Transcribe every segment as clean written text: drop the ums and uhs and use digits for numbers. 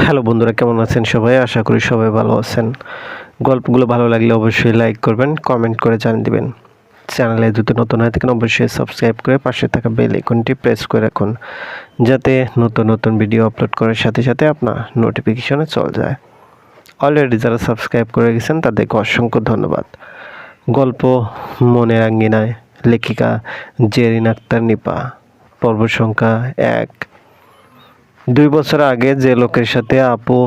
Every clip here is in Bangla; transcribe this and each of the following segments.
হ্যালো বন্ধুরা, কেমন আছেন সবাই? আশা করি সবাই ভালো আছেন। গল্পগুলো ভালো লাগলে অবশ্যই লাইক করবেন, কমেন্ট করে জানিয়ে দিবেন। চ্যানেলে যদি নতুন হয়ে থাকেন অবশ্যই সাবস্ক্রাইব করে পাশে থাকা বেল আইকনটি প্রেস করে রাখুন, যাতে নতুন নতুন ভিডিও আপলোড করার সাথে সাথে আপনার নোটিফিকেশনে চলে যায়। অলরেডি যারা সাবস্ক্রাইব করে গেছেন তাদেরকে অসংখ্য ধন্যবাদ। গল্প মনের আঙ্গিনায়, লেখিকা জেরিন আক্তার নিপা, পর্ব সংখ্যা 1। 2 বছর আগে যে লোকের সাথে আপু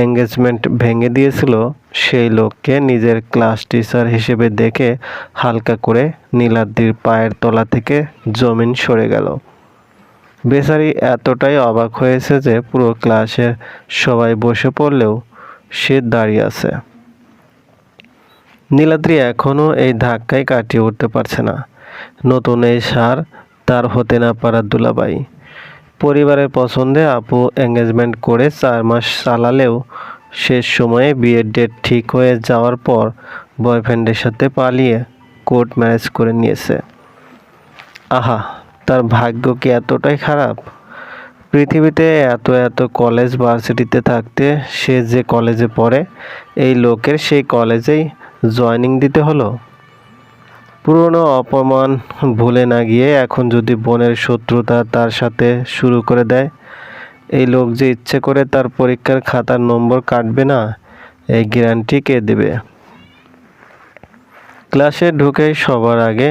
এঙ্গেজমেন্ট ভেঙে দিয়েছিল, সেই লোককে নিজের ক্লাস টিচার হিসেবে দেখে হালকা করে নীলাদ্রির পায়ের তলা থেকে জমিন সরে গেল। বেচারি এতটাই অবাক হয়েছে যে পুরো ক্লাসের সবাই বসে পড়লেও সে দাঁড়িয়ে আছে। নীলাদ্রি এখনও এই ধাক্কায় কাটিয়ে উঠতে পারছে না। নতুন এই সার, তার হতে না পারা দুলাভাই। পরিবারের পছন্দে আপু এঙ্গেজমেন্ট করে 4 মাস চালালেও শেষ সময়ে বিয়ের ডেট ঠিক হয়ে যাওয়ার পর বয়ফ্রেন্ডের সাথে পালিয়ে কোর্ট ম্যারেজ করে নিয়েছে। আহা, তার ভাগ্য কি এতটাই খারাপ? পৃথিবীতে এত এত কলেজ ভার্সিটিতে থাকতে সে যে কলেজে পড়ে, এই লোকের সেই কলেজেই জয়েনিং দিতে হলো। পুরনো অপমান ভুলে না গিয়ে এখন যদি বোনের শত্রুতা তার সাথে শুরু করে দেয়, এই লোক যে ইচ্ছে করে তার পরীক্ষার খাতার নম্বর কাটবে না, এই গ্যারান্টি কে দেবে? ক্লাসে ঢুকে সবার আগে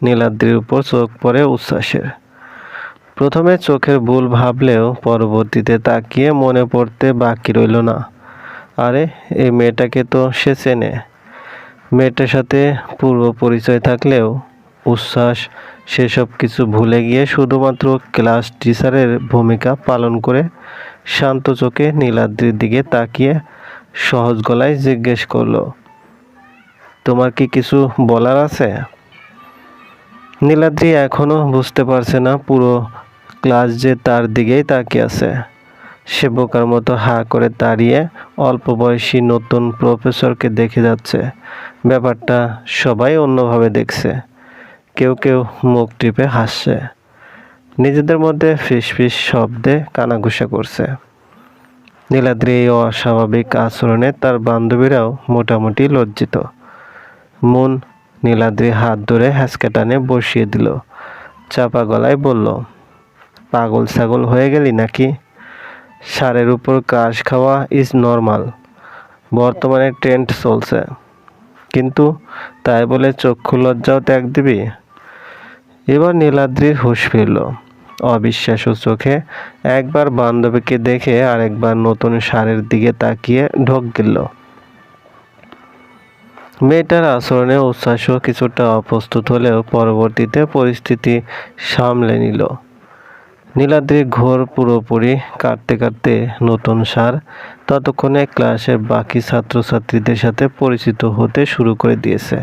নীলাদ্রির উপর চোখ পড়ে উচ্ছ্বাসের। প্রথমে চোখের ভুল ভাবলেও পরবর্তীতে তাকিয়ে মনে পড়তে বাকি রইল না, আরে এই মেয়েটাকে তো সে চেনে। মেয়েটার সাথে পূর্ব পরিচয় থাকলেও উচ্ছ্বাস সেসব কিছু ভুলে গিয়ে শুধুমাত্র ক্লাস টিচারের ভূমিকা পালন করে শান্ত চোখে নীলাদ্রির দিকে তাকিয়ে সহজ গলায় জিজ্ঞেস করলো, তোমার কি কিছু বলার আছে? নীলাদ্রি এখনো বুঝতে পারছে না পুরো ক্লাস যে তার দিকেই তাকিয়ে আছে। সে বোকার মতো হাঁ করে দাঁড়িয়ে অল্প বয়সী নতুন প্রফেসরকে দেখে যাচ্ছে। ব্যাপারটা সবাই অন্যভাবে দেখছে। কেউ কেউ মুখ টিপে হাসছে, নিজেদের মধ্যে ফিসফিস শব্দে কানাঘুষা করছে। নীলাদ্রি এই অস্বাভাবিক আচরণে তার বান্ধবীরাও মোটামুটি লজ্জিত। মন নীলাদ্রি হাত ধরে হ্যাঁচকা টানে বসিয়ে দিল, চাপা গলায় বলল, পাগল ছাগল হয়ে গেলি নাকি? সারের উপর ক্রাশ খাওয়া ইজ নর্মাল, বর্তমানে ট্রেন্ড চলছে, কিন্তু তাই বলে চক্ষু লজ্জাও ত্যাগ দিবি? এবার নীলাদ্রির হুঁশ ফিরল। অবিশ্বাস্য চোখে একবার বান্ধবীকে দেখে আরেকবার নতুন সারের দিকে তাকিয়ে ঢোক গেল। মেয়েটার আচরণে উচ্ছ্বাসও কিছুটা অপ্রস্তুত হলেও পরবর্তীতে পরিস্থিতি সামলে নিল। নীলাদ্রির ঘোর পুরোপুরি কাটতে কাটতে নতুন সার ততক্ষণে ক্লাসের বাকি ছাত্রছাত্রীদের সাথে পরিচিত হতে শুরু করে দিয়েছে।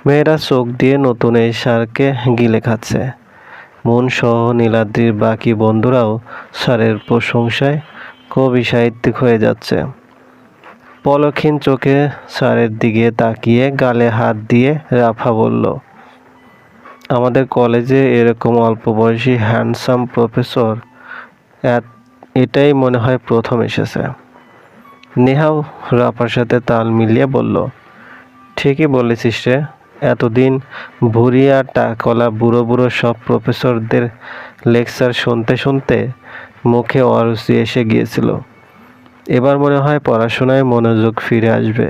মেয়েরা চোখ দিয়ে নতুন এই সারকে গিলে খাচ্ছে। মন সহ নীলাদ্রির বাকি বন্ধুরাও স্যারের প্রশংসায় কবি সাহিত্যিক হয়ে যাচ্ছে। পলকহীন চোখে স্যারের দিকে তাকিয়ে গালে হাত দিয়ে রাফা বলল, আমাদের কলেজে এরকম অল্প বয়সী হ্যান্ডসাম প্রফেসর এটাই মনে হয় প্রথম এসেছে। নেহাও রাফার সাথে তাল মিলিয়ে বলল, ঠিকই বলেছিস রে, এতদিন ভুঁড়ি আর টাকলা বুড়ো বুড়ো সব প্রফেসরদের লেকচার শুনতে শুনতে মুখে অরুচি এসে গিয়েছিল। এবার মনে হয় পড়াশোনায় মনোযোগ ফিরে আসবে।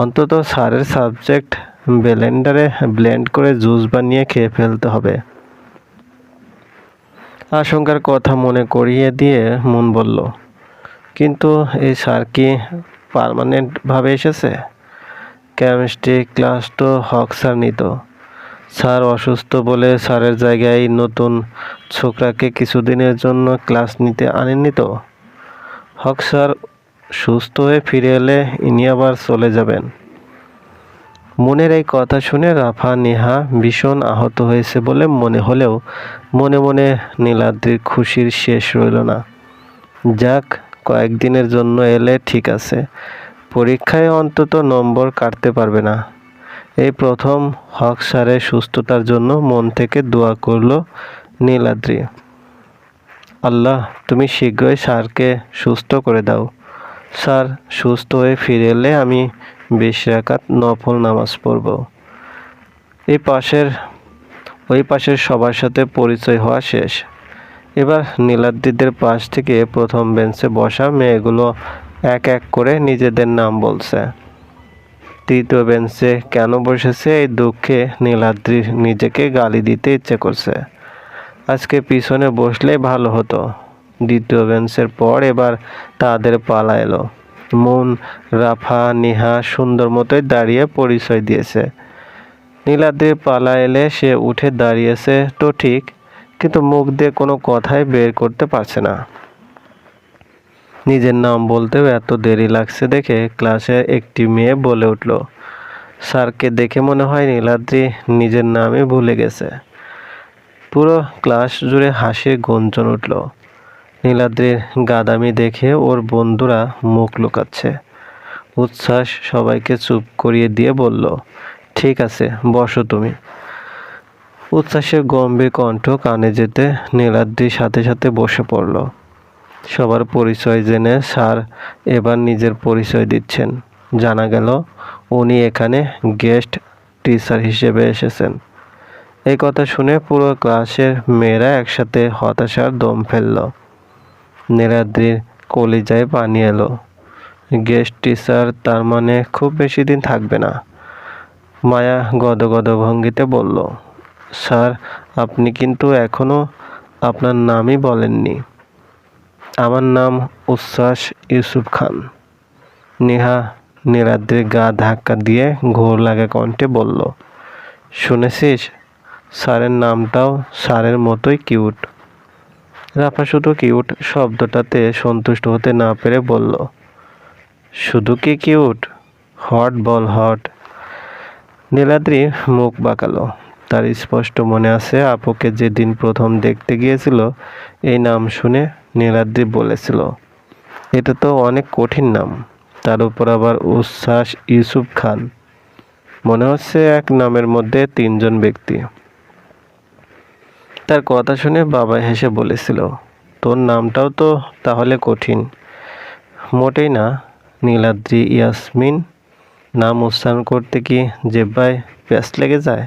অন্তত স্যারের সাবজেক্ট ব্লেন্ডারে ব্লেন্ড করে জুস বানিয়ে খেয়ে ফেলতে হবে। আশঙ্কার কথা মনে করিয়ে দিয়ে মন বলল, কিন্তু এই স্যার কি পার্মানেন্টভাবে এসেছে? কেমিস্ট্রি ক্লাস তো হক স্যার নিত। স্যার অসুস্থ বলে স্যারের জায়গায় নতুন ছোকরাকে কিছুদিনের জন্য ক্লাস নিতে আনেননি তো? হক স্যার সুস্থ হয়ে ফিরে এলে ইনি আবার চলে যাবেন। মনের এই কথা শুনে রাফা নেহা ভীষণ আহত হয়েছে বলে মনে হলেও মনে মনে নীলাদ্রির খুশির শেষ রইল না। যাক, কয়েকদিনের জন্য এলে ঠিক আছে, পরীক্ষায় অন্তত নম্বর কাটতে পারবে না। এই প্রথম হক স্যারের সুস্থতার জন্য মন থেকে দোয়া করল নীলাদ্রি। আল্লাহ, তুমি শীঘ্রই স্যারকে সুস্থ করে দাও। স্যার সুস্থ হয়ে ফিরে এলে আমি 20 রাকাত নফল নামাজ পড়ব। এই পাশের ওই পাশের সবার সাথে পরিচয় হওয়া শেষ। এবার নীলাদ্রিদের পাশ থেকে প্রথম বেঞ্চে বসা মেয়েগুলো এক এক করে নিজেদের নাম বলছে। তৃতীয় বেঞ্চে কেন বসেছে এই দুঃখে নীলাদ্রির নিজেকে গালি দিতে ইচ্ছে করছে। আজকে পিছনে বসলেই ভালো হতো। দ্বিতীয় বেঞ্চের পর এবার তাদের পালা এলো। মুন, রাফা, নিহা সুন্দর মতোই দাঁড়িয়ে পরিচয় দিয়েছে। নীলাদ্রির পালা এলে সে উঠে দাঁড়িয়েছে তো ঠিক, কিন্তু মুখ দিয়ে কোনো কথাই বের করতে পারছে না। নিজের নাম বলতেও এত দেরি লাগছে দেখে ক্লাসের একটি মেয়ে বলে উঠল, স্যারকে দেখে মনে হয় নীলাদ্রি নিজের নামই ভুলে গেছে। পুরো ক্লাস জুড়ে হাসির গুঞ্জন উঠল। নীলাদ্রির গাদামি দেখে ওর বন্ধুরা মুখ লুকাচ্ছে। উচ্ছ্বাস সবাইকে চুপ করিয়ে দিয়ে বলল, ঠিক আছে, বসো তুমি। উচ্ছ্বাসের গম্ভীর কণ্ঠ কানে যেতে নীলাদ্রির সাথে সাথে বসে পড়ল। সবার পরিচয় জেনে স্যার এবার নিজের পরিচয় দিচ্ছেন। জানা গেল উনি এখানে গেস্ট টিচার হিসেবে এসেছেন। এই কথা শুনে পুরো ক্লাসের মেয়েরা একসাথে হতাশার দম ফেলল। নীলাদ্রির কলিজায় পানি এলো। গেস্ট টিচার তার মানে খুব বেশি দিন থাকবে না। মায়া গদগদ ভঙ্গিতে বলল, স্যার আপনি কিন্তু এখনো আপনার নামই বলেননি। আমার নাম উচ্ছ্বাস ইউসুফ খান। নেহা নীলাদ্রির গা ধাক্কা দিয়ে ঘোর লাগা কণ্ঠে বলল, শুনেছিস, স্যারের নামটাও স্যারের মতোই কিউট। রাফা শুধু কিউট শব্দটাতে সন্তুষ্ট হতে না পেরে বলল, শুধু কি কিউট, হট বল হট। নীলাদ্রি মুখ বাঁকালো। তার স্পষ্ট মনে আছে আপুকে যেদিন প্রথম দেখতে গিয়েছিল এই নাম শুনে নীলাদ্রি বলেছিল, এটা তো অনেক কঠিন নাম, তার উপর আবার উচ্ছ্বাস ইউসুফ খান, মনে হচ্ছে এক নামের মধ্যে 3 জন ব্যক্তি। তার কথা শুনে বাবা হেসে বলেছিল, তোর নামটাও তো তাহলে কঠিন। মোটেই না, নীলাদ্রি ইয়াসমিন নাম উচ্চারণ করতে কি জিহ্বায় প্যাঁচ লেগে যায়?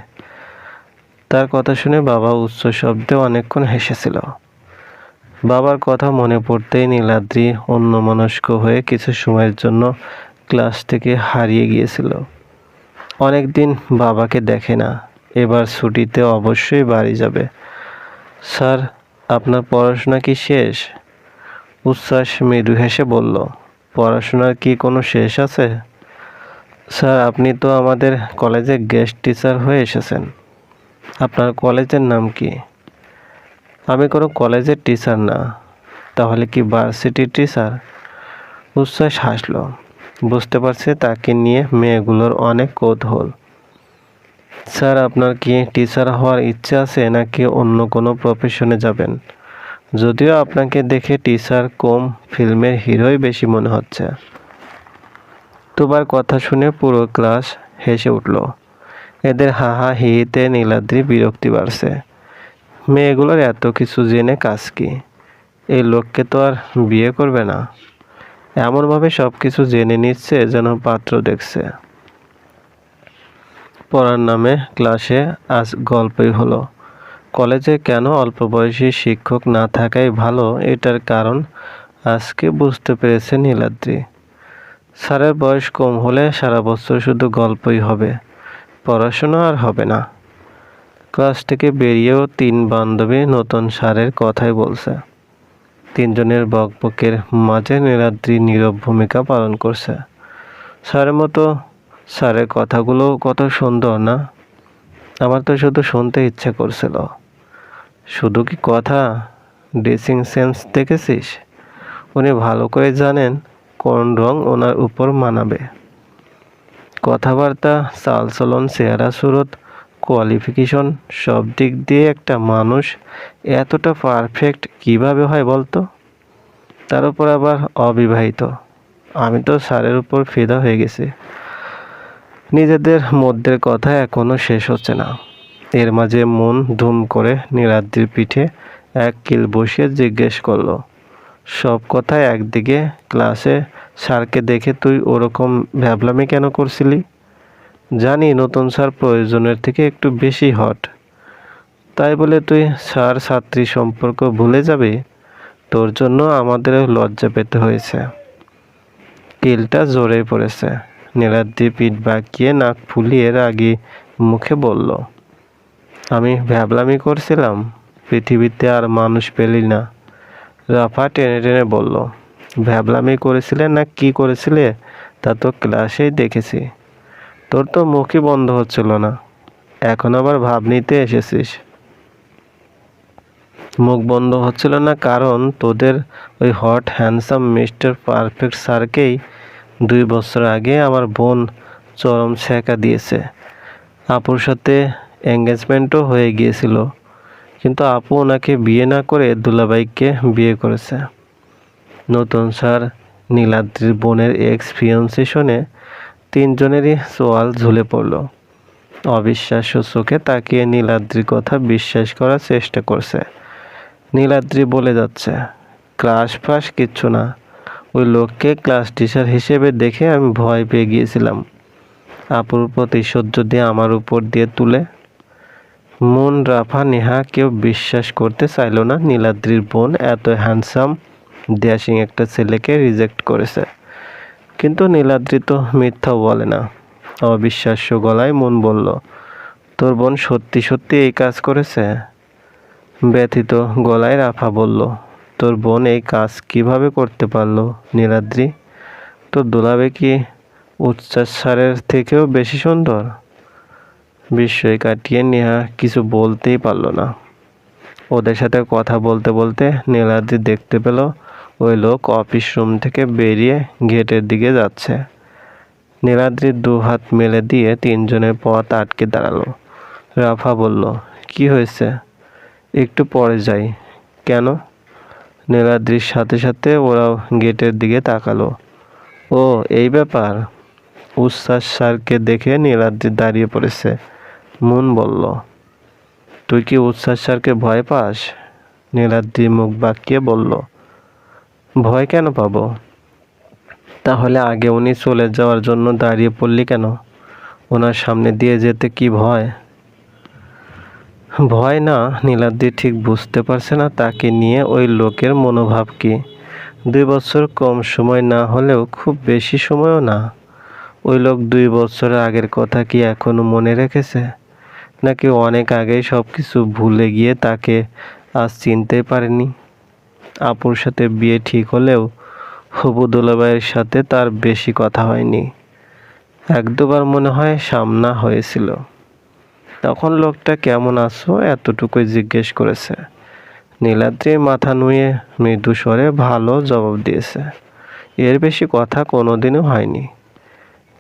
তার কথা শুনে বাবা উচ্চ শব্দে অনেকক্ষণ হেসেছিল। বাবার কথা মনে পড়তেই নীলাদ্রি অন্যমনস্ক হয়ে কিছু সময়ের জন্য ক্লাস থেকে হারিয়ে গিয়েছিল। অনেকদিন বাবাকে দেখে না, এবার ছুটিতে অবশ্যই বাড়ি যাবে। স্যার আপনার পড়াশোনা কি শেষ? উচ্ছ্বাস মৃদু হেসে বলল, পড়াশোনার কি কোনো শেষ আছে? স্যার আপনি তো আমাদের কলেজে গেস্ট টিচার হয়ে এসেছেন, আপনার কলেজের নাম কি? আমি কোনো কলেজের টিচার না। তাহলে কি ভার্সিটির টিচার? উচ্ছ্বাস হাসল। বুঝতে পারছে তাকে নিয়ে মেয়েগুলোর অনেক কৌতূহল। স্যার আপনার কি টিচার হওয়ার ইচ্ছে আছে নাকি অন্য কোনো প্রফেশনে যাবেন? যদিও আপনাকে দেখে টিচার কম ফিল্মের হিরোই বেশি মনে হচ্ছে। তোমার কথা শুনে পুরো ক্লাস হেসে উঠল। এদের হাহা হিতে নীলাদ্রি বিরক্তি বাড়ছে। মেয়েগুলোর এত কিছু জেনে কাজ কি? এই লোককে তো আর বিয়ে করবে না। এমনভাবে সব কিছু জেনে নিচ্ছে যেন পাত্র দেখছে। পড়ার নামে ক্লাসে আজ গল্পই হলো। কলেজে কেন অল্প বয়সী শিক্ষক না থাকাই ভালো, এটার কারণ আজকে বুঝতে পেরেছে নীলাদ্রি। স্যারের বয়স কম হলে সারা বছর শুধু গল্পই হবে, পড়াশোনা আর হবে না। ক্লাস থেকে বেরিয়েও 3 বান্ধবী নতুন স্যারের কথাই বলছে। 3 জনের বকবকের মাঝে নীলাদ্রি নীরব ভূমিকা পালন করছে। স্যারের মতো স্যারের কথাগুলো কত সুন্দর না? আমার তো শুধু শুনতে ইচ্ছে করছিল। শুধু কি কথা, ড্রেসিং সেন্স দেখেছিস? উনি ভালো করে জানেন কোন রং ওনার উপর মানাবে। কথাবার্তা, চালচলন, চেহারা সুরত, কোয়ালিফিকেশন সব দিক দিয়ে একটা মানুষ এতটা পারফেক্ট কিভাবে হয় বলতো? তার উপর আবার অবিবাহিত। আমি তো স্যারের উপর ফিদা হয়ে গেছি। নিজেদের মধ্যের কথা এখনো শেষ হচ্ছে না। এর মাঝে মন ধুম করে নীলাদ্রির পিঠে এক কিল বসিয়ে জিজ্ঞেস করলো, সব কথায় একদিকে, ক্লাসে স্যারকে দেখে তুই ওরকম ভ্যাবলামি কেন করছিলি? জানি নতুন স্যার প্রয়োজনের থেকে একটু বেশি হট, তাই বলে তুই স্যার ছাত্রী সম্পর্ক ভুলে যাবি? তোর জন্য আমাদের লজ্জা পেতে হয়েছে। কিলটা জোরে পড়েছে। নীলাদ্রি পিঠ বাঁকিয়ে নাক ফুলিয়ে রাগী মুখে বলল, আমি ভ্যাবলামি করছিলাম? পৃথিবীতে আর মানুষ পেলি না? রাফা টেনে টেনে বলল, ভ্যাবলামি করেছিলে না কি করেছিলে তা তো ক্লাসেই দেখেছি। তোর তো মুখই বন্ধ হচ্ছিল না, এখন আবার ভাব নিতে এসেছিস। মুখ বন্ধ হচ্ছিল না কারণ তোদের ওই হট হ্যান্ডসাম মিস্টার পারফেক্ট স্যারকেই 2 বছর আগে আমার বোন চরম ছ্যাঁকা দিয়েছে। আপুর সাথে এঙ্গেজমেন্টও হয়ে গিয়েছিল, কিন্তু আপু ওনাকে বিয়ে না করে দুলাভাইকে বিয়ে করেছে। নতুন স্যার নীলাদ্রির বোনের এক্স ফিয়ন্সি শুনে তিনজনেরই সোয়াল ঝুলে পড়ল। অবিশ্বাস্য চোখে তাকিয়ে নীলাদ্রির কথা বিশ্বাস করার চেষ্টা করছে। নীলাদ্রি বলে যাচ্ছে, ক্লাস ফাস কিচ্ছু না, ওই লোককে ক্লাস টিচার হিসেবে দেখে আমি ভয় পেয়ে গিয়েছিলাম। আপুর প্রতিশোধ যদি আমার উপর দিয়ে তুলে। মন, রাফা, নেহা কেউ বিশ্বাস করতে চাইল না নীলাদ্রির বোন এত হ্যান্ডসাম ড্যাশিং একটা ছেলেকে রিজেক্ট করেছে। কিন্তু নীলাদ্রি তো মিথ্যাও বলে না। অবিশ্বাস্য গলায় মন বলল, তোর বোন সত্যি সত্যি এই কাজ করেছে? ব্যথিত গলায় রাফা বলল, তোর বোন এই কাজ কিভাবে করতে পারলো নীলাদ্রি? তোর দুলাভাই কি উচ্ছ্বাস স্যারের থেকেও বেশি সুন্দর? বিস্ময় কাটিয়ে নেহা কিছু বলতেই পারল না। ওদের সাথে কথা বলতে বলতে নীলাদ্রি দেখতে পেল ওই লোক অফিস রুম থেকে বেরিয়ে গেটের দিকে যাচ্ছে। নীলাদ্রির 2 হাত মেলে দিয়ে তিনজনের পথ আটকে দাঁড়ালো। রাফা বলল, কি হয়েছে? একটু পরে যাই। কেন? নীলাদ্রির সাথে সাথে ওরাও গেটের দিকে তাকালো। ও, এই ব্যাপার। উচ্ছ্বাস স্যারকে দেখে নীলাদ্রি দাঁড়িয়ে পড়েছে। মন বলল, তুই কি উচ্ছ্বাস স্যারকে ভয় পাস? নীলাদ্রি মুখ বাঁকিয়ে বলল, ভয় কেন পাবো? তাহলে আগে উনি চলে যাওয়ার জন্য দাঁড়িয়ে পড়লি কেন? ওনার সামনে দিয়ে যেতে কি ভয়? ভয় না। নীলাদ্রি ঠিক বুঝতে পারছে না তাকে নিয়ে ওই লোকের মনোভাব কি। 2 বছর কম সময় না হলেও খুব বেশি সময়ও না। ওই লোক 2 বছরের আগের কথা কি এখনো মনে রেখেছে, নাকি অনেক আগেই সব কিছু ভুলে গিয়ে তাকে আজ চিনতেই পারেনি? আপুর সাথে বিয়ে ঠিক হলেও হবু দুলাভাইয়ের সাথে তার বেশি কথা হয়নি। 1-2 বার মনে হয় সামনা হয়েছিল। তখন লোকটা কেমন আছো এতটুকুই জিজ্ঞেস করেছে। নীলাদ্রি মাথা নুয়ে মৃদু স্বরে ভালো জবাব দিয়েছে। এর বেশি কথা কোনোদিনও হয়নি।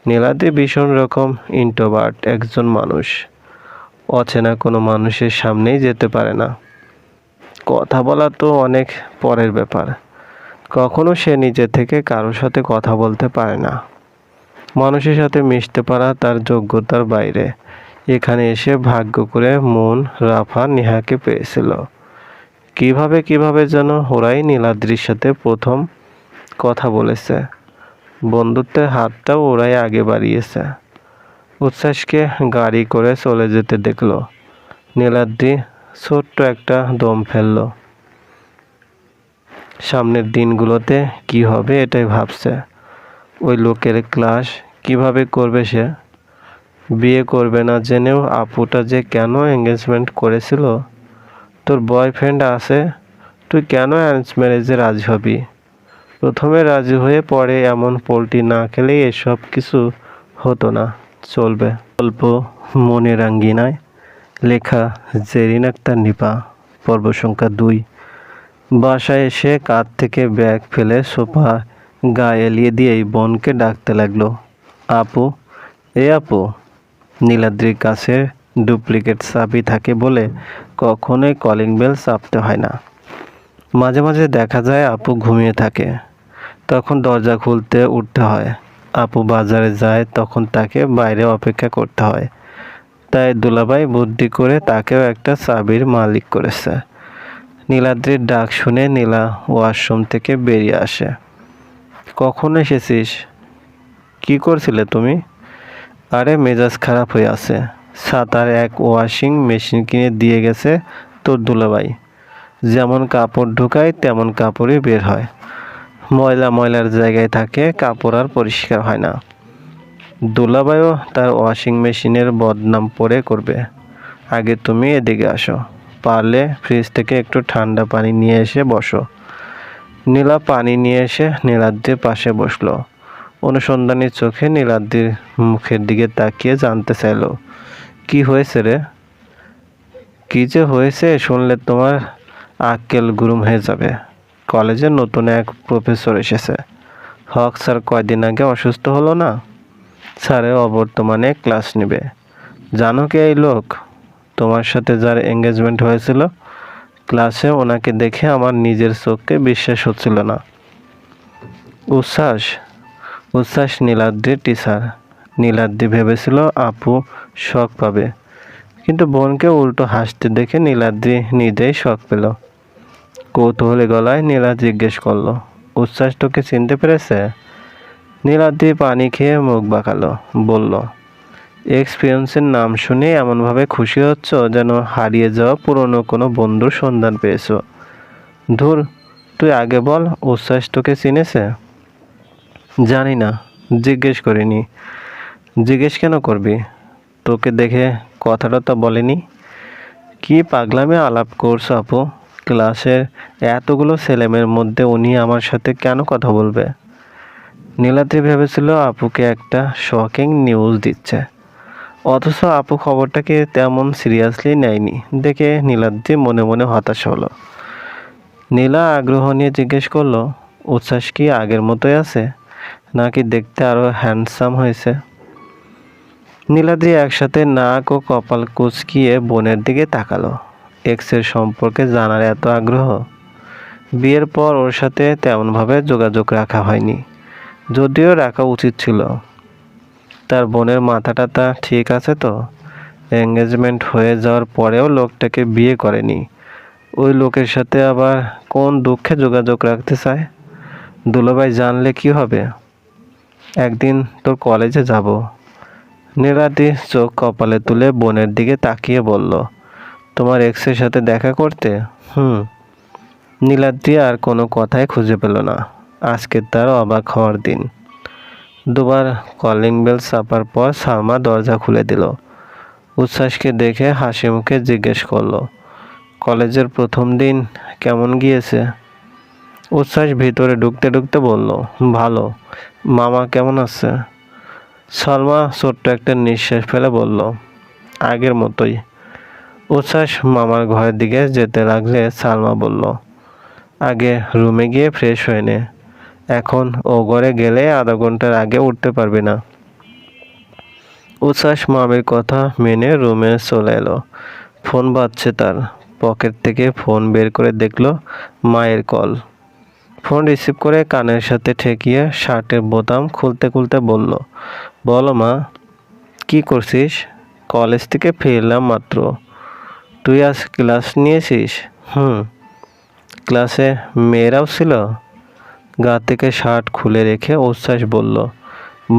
নীলাদ্রি ভীষণ রকম ইন্ট্রোভার্ট একজন মানুষ। অচেনা কোনো মানুষের সামনেই যেতে পারে না। কথা বলা তো অনেক পরের ব্যাপার। কখনো সে নিজে থেকে কারোর সাথে কথা বলতে পারে না। মানুষের সাথে মিশতে পারা তার যোগ্যতার বাইরে। এখানে এসে ভাগ্য করে মন রাফা নেহাকে পেয়েছিল। কিভাবে যেন ওরাই নীলাদ্রির সাথে প্রথম কথা বলেছে। বন্ধুত্বের হাতটাও ওরাই আগে বাড়িয়েছে। উচ্ছ্বাসকে গাড়ি করে চলে যেতে দেখলো। নীলাদ্রি ছোট্ট একটা দম ফেলল। সামনের দিনগুলোতে কি হবে এটাই ভাবছে। ওই লোকের ক্লাস কিভাবে করবে সে? বিয়ে করবে না জেনেও আপুটা যে কেন এঙ্গেজমেন্ট করেছিল? তোর বয়ফ্রেন্ড আছে, তুই কেন অ্যারেঞ্জ ম্যারেজে রাজি হবি? প্রথমে রাজি হয়ে পরে এমন পোল্টি না খেলেই এসব কিছু হতো না। চলবে। গল্প মনের আঙ্গিনায়, লেখা জেরিন আক্তার নিপা, পর্ব সংখ্যা 2। বাসায় এসে কাঁধ থেকে ব্যাগ ফেলে সোফা গায়ে এলিয়ে দিয়েই বোনকে ডাকতে লাগলো, আপু, এ আপু। নীলাদ্রির কাছে ডুপ্লিকেট চাবি থাকে বলে কখনোই কলিং বেল চাপতে হয় না। মাঝে মাঝে দেখা যায় আপু ঘুমিয়ে থাকে, তখন দরজা খুলতে উঠতে হয়। আপু বাজারে যায়, তখন তাকে বাইরে অপেক্ষা করতে হয়। তাই দুলাভাই বুদ্ধি করে তাকেও একটা চাবির মালিক করেছে। নীলাদ্রির ডাক শুনে নীলা ওয়াশরুম থেকে বেরিয়ে আসে। কখন এসেছিস? কি করছিলে তুমি? আরে মেজাজ খারাপ হয়ে আছে। সাতার এক ওয়াশিং মেশিন কিনে দিয়ে গেছে তোর দুলাভাই। যেমন কাপড় ঢুকায় তেমন কাপড়ই বের হয়। ময়লার জায়গায় থাকে, কাপড় আর পরিষ্কার হয় না। দুলাভাইও তার ওয়াশিং মেশিনের বদনাম পরে করবে। আগে তুমি এদিকে আসো, পারলে ফ্রিজ থেকে একটু ঠান্ডা পানি নিয়ে এসে বসো। নীলা পানি নিয়ে এসে নীলাদ্রির পাশে বসলো। অনুসন্ধানী চোখে নীলাদ্রির মুখের দিকে তাকিয়ে জানতে চাইল, কি হয়েছে রে? কি যে হয়েছে শুনলে তোমার আক্কেল গুরুম হয়ে যাবে। কলেজে নতুন এক প্রফেসর এসেছে। হক স্যার কয়দিন আগে অসুস্থ হলো না? স্যারের অবর্তমানে ক্লাস নেবে। জানো কে এই লোক? তোমার সাথে যার এঙ্গেজমেন্ট হয়েছিল। ক্লাসে ওনাকে দেখে আমার নিজের চোখকে বিশ্বাস হচ্ছিল না। উচ্ছ্বাস নীলাদ্রির টিচার। নীলাদ্রি ভেবেছিল আপু শখ পাবে, কিন্তু বোনকে উল্টো হাসতে দেখে নীলাদ্রি নিজেই শখ পেল। কৌতূহলী গলায় নীলা জিজ্ঞেস করলো, উচ্ছ্বাস তোকে চিনতে পেরেছে? নীলাদ্রি পানি খেয়ে মুখ বাঁকালো, বলল, এক্সপিরিয়েন্সের নাম শুনে এমনভাবে খুশি হচ্ছ যেন হারিয়ে যাওয়া পুরনো কোনো বন্ধুর সন্ধান পেয়েছো। ধুর, তুই আগে বল, উচ্ছ্বাস তোকে চিনেছে? জানি না, জিজ্ঞেস করিনি। জিজ্ঞেস কেন করবি? তোকে দেখে কথাটা তো বলেনি। কি পাগলামে আলাপ করছো আপু? ক্লাসের এতগুলো ছেলেমেয়ের মধ্যে উনি আমার সাথে কেন কথা বলবে? নীলাদ্রি ভেবেছিল আপুকে একটা শকিং নিউজ দিচ্ছে, অথচ আপু খবরটাকে তেমন সিরিয়াসলি নেয়নি দেখে নীলাদ্রি মনে মনে হতাশ হলো। নীলা আগ্রহ নিয়ে জিজ্ঞেস করলো, উচ্ছ্বাস কি আগের মতোই আছে, নাকি দেখতে আরো হ্যান্ডসাম হয়েছে? নীলাদ্রি একসাথে নাক ও কপাল কুঁচকিয়ে বোনের দিকে তাকালো। এক্সের সম্পর্কে জানার এত আগ্রহ। বিয়ের পর ওর সাথে তেমনভাবে যোগাযোগ রাখা হয়নি, যদিও রাখা উচিত ছিল। তার বোনের মাথাটা তা ঠিক আছে তো? এঙ্গেজমেন্ট হয়ে যাওয়ার পরেও লোকটাকে বিয়ে করেনি। ওই লোকের সাথে আবার কোন দুঃখে যোগাযোগ রাখতে চায়? দুলাভাই জানলে কি হবে? একদিন তোর কলেজে যাব। নীলাদ্রি চোখ কপালে তুলে বোনের দিকে তাকিয়ে বলল, তোমার এক্সের সাথে দেখা করতে? নীলাদ্রি আর কোনো কথাই খুঁজে পেল না। আজকে তার অবাক হওয়ার দিন। দুবার কলিং বেল চাপার পর সালমা দরজা খুলে দিল। উচ্ছ্বাসকে দেখে হাসি মুখে জিজ্ঞেস করলো, কলেজের প্রথম দিন কেমন গিয়েছে? উচ্ছ্বাস ভিতরে ঢুকতে ঢুকতে বলল, ভালো। মামা কেমন আছে? সালমা ছোট্ট একটা নিঃশ্বাস ফেলে বলল, আগের মতোই। উচ্ছ্বাস মামার ঘরের দিকে যেতে লাগলে সালমা বলল, আগে রুমে গিয়ে ফ্রেশ হয়ে নে। এখন ও ঘরে গেলে আধা ঘন্টার আগে উঠতে পারবি না। উচ্ছ্বাস মামির কথা মেনে রুমে চলে এলো। ফোন বাজছে তার। পকেট থেকে ফোন বের করে দেখলো মায়ের কল। ফোন রিসিভ করে কানের সাথে ঠেকিয়ে শার্টের বোতাম খুলতে খুলতে বলল, বলো মা, কি করছিস? কলেজ থেকে ফিরলাম মাত্র। তুই আজ ক্লাস নিয়েছিস? ক্লাসে মেয়েরাও ছিল। গা থেকে শার্ট খুলে রেখে উচ্ছ্বাস বলল,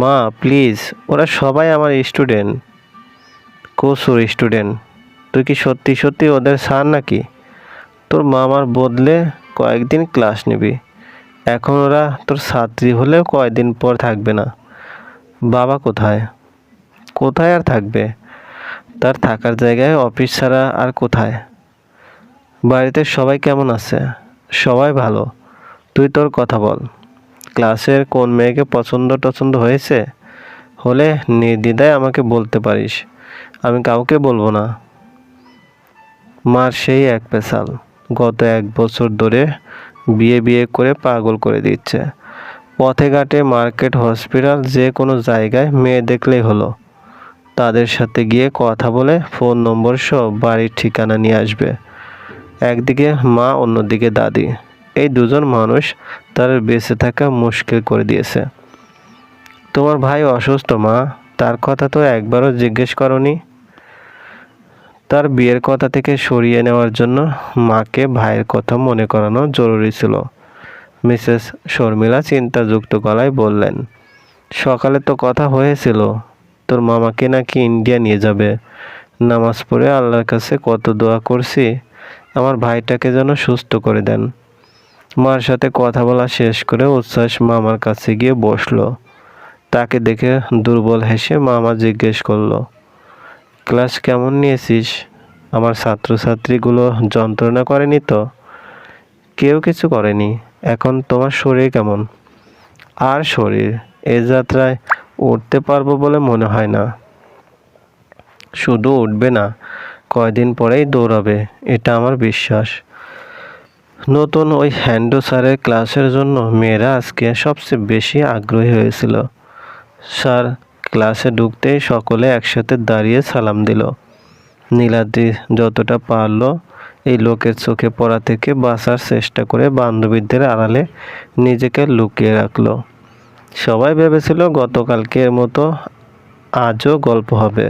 মা প্লিজ, ওরা সবাই আমার স্টুডেন্ট। কসুর স্টুডেন্ট? তুই কি সত্যি সত্যি ওদের স্যার নাকি? তোর মামার বদলে কয়েকদিন ক্লাস নিবি। এখন ওরা তোর ছাত্রী হলেও কয়েকদিন পর থাকবে না। বাবা কোথায়? কোথায় আর থাকবে? তার থাকার জায়গায় অফিস ছাড়া আর কোথায়? বাড়িতে সবাই কেমন আছে? সবাই ভালো। তুই তোর কথা বল। ক্লাসের কোন মেয়েকে পছন্দ হয়েছে? হলে নির্দ্বিধায় আমাকে বলতে পারিস, আমি কাউকে বলবো না। মার সেই এক পেশাল, গত 1 বছর ধরে বিয়ে করে পাগল করে দিচ্ছে। পথে ঘাটে, মার্কেট, হসপিটাল, যে কোনো জায়গায় মেয়ে দেখলেই হলো। তাদের সাথে গিয়ে কথা বলে ফোন নম্বর সব বাড়ির ঠিকানা নিয়ে আসবে। একদিকে মা, অন্যদিকে দাদি। এই দুজন মানুষ তার বেঁচে থাকা মুশকিল করে দিয়েছে। তোমার ভাই অসুস্থ মা, তার কথা তো একবারও জিজ্ঞেস করনি। তার বিয়ের কথা থেকে সরিয়ে নেওয়ার জন্য মাকে ভাইয়ের কথা মনে করানো জরুরি ছিল। মিসেস শর্মিলা চিন্তাযুক্ত গলায় বললেন, সকালে তো কথা হয়েছিল, তোর মামাকে নাকি ইন্ডিয়া নিয়ে যাবে। নামাজ পড়ে আল্লাহর কাছে কত দোয়া করছি, আমার ভাইটাকে যেন সুস্থ করে দেন। মার সাথে কথা বলা শেষ করে উচ্ছ্বাস মামার কাছে গিয়ে বসলো। তাকে দেখে দুর্বল হেসে মামা জিজ্ঞেস করলো, ক্লাস কেমন নিয়েছিস? আমার ছাত্রছাত্রীগুলো যন্ত্রণা করেনি তো? কেউ কিছু করেনি। এখন তোমার শরীর কেমন? আর শরীর, এ যাত্রায় উঠতে পারবো বলে মনে হয় না। শুধু উঠবে না, কয়দিন পরেই দৌড়াবে, এটা আমার বিশ্বাস। নতুন ওই হ্যান্ডো স্যারের ক্লাসের জন্য মেয়েরা আজকে সবচেয়ে বেশি আগ্রহী হয়েছিল। স্যার ক্লাসে ঢুকতেই সকলে একসাথে দাঁড়িয়ে সালাম দিল। নীলাদ্রি যতটা পারল এই লোকের চোখে পড়া থেকে বাঁচার চেষ্টা করে বান্ধবীদের আড়ালে নিজেকে লুকিয়ে রাখলো। সবাই ভেবেছিল গতকালকের মতো আজও গল্প হবে,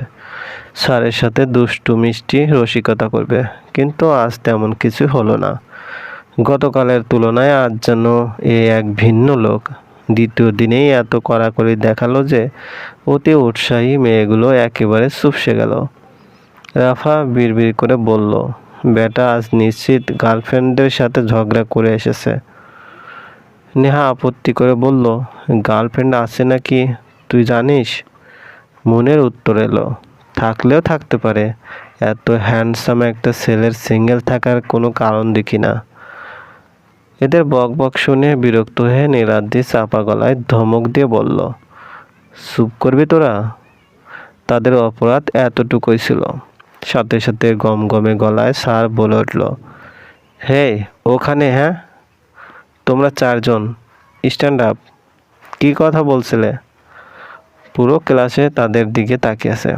স্যারের সাথে দুষ্টু মিষ্টি রসিকতা করবে, কিন্তু আজ তেমন কিছু হলো না। গতকালের তুলনায় আজ যেন এক ভিন্ন লোক। দ্বিতীয় দিনেই এত কড়াকড়ি দেখালো যে অতি উৎসাহী মেয়েগুলো একেবারে চুপসে গেল। রাফা বিড়বিড় করে বলল, বেটা আজ নিশ্চিত গার্লফ্রেন্ডের সাথে ঝগড়া করে এসেছে। নেহা আপত্তি করে বলল, গার্লফ্রেন্ড আছে নাকি তুই জানিস? মনের উত্তর এলো, থাকলেও থাকতে পারে, এত হ্যান্ডসাম একটা ছেলের সিঙ্গেল থাকার কোনো কারণ দেখি না। এদের বকবক শুনে বিরক্ত হয়ে নীলাদ্রি চাপা গলায় ধমক দিয়ে বলল, চুপ করবি তোরা? তাদের অপরাধ এতটুকুই ছিল। সাথে সাথে গমগমে গলায় স্যার বলে উঠল, হে ওখানে, হ্যাঁ তোমরা চারজন স্ট্যান্ড আপ। কি কথা বলছিলে? পুরো ক্লাসে তাদের দিকে তাকিয়েছে।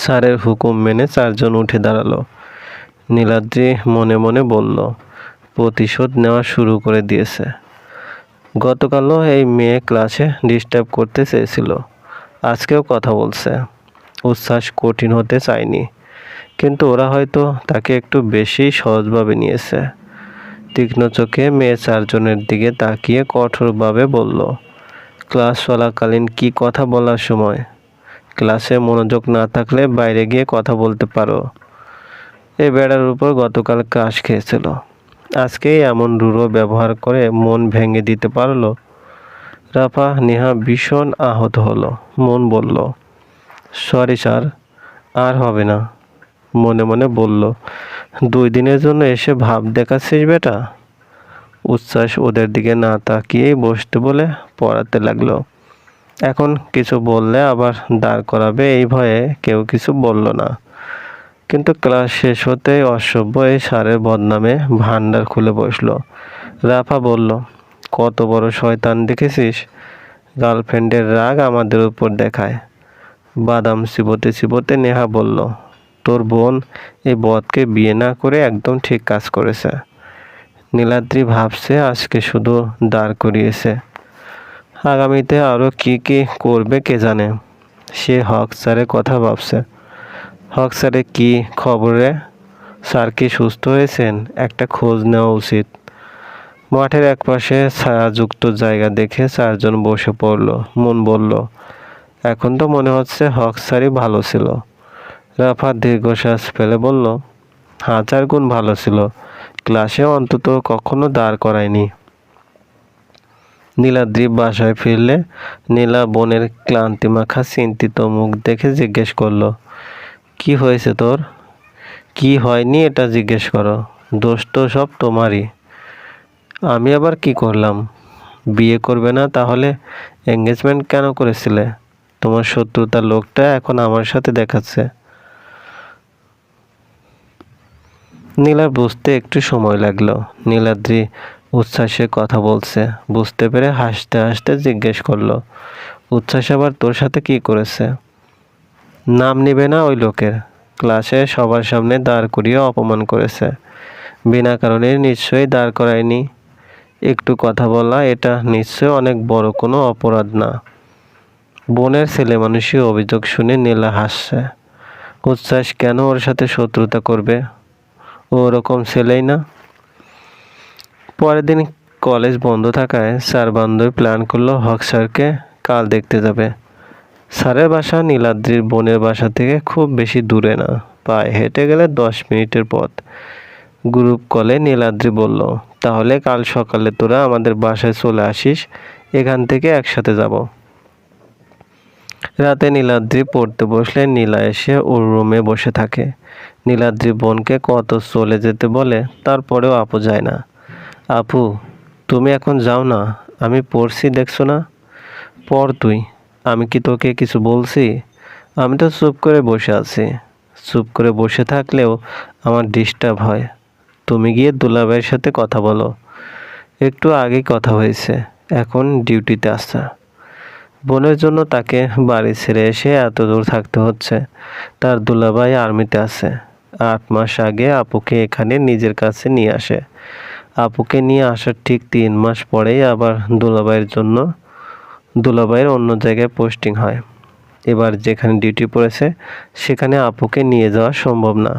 স্যারের হুকুম মেনে চারজন উঠে দাঁড়ালো। নীলাদ্রি মনে মনে বলল, প্রতিশোধ নেওয়া শুরু করে দিয়েছে। গতকালও এই মেয়ে ক্লাসে ডিস্টার্ব করতে চেয়েছিল, আজকেও কথা বলছে। উচ্ছ্বাস কঠিন হতে চায়নি, কিন্তু ওরা হয়তো তাকে একটু বেশি সহজভাবে নিয়েছে। তীক্ষ্ণ চোখে মেয়ে চারজনের দিকে তাকিয়ে কঠোরভাবে বলল, ক্লাস চলাকালীন কি কথা বলার সময়? ক্লাসে মনোযোগ না থাকলে বাইরে গিয়ে কথা বলতে পারো। এই বেড়ার উপর গতকাল ক্রাশ খেয়েছিল, আজকেই এমন রূঢ় ব্যবহার করে মন ভেঙে দিতে পারলো? রাফা নেহা ভীষণ আহত হলো। মন বলল, সরি স্যার, আর হবে না। মনে মনে বলল, 2 দিনের জন্য এসে ভাব দেখাচ্ছিস বেটা? উচ্ছ্বাস ওদের দিকে না তাকিয়েই বসতে বলে পড়াতে লাগলো। এখন কিছু বললে আবার দাঁড় করাবে এই ভয়ে কেউ কিছু বলল না। কিন্তু ক্লাস শেষ হতেই অসভ্য এই স্যারের বদনামে ভান্ডার খুলে বসলো। রাফা বলল, কত বড় শয়তান দেখেছিস? গার্লফ্রেন্ডের রাগ আমাদের উপর দেখায়। বাদাম চিবোতে চিবোতে নেহা বলল, তোর বোন এই বদকে বিয়ে না করে একদম ঠিক কাজ করেছে। নীলাদ্রি ভাবছে আজকে শুধু দাঁড় করিয়েছে, আগামীতে আরও কি কি করবে কে জানে। সে হক স্যারের কথা ভাবছে। হক স্যারের কি খবরে? স্যার কি সুস্থ হয়েছেন? একটা খোঁজ নেওয়া উচিত। মাঠের একপাশে ছায়াযুক্ত জায়গা দেখে চারজন বসে পড়ল। মন বলল, এখন তো মনে হচ্ছে হক স্যারই ভালো ছিল। রাফা দীর্ঘশ্বাস ফেলে বলল, 1000 গুণ ভালো ছিল, ক্লাসে অন্তত কখনো দাঁড় করায়নি। নীলাদ্রি বাসায় ফিরলে নীলা বোনের ক্লান্তিমাখা চিন্তিত মুখ দেখে জিজ্ঞেস করলো, কি হয়েছে তোর? কি হয়নি এটা জিজ্ঞেস করো, দোষ তো সব তোমারই। আমি আবার কি করলাম? বিয়ে করবে না তাহলে এঙ্গেজমেন্ট কেন করেছিলে? তোমার শত্রুতার লোকটা এখন আমার সাথে দেখাচ্ছে। নীলার বুঝতে একটু সময় লাগলো। নীলাদ্রি উচ্ছ্বাসে কথা বলছে বুঝতে পেরে হাসতে হাসতে জিজ্ঞেস করলো, উচ্ছ্বাস আবার তোর সাথে কি করেছে? নাম নিবে না ওই লোকের? ক্লাসে সবার সামনে দাঁড় করিয়ে অপমান করেছে, বিনা কারণে নিশ্চয়ই দাঁড় করায়নি। একটু কথা বলা এটা নিশ্চয় অনেক বড় কোনো অপরাধ না। বোনের ছেলে মানুষই অভিযোগ শুনে নীলা হাসছে। উচ্ছ্বাস কেন ওর সাথে শত্রুতা করবে? ও ওরকম ছেলেই না। পরের দিন কলেজ বন্ধ থাকায় স্যার বান্ধবী প্ল্যান করলো হক স্যারকে কাল দেখতে যাবে। স্যারের বাসা নীলাদ্রির বোনের বাসা থেকে খুব বেশি দূরে না, পায়ে হেঁটে গেলে 10 মিনিটের পথ। গ্রুপ কলে নীলাদ্রি বলল, তাহলে কাল সকালে তোরা আমাদের বাসায় চলে আসিস, এখান থেকে একসাথে যাব। রাতে নীলাদ্রি পড়তে বসলে নীলা এসে ওর রুমে বসে থাকে। নীলাদ্রি বোনকে কত চলে যেতে বলে, তারপরেও আপু যায় না। আপু, তুমি এখন যাও না, আমি পড়ছি দেখছো না। পড় তুই, আমি কি তোকে কিছু বলছি? আমি তো চুপ করে বসে আছি। চুপ করে বসে থাকলেও আমার ডিস্টার্ব হয়। তুমি গিয়ে দুলাভাইয়ের সাথে কথা বলো। একটু আগেই কথা হয়েছে, এখন ডিউটিতে আসছে। বোনের জন্য তাকে বাড়ি ছেড়ে এসে এত দূর থাকতে হচ্ছে। তার দুলাভাই আর্মিতে আছে। 8 মাস আগে আপুকে এখানে নিজের কাছে নিয়ে আসে। আপুকে নিয়ে আসার ঠিক 3 মাস পরেই আবার দুলাভাইয়ের অন্য জায়গায় পোস্টিং হয়। এবার যেখানে ডিউটি পড়েছে সেখানে আপুকে নিয়ে যাওয়া সম্ভব না।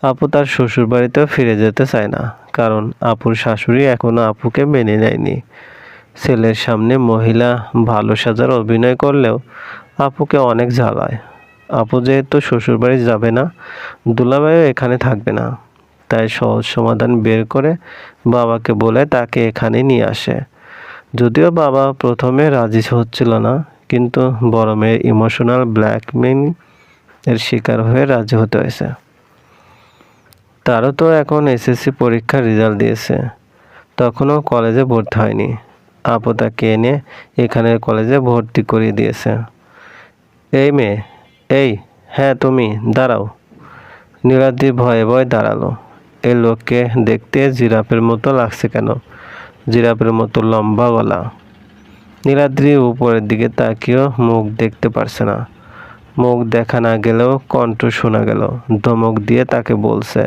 আপু তার শ্বশুর বাড়িতেও ফিরে যেতে চায় না, কারণ আপুর শাশুড়ি এখনো আপুকে মেনে নেয়নি। ছেলের সামনে মহিলা ভালো সাজার অভিনয় করলেও আপুকে অনেক জ্বালায়। আপু যেহেতু শ্বশুরবাড়ি যাবে না, দুলাভাইও এখানে থাকবে না, তাই সহজ সমাধান বের করে বাবাকে বলে তাকে এখানে নিয়ে আসে। যদিও বাবা প্রথমে রাজি হচ্ছিল না, কিন্তু বড় মেয়ের ইমোশনাল ব্ল্যাকমেইল এর শিকার হয়ে রাজি হতে হয়েছে। তারও তো এখন এসএসসি পরীক্ষার রেজাল্ট দিয়েছে, তখনও কলেজে ভর্তি হয়নি। আপু তাকে এনে এখানের কলেজে ভর্তি করিয়ে দিয়েছে। এই মেয়ে, এই, হ্যাঁ তুমি, দাঁড়াও। নীলাদ্রি ভয়ে ভয়ে দাঁড়ালো। এই লোককে দেখতে জিরাফের মতো লাগছে কেন? জিরাফের মতো লম্বা গলা। নীলাদ্রি উপরের দিকে তাকিয়েও মুখ দেখতে পারছে না। মুখ দেখা না গেলেও কণ্ঠ শোনা গেল। ধমক দিয়ে তাকে বলছে,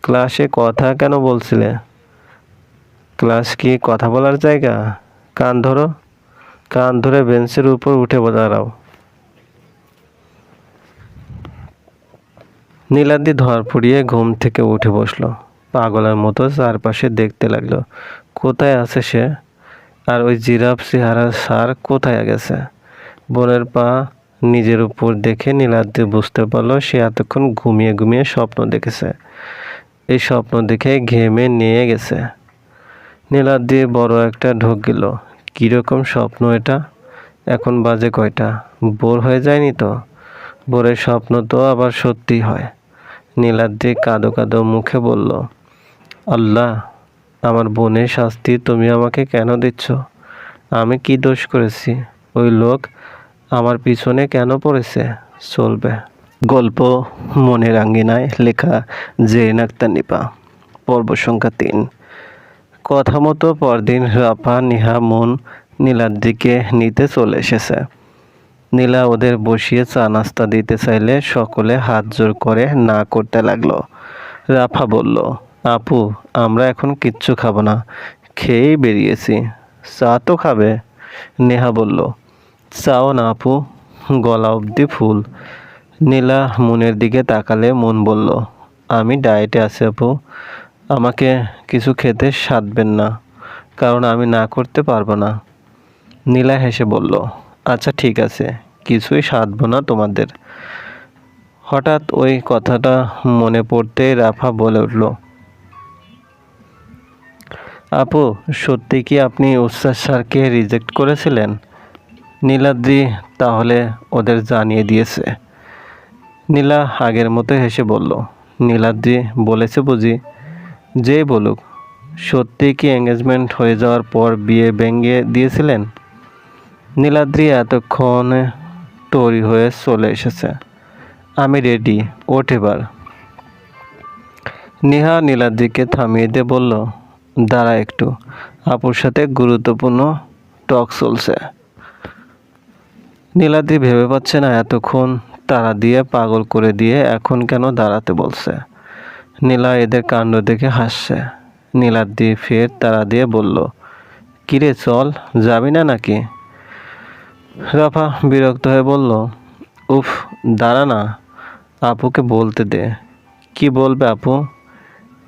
ক্লাসে কথা কেন বলছিলে? ক্লাস কি কথা বলার জায়গা? কান ধরো, কান ধরে বেঞ্চের উপর উঠে দাঁড়াও। নীলাদ্রি ধরফড়িয়ে ঘুম থেকে উঠে বসলো। পাগলের মতো চারপাশে দেখতে লাগলো, কোথায় আছে সে? আর ওই জিরাফ চেহারার স্যার কোথায় গেছে? বোনের পা নিজের উপর দেখে নীলাদ্রি বুঝতে পারলো সে এতক্ষণ ঘুমিয়ে ঘুমিয়ে স্বপ্ন দেখেছে। এই স্বপ্ন দেখে ঘেমে নিয়ে গেছে। নীলাদ্রি বড় একটা ঢোক গেল। কীরকম স্বপ্ন এটা? এখন বাজে কয়টা? বোর হয়ে যায়নি তো? বোরের স্বপ্ন তো আবার সত্যি হয়। নীলাদ্রি কাঁদো কাঁদো মুখে বলল, আল্লাহ, আমার বোনের শাস্তি তুমি আমাকে কেন দিচ্ছ? আমি কি দোষ করেছি? ওই লোক আমার পিছনে কেন পড়েছে? চলবে। গল্প মনের আঙ্গিনায়, লেখা জেরিন আক্তার নিপা, পর্ব সংখ্যা 3। কথা মতো পরদিন রাফা, নিহা, মন নীলাদ্রিকে নিতে চলে এসেছে। নীলা ওদের বসিয়ে চা নাস্তা দিতে চাইলে সকলে হাত জোর করে না করতে লাগলো। রাফা বলল, আপু, আমরা এখন কিচ্ছু খাবো না, খেয়েই বেরিয়েছি। চা তো খাবে? নেহা বলল, চাও না আপু, গলা অবধি ফুল। নীলা মনের দিকে তাকালে মন বলল, আমি ডায়েটে আছি আপু, আমাকে কিছু খেতে সাধবেন না, কারণ আমি না করতে পারবো না। নীলা হেসে বলল, আচ্ছা ঠিক আছে, কিছুই সাধবো না তোমাদের। হঠাৎ ওই কথাটা মনে পড়তেই রাফা বলে উঠল, আপু, সত্যি কি আপনি উচ্ছ্বাস স্যারকে রিজেক্ট করেছিলেন? নীলাদ্রি তাহলে ওদের জানিয়ে দিয়েছে। নীলা আগের মতো হেসে বলল, নীলাদ্রি বলেছে বুঝি? যেই বলুক, সত্যি কি এঙ্গেজমেন্ট হয়ে যাওয়ার পর বিয়ে ভেঙে দিয়েছিলেন? নীলাদ্রি এতক্ষণে তৈরি হয়ে চলে এসেছে। আমি রেডি, ওঠ এবার। নেহা নীলাদ্রিকে থামিয়ে দিয়ে বলল, দাঁড়া একটু, আপুর সাথে গুরুত্বপূর্ণ টক চলছে। নীলাদ্রি ভেবে পাচ্ছে না, এতক্ষণ তাড়া দিয়ে পাগল করে দিয়ে এখন কেন দাঁড়াতে বলছে। নীলা এদের কাণ্ড দেখে হাসছে। নীলাদ্রি ফের তাড়া দিয়ে বলল, কিরে চল, যাবি না নাকি? রাফা বিরক্ত হয়ে বলল, উফ, দাঁড়া না, আপুকে বলতে দে। কি বলবে আপু?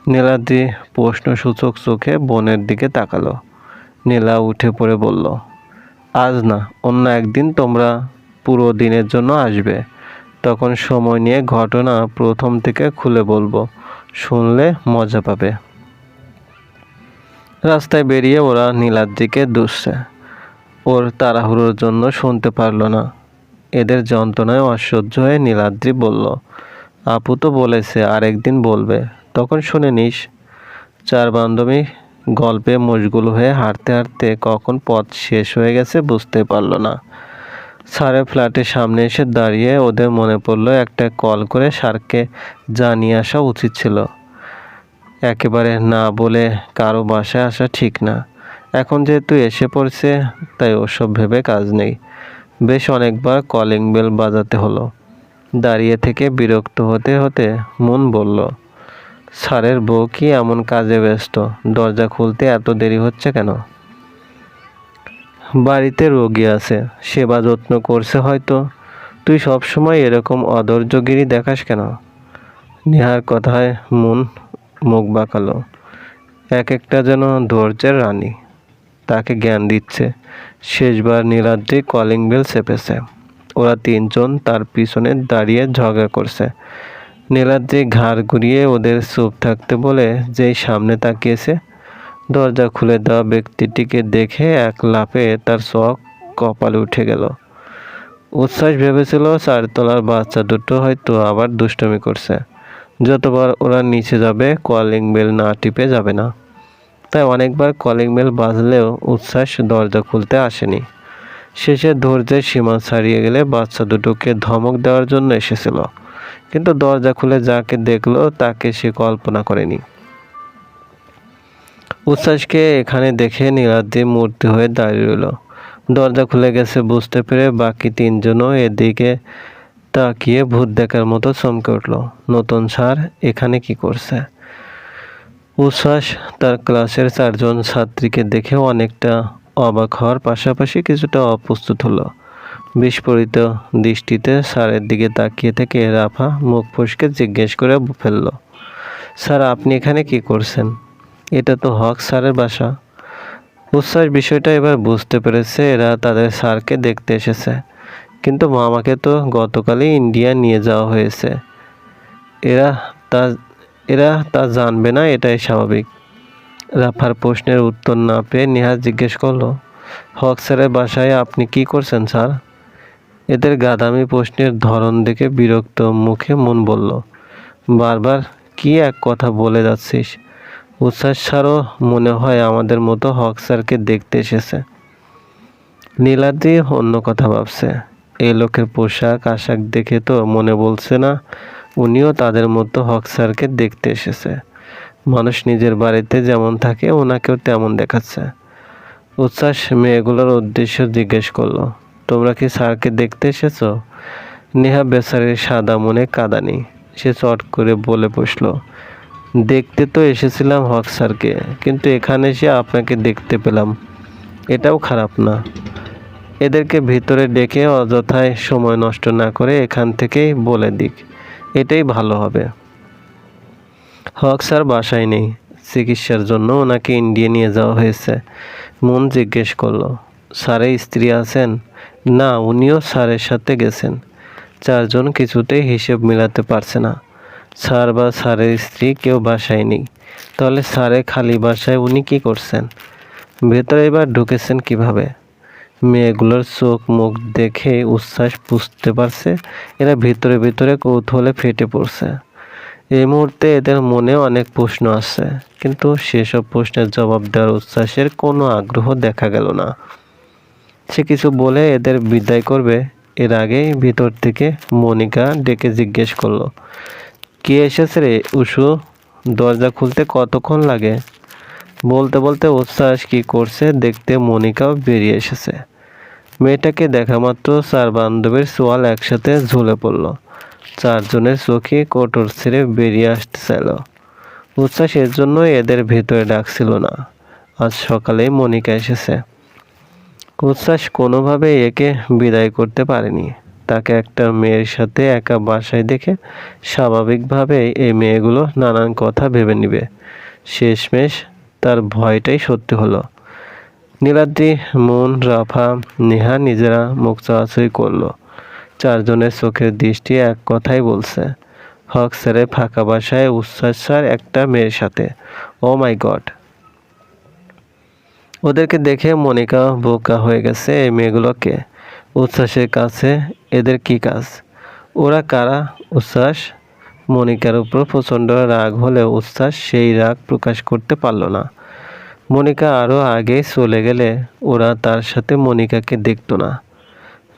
নীলাদ্রি প্রশ্নসূচক চোখে বোনের দিকে তাকালো। নীলা উঠে পড়ে বলল, আজ না, অন্য একদিন তোমরা পুরো দিনের জন্য আসবে। তখন সময় নিয়ে ঘটনা প্রথম থেকে খুলে বলবো, শুনলে মজা পাবে। রাস্তায় বেরিয়ে ওরা নীলাদ্রিকে দুষছে। ওর তাড়াহুড়োর জন্য শুনতে পারল না। এদের যন্ত্রণায় অসহ্য হয়ে নীলাদ্রি বলল, আপু তো বলেছে আরেকদিন বলবে, তখন শুনে নিস। চার বান্ধবী গল্পে মশগুল হয়ে হাঁটতে হাঁটতে কখন পথ শেষ হয়ে গেছে বুঝতে পারল না। স্যারের ফ্ল্যাটের সামনে এসে দাঁড়িয়ে ওদের মনে পড়লো একটা কল করে স্যারকে জানিয়ে আসা উচিত ছিল। একেবারে না বলে কারো বাসায় আসা ঠিক না। এখন যেহেতু এসে পড়ছে, তাই ওসব ভেবে কাজ নেই। বেশ অনেকবার কলিং বেল বাজাতে হলো। দাঁড়িয়ে থেকে বিরক্ত হতে হতে মন বলল, স্যারের বউ কি এমন কাজে ব্যস্ত? দরজা খুলতে এত দেরি হচ্ছে কেন? বাড়িতে রোগী আছে, সেবা যত্ন করছে হয়তো। তুই সবসময় এরকম অধৈর্যগিরি দেখাস কেন? নেহার কথায় মন মুখ বাঁকালো। এক একটা যেন ধৈর্যের রানী, তাকে জ্ঞান দিচ্ছে। শেষবার নীলাদ্রি কলিং বেল চেপেছে। ওরা তিনজন তার পিছনে দাঁড়িয়ে ঝগড়া করছে। নীলাদ্রি ঘাড় ঘুরিয়ে ওদের চুপ থাকতে বলে যেই সামনে তাকিয়েছে, দরজা খুলে দেওয়া ব্যক্তিটিকে দেখে এক লাফে তার চোখ কপালে উঠে গেল। উচ্ছ্বাস ভেবেছিল চারতলার বাচ্চা দুটো হয়তো আবার দুষ্টুমি করছে। যতবার ওরা নিচে যাবে কলিং বেল না টিপে যাবে না। তাই অনেকবার কলিং বেল বাজলেও উচ্ছ্বাস দরজা খুলতে আসেনি। শেষে ধৈর্যের সীমা ছাড়িয়ে গেলে বাচ্চা দুটোকে ধমক দেওয়ার জন্য এসেছিল। কিন্তু দরজা খুলে যাকে দেখলো তাকে সে কল্পনা করেনি। উচ্ছ্বাসকে এখানে দেখে নীলাদ্রি মূর্তি হয়ে দাঁড়িয়ে রইল। দরজা খুলে গেছে বুঝতে পেরে বাকি তিনজনও এদিকে তাকিয়ে ভূত দেখার মতো চমকে উঠল। নতুন স্যার এখানে কি করছে? উচ্ছ্বাস তার ক্লাসের চারজন ছাত্রীকে দেখে অনেকটা অবাক হওয়ার পাশাপাশি কিছুটা অপ্রস্তুত হলো। বিস্ফোরিত দৃষ্টিতে স্যারের দিকে তাকিয়ে থেকে রাফা মুখ ফসকে জিজ্ঞেস করে ফেলল, স্যার আপনি এখানে কি করছেন? এটা তো হক স্যারের বাসা। উচ্ছ্বাস বিষয়টা এবার বুঝতে পেরেছে, এরা তাদের স্যারকে দেখতে এসেছে। কিন্তু মামাকে তো গতকালই ইন্ডিয়া নিয়ে যাওয়া হয়েছে। এরা তা এরা তা জানবে না, এটাই স্বাভাবিক। রাফার প্রশ্নের উত্তর না পেয়ে নেহা জিজ্ঞেস করলো, হক স্যারের বাসায় আপনি কি করছেন স্যার? এদের গাধামি প্রশ্নের ধরন দেখে বিরক্ত মুখে মন বলল, বারবার কি এক কথা বলে যাচ্ছিস? উচ্ছ্বাস স্যারও মনে হয় আমাদের মতো হক স্যারকে দেখতে এসেছে। নীলাদ্রি অন্য কথা ভাবছে। এই লোকের পোশাক আশাক দেখে তো মনে বলছে না উনিও তাদের মতো হক স্যারকে দেখতে এসেছে। মানুষ নিজের বাড়িতে যেমন থাকে ওনাকেও তেমন দেখাচ্ছে। উচ্ছ্বাস মেয়েগুলোর উদ্দেশ্য জিজ্ঞেস করলো, তোমরা কি স্যারকে দেখতে এসেছো? নেহা বেচারির সাদা মনে কাঁদানি। সে চট করে বলে বসলো, দেখতে তো এসেছিলাম হক স্যারকে, কিন্তু এখানে এসে আপনাকে দেখতে পেলাম, এটাও খারাপ না। এদেরকে ভিতরে ডেকে অযথায় সময় নষ্ট না করে এখান থেকেই বলে দিক, এটাই ভালো হবে। হক স্যার বাসায় নেই, চিকিৎসার জন্য ওনাকে ইন্ডিয়া নিয়ে যাওয়া হয়েছে। মন জিজ্ঞেস করলো, স্যারের স্ত্রী আছেন? না, উনিও স্যারের সাথে গেছেন। চারজন কিছুতেই হিসেব মিলাতে পারছে না। স্যার বা স্যারের স্ত্রী কেউ বাসায় নেই। তাহলে স্যারের খালি বাসায় উনি কি করছেন? ভেতরে এবার ঢুকেছেন কিভাবে? মেয়েগুলোর চোখ মুখ দেখে উচ্ছ্বাস বুঝতে পারছে এরা ভিতরে ভিতরে কৌতূহলে ফেটে পড়ছে। এই মুহূর্তে এদের মনে অনেক প্রশ্ন আসছে, কিন্তু সেসব প্রশ্নের জবাব দেওয়ার উচ্ছ্বাসের কোনো আগ্রহ দেখা গেল না। সে কিছু বলে এদের বিদায় করবে এর আগেই ভিতর থেকে মনিকা ডেকে জিজ্ঞেস করলো, কে এসেছে রে উষু? দরজা খুলতে কতক্ষণ লাগে? বলতে বলতে উচ্ছ্বাস কি করছে দেখতে মনিকাও বেরিয়ে এসেছে। মেয়েটাকে দেখা মাত্র চার বান্ধবীর সোয়াল একসাথে ঝুলে পড়ল। চারজনের চোখে কোটর ছেড়ে বেরিয়ে আসতে চাইল। উচ্ছ্বাস এর জন্য এদের ভেতরে ডাকছিল না। আজ সকালেই মনিকা এসেছে। উচ্ছ্বাস কোনোভাবে একে বিদায় করতে পারেনি, তাকে একটা মেয়ের সাথে একা বাসায় দেখে স্বাভাবিকভাবেই এই মেয়েগুলো নানান কথা ভেবে নিবে। শেষমেশ তার ভয়টাই সত্যি হলো। নীলাদ্রি, মুন, রাফা, নেহা নিজেরা মুখ চাওয়াচাই করলো। চারজনের চোখের দৃষ্টি এক কথাই বলছে, হক স্যারের ফাঁকা বাসায় উচ্ছ্বাস স্যার একটা মেয়ের সাথে। ও মাই গড! ওদেরকে দেখে মনিকা বোকা হয়ে গেছে। এই মেয়েগুলোকে উচ্ছ্বাসের কাছে এদের কি কাজ? ওরা কারা? উচ্ছ্বাস মনিকার উপর প্রচণ্ড রাগ হলেও উচ্ছ্বাস সেই রাগ প্রকাশ করতে পারল না। মনিকা আরও আগে চলে গেলে ওরা তার সাথে মনিকাকে দেখতো না।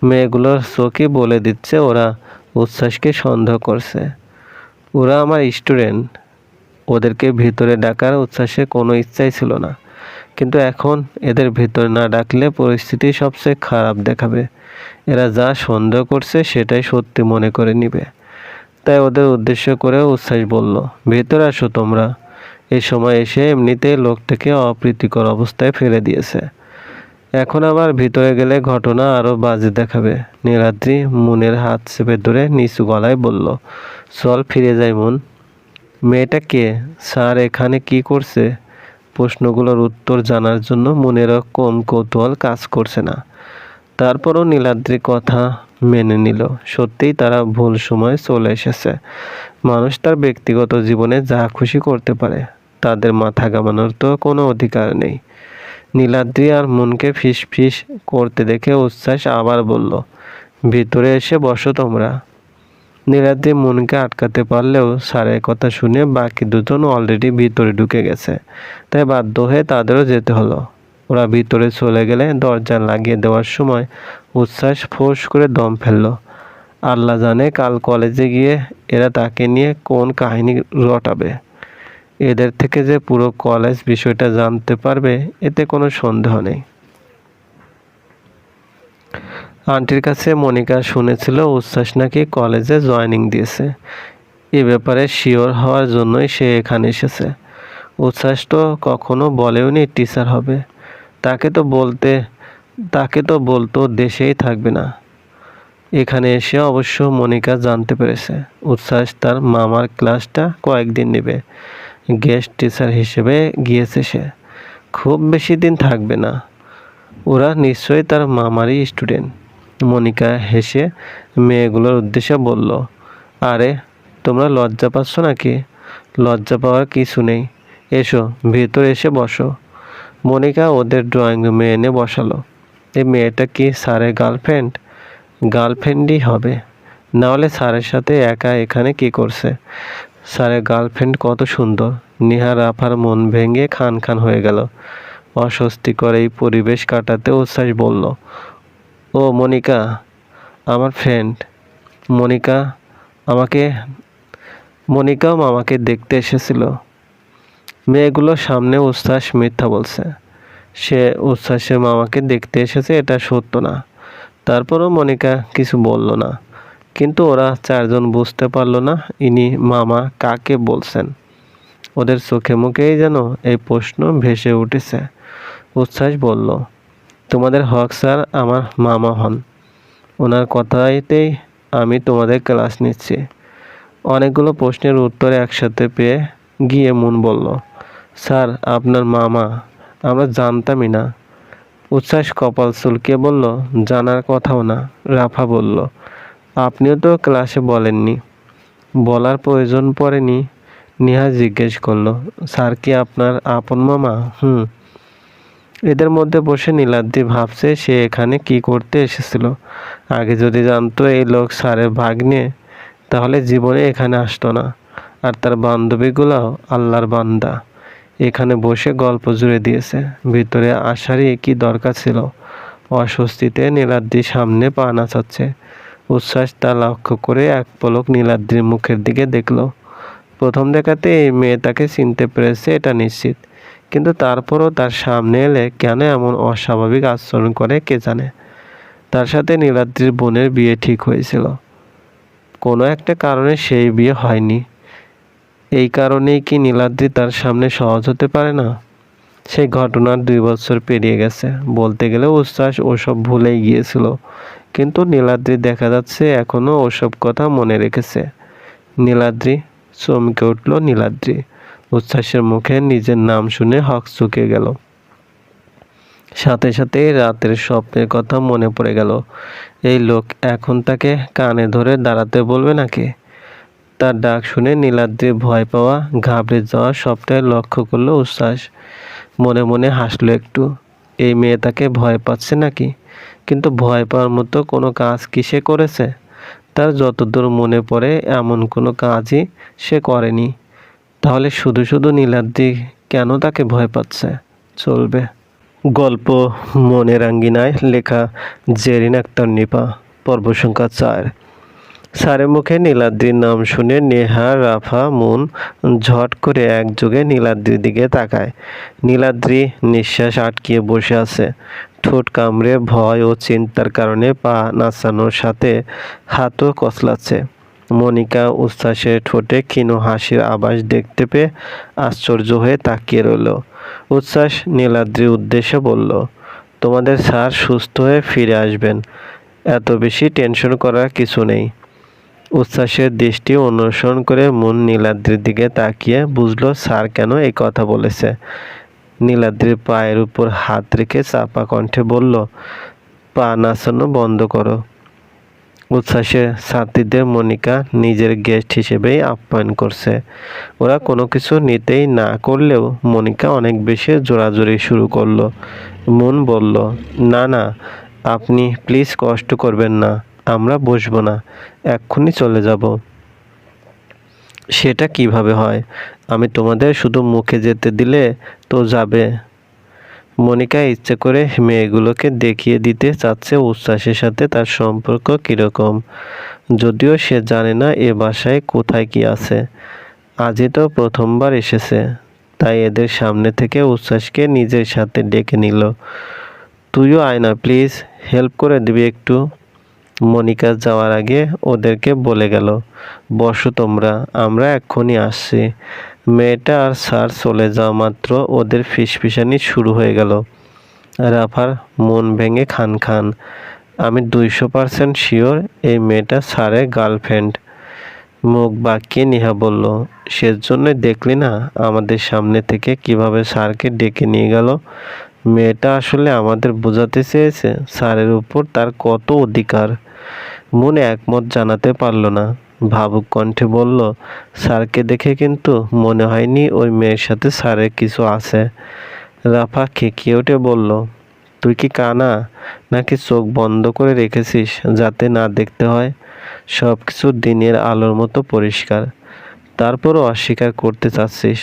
মেয়েগুলোর চোখই বলে দিচ্ছে ওরা উচ্ছ্বাসকে সন্দেহ করছে। ওরা আমার স্টুডেন্ট। ওদেরকে ভিতরে ডাকার উচ্ছ্বাসে কোনো ইচ্ছাই ছিল না, কিন্তু এখন এদের ভিতরে না ডাকলে পরিস্থিতি সবচেয়ে খারাপ দেখাবে। এরা যা সন্দেহ করছে সেটাই সত্যি মনে করে নিবে। তাই ওদের উদ্দেশ্য করে উচ্ছ্বাস বলল, ভেতরে আসো তোমরা। এই সময় এসে এমনিতেই লোকটাকে অপ্রীতিকর অবস্থায় ফেলে দিয়েছে, এখন আবার ভিতরে গেলে ঘটনা আরও বাজে দেখাবে। নীলাদ্রি মুনের হাত চেপে ধরে নিচু গলায় বলল, চল ফিরে যাই মুন। মেয়েটা কে? স্যার এখানে কি করছে? প্রশ্নগুলোর উত্তর জানার জন্য মনেরও কম কৌতূহল কাজ করছে না। তারপরও নীলাদ্রি কথা মেনে নিল। সত্যিই তারা ভুল সময়ে চলে এসেছে। মানুষ তার ব্যক্তিগত জীবনে যা খুশি করতে পারে, তাদের মাথা ঘামানোর তো কোনো অধিকার নেই। নীলাদ্রি আর মনকে ফিস ফিস করতে দেখে উচ্ছ্বাস আবার বলল, ভিতরে এসে বসো তোমরা। নীলাদ্রি মনকে আটকাতে পারলেও স্যারের কথা শুনে বাকি দুজন অলরেডি ভিতরে ঢুকে গেছে, তাই বাধ্য হয়ে তাদেরও যেতে হলো। ওরা ভিতরে চলে গেলে দরজা লাগিয়ে দেওয়ার সময় উচ্ছ্বাস ফোঁস করে দম ফেলল। আল্লাহ জানে কাল কলেজে গিয়ে এরা তাকে নিয়ে কোন কাহিনী রটাবে। এদের থেকে যে পুরো কলেজ বিষয়টা জানতে পারবে এতে কোনো সন্দেহ নেই। আন্টির কাছে মনিকা শুনেছিল উচ্ছ্বাস নাকি কলেজে জয়েনিং দিয়েছে। এ ব্যাপারে শিওর হওয়ার জন্যই সে এখানে এসেছে। উচ্ছ্বাস তো কখনো বলেওনি টিচার হবে। তাকে তো বলতো দেশেই থাকবে না। এখানে এসে অবশ্য মনিকা জানতে পেরেছে উচ্ছ্বাস তার মামার ক্লাসটা কয়েকদিন নেবে। গেস্ট টিচার হিসেবে গিয়েছে সে। খুব বেশি দিন থাকবে না। ওরা নিশ্চয়ই তার মামারই স্টুডেন্ট। মনিকা হেসে মেয়েগুলোর উদ্দেশ্যে বলল, আরে তোমরা লজ্জা পাচ্ছ নাকি? লজ্জা পাওয়ার কিছু নেই। এসো ভেতরে এসে বসো। মনিকা ওদের ড্রয়িং রুমে এনে বসালো। এই মেয়েটা কি স্যারের গার্লফ্রেন্ড? গার্লফ্রেন্ডই হবে, নাহলে স্যারের সাথে একা এখানে কি করছে? স্যারের গার্লফ্রেন্ড কত সুন্দর। নেহা রাফার মন ভেঙে খান খান হয়ে গেল। অস্বস্তিকর এই পরিবেশ কাটাতে উচ্ছ্বাস বলল, ও মনিকা আমার ফ্রেন্ড। মনিকা আমাকে মনিকাও মামাকে দেখতে এসেছিল। মেয়েগুলোর সামনে উচ্ছ্বাস মিথ্যা বলছে। সে উচ্ছ্বাসের মামাকে দেখতে এসেছে এটা সত্য না। তারপরও মনিকা কিছু বলল না। কিন্তু ওরা চারজন বুঝতে পারল না ইনি মামা কাকে বলছেন। ওদের চোখে মুখেই যেন এই প্রশ্ন ভেসে উঠেছে। উচ্ছ্বাস বলল, তোমাদের হক স্যার আমার মামা হন। ওনার কথাতেই আমি তোমাদের ক্লাস নিচ্ছি। অনেকগুলো প্রশ্নের উত্তর একসাথে পেয়ে গিয়ে মুন বলল, স্যার আপনার মামা? আমরা জানতামই না। উচ্ছ্বাস কপাল চুলকে বলল, জানার কথাও না। রাফা বলল, আপনিও তো ক্লাসে বলেননি। বলার প্রয়োজন পড়েনি। নেহা জিজ্ঞেস করলো, স্যার কি আপনার আপন মামা? এদের মধ্যে বসে নীলাদ্রি ভাবছে সে এখানে কি করতে এসেছিল। আগে যদি জানতো এই লোক স্যারের ভাগ্নে, তাহলে জীবনে এখানে আসতো না। আর তার বান্ধবীগুলোও আল্লাহর বান্দা, এখানে বসে গল্প জুড়ে দিয়েছে। ভিতরে আসারই কি দরকার ছিল? অস্বস্তিতে নীলাদ্রির সামনে পা নাচাচ্ছে। উচ্ছ্বাস তা লক্ষ্য করে এক পলক নীলাদ্রির মুখের দিকে দেখলো। প্রথম দেখাতে এই মেয়ে তাকে চিনতে পেরেছে এটা নিশ্চিত, কিন্তু তারপরও তার সামনে এলে কেন এমন অস্বাভাবিক আচরণ করে কে জানে। তার সাথে নীলাদ্রির বোনের বিয়ে ঠিক হয়েছিল। কোনো একটা কারণে সেই বিয়ে হয়নি। এই কারণেই কি নীলাদ্রি তার সামনে সহজ হতে পারে না? সেই ঘটনার 2 বছর পেরিয়ে গেছে। বলতে গেলে উচ্ছ্বাস ওসব ভুলেই গিয়েছিল, কিন্তু নীলাদ্রি দেখা যাচ্ছে এখনো ওসব কথা মনে রেখেছে। নীলাদ্রি, চমকে উঠল নীলাদ্রি। উচ্ছ্বাসের মুখে নিজের নাম শুনে হকচকে গেল। সাথে সাথে রাতের স্বপ্নের কথা মনে পড়ে গেল। এই লোক এখন তাকে কানে ধরে দাঁড়াতে বলবে নাকি? তার ডাক শুনে নীলাদ্রির ভয় পাওয়া, ঘাবড়ে যাওয়া সবটাই লক্ষ্য করলো উচ্ছ্বাস। মনে মনে হাসলো একটু। এই মেয়ে তাকে ভয় পাচ্ছে নাকি? কিন্তু ভয় পাওয়ার মতো কোনো কাজ কি সে করেছে? তার যতদূর মনে পড়ে এমন কোনো কাজই সে করেনি। তাহলে শুধু শুধু নীলাদ্রি কেন তাকে ভয় পাচ্ছে? চলবে। গল্প মনের আঙ্গিনায় লেখা জেরিন আক্তার নিপা, পর্ব সংখ্যা 4। স্যারের মুখে নীলাদ্রির নাম শুনে নেহা, রাফা, মুন ঝট করে একযোগে নীলাদ্রির দিকে তাকায়। নীলাদ্রি নিঃশ্বাস আটকিয়ে বসে আছে। ঠোঁট কামড়ে ভয় ও চিন্তার কারণে পা নাচানোর সাথে হাতও কচলাচ্ছে। মনিকা উচ্ছ্বাসের ঠোঁটে ক্ষীণ হাসির আভাস দেখতে পেয়ে আশ্চর্য হয়ে তাকিয়ে রইল। উচ্ছ্বাস নীলাদ্রির উদ্দেশ্যে বলল, তোমাদের স্যার সুস্থ হয়ে ফিরে আসবেন, এত বেশি টেনশন করার কিছু নেই। উচ্ছ্বাসের দৃষ্টি অনুসরণ করে মন নীলাদ্রির দিকে তাকিয়ে বুঝলো স্যার কেন এই কথা বলেছে। নীলাদ্রির পায়ের উপর হাত রেখে চাপা কণ্ঠে বলল, পা নাচানো বন্ধ করো। উচ্ছ্বাসের ছাত্রীদের মনিকা নিজের গেস্ট হিসেবেই আপ্যায়ন করছে। ওরা কোনো কিছু নিতেই না করলেও মনিকা অনেক বেশি জোরাজুরি শুরু করলো। মন বলল, না না, আপনি প্লিজ কষ্ট করবেন না, আমরা বসবো না, এক্ষুনি চলে যাব। সেটা কিভাবে হয়? আমি তোমাদের শুধু মুখে যেতে দিলে তো যাবে। মনিকা ইচ্ছে করে মেয়েগুলোকে দেখিয়ে দিতে চাচ্ছে উচ্ছ্বাসের সাথে তার সম্পর্ক কীরকম, যদিও সে জানে না এ বাসায় কোথায় কি আছে। আজই তো প্রথমবার এসেছে, তাই এদের সামনে থেকে উচ্ছ্বাসকে নিজের সাথে ডেকে নিল। তুইও আয় না প্লিজ, হেল্প করে দিবি একটু। মনিকা যাওয়ার আগে ওদেরকে বলে গেল, বসো তোমরা, আমরা এক্ষুনি আসছি। মেয়েটা আর স্যার চলে যাওয়া মাত্র ওদের ফিসফিসানি শুরু হয়ে গেল। রাফার মন ভেঙে খান খান। আমি 200% শিওর এই মেয়েটা স্যারের গার্লফ্রেন্ড। মুখ বাঁকিয়ে নেহা বলল, সেজন্যই দেখলি না আমাদের সামনে থেকে কিভাবে স্যারকে ডেকে নিয়ে গেল। মেয়েটা আসলে আমাদের বোঝাতে চেয়েছে স্যারের উপর তার কত অধিকার। মনে একমত জানাতে পারল না, ভাবুক কণ্ঠে বলল, স্যারকে দেখে কিন্তু মনে হয়নি ওই মেয়ের সাথে স্যারের কিছু আছে। রাফা খেকিয়ে উঠে বলল, তুই কি কানা নাকি চোখ বন্ধ করে রেখেছিস যাতে না দেখতে হয়? সব কিছু দিনের আলোর মতো পরিষ্কার, তারপরও অস্বীকার করতে চাচ্ছিস।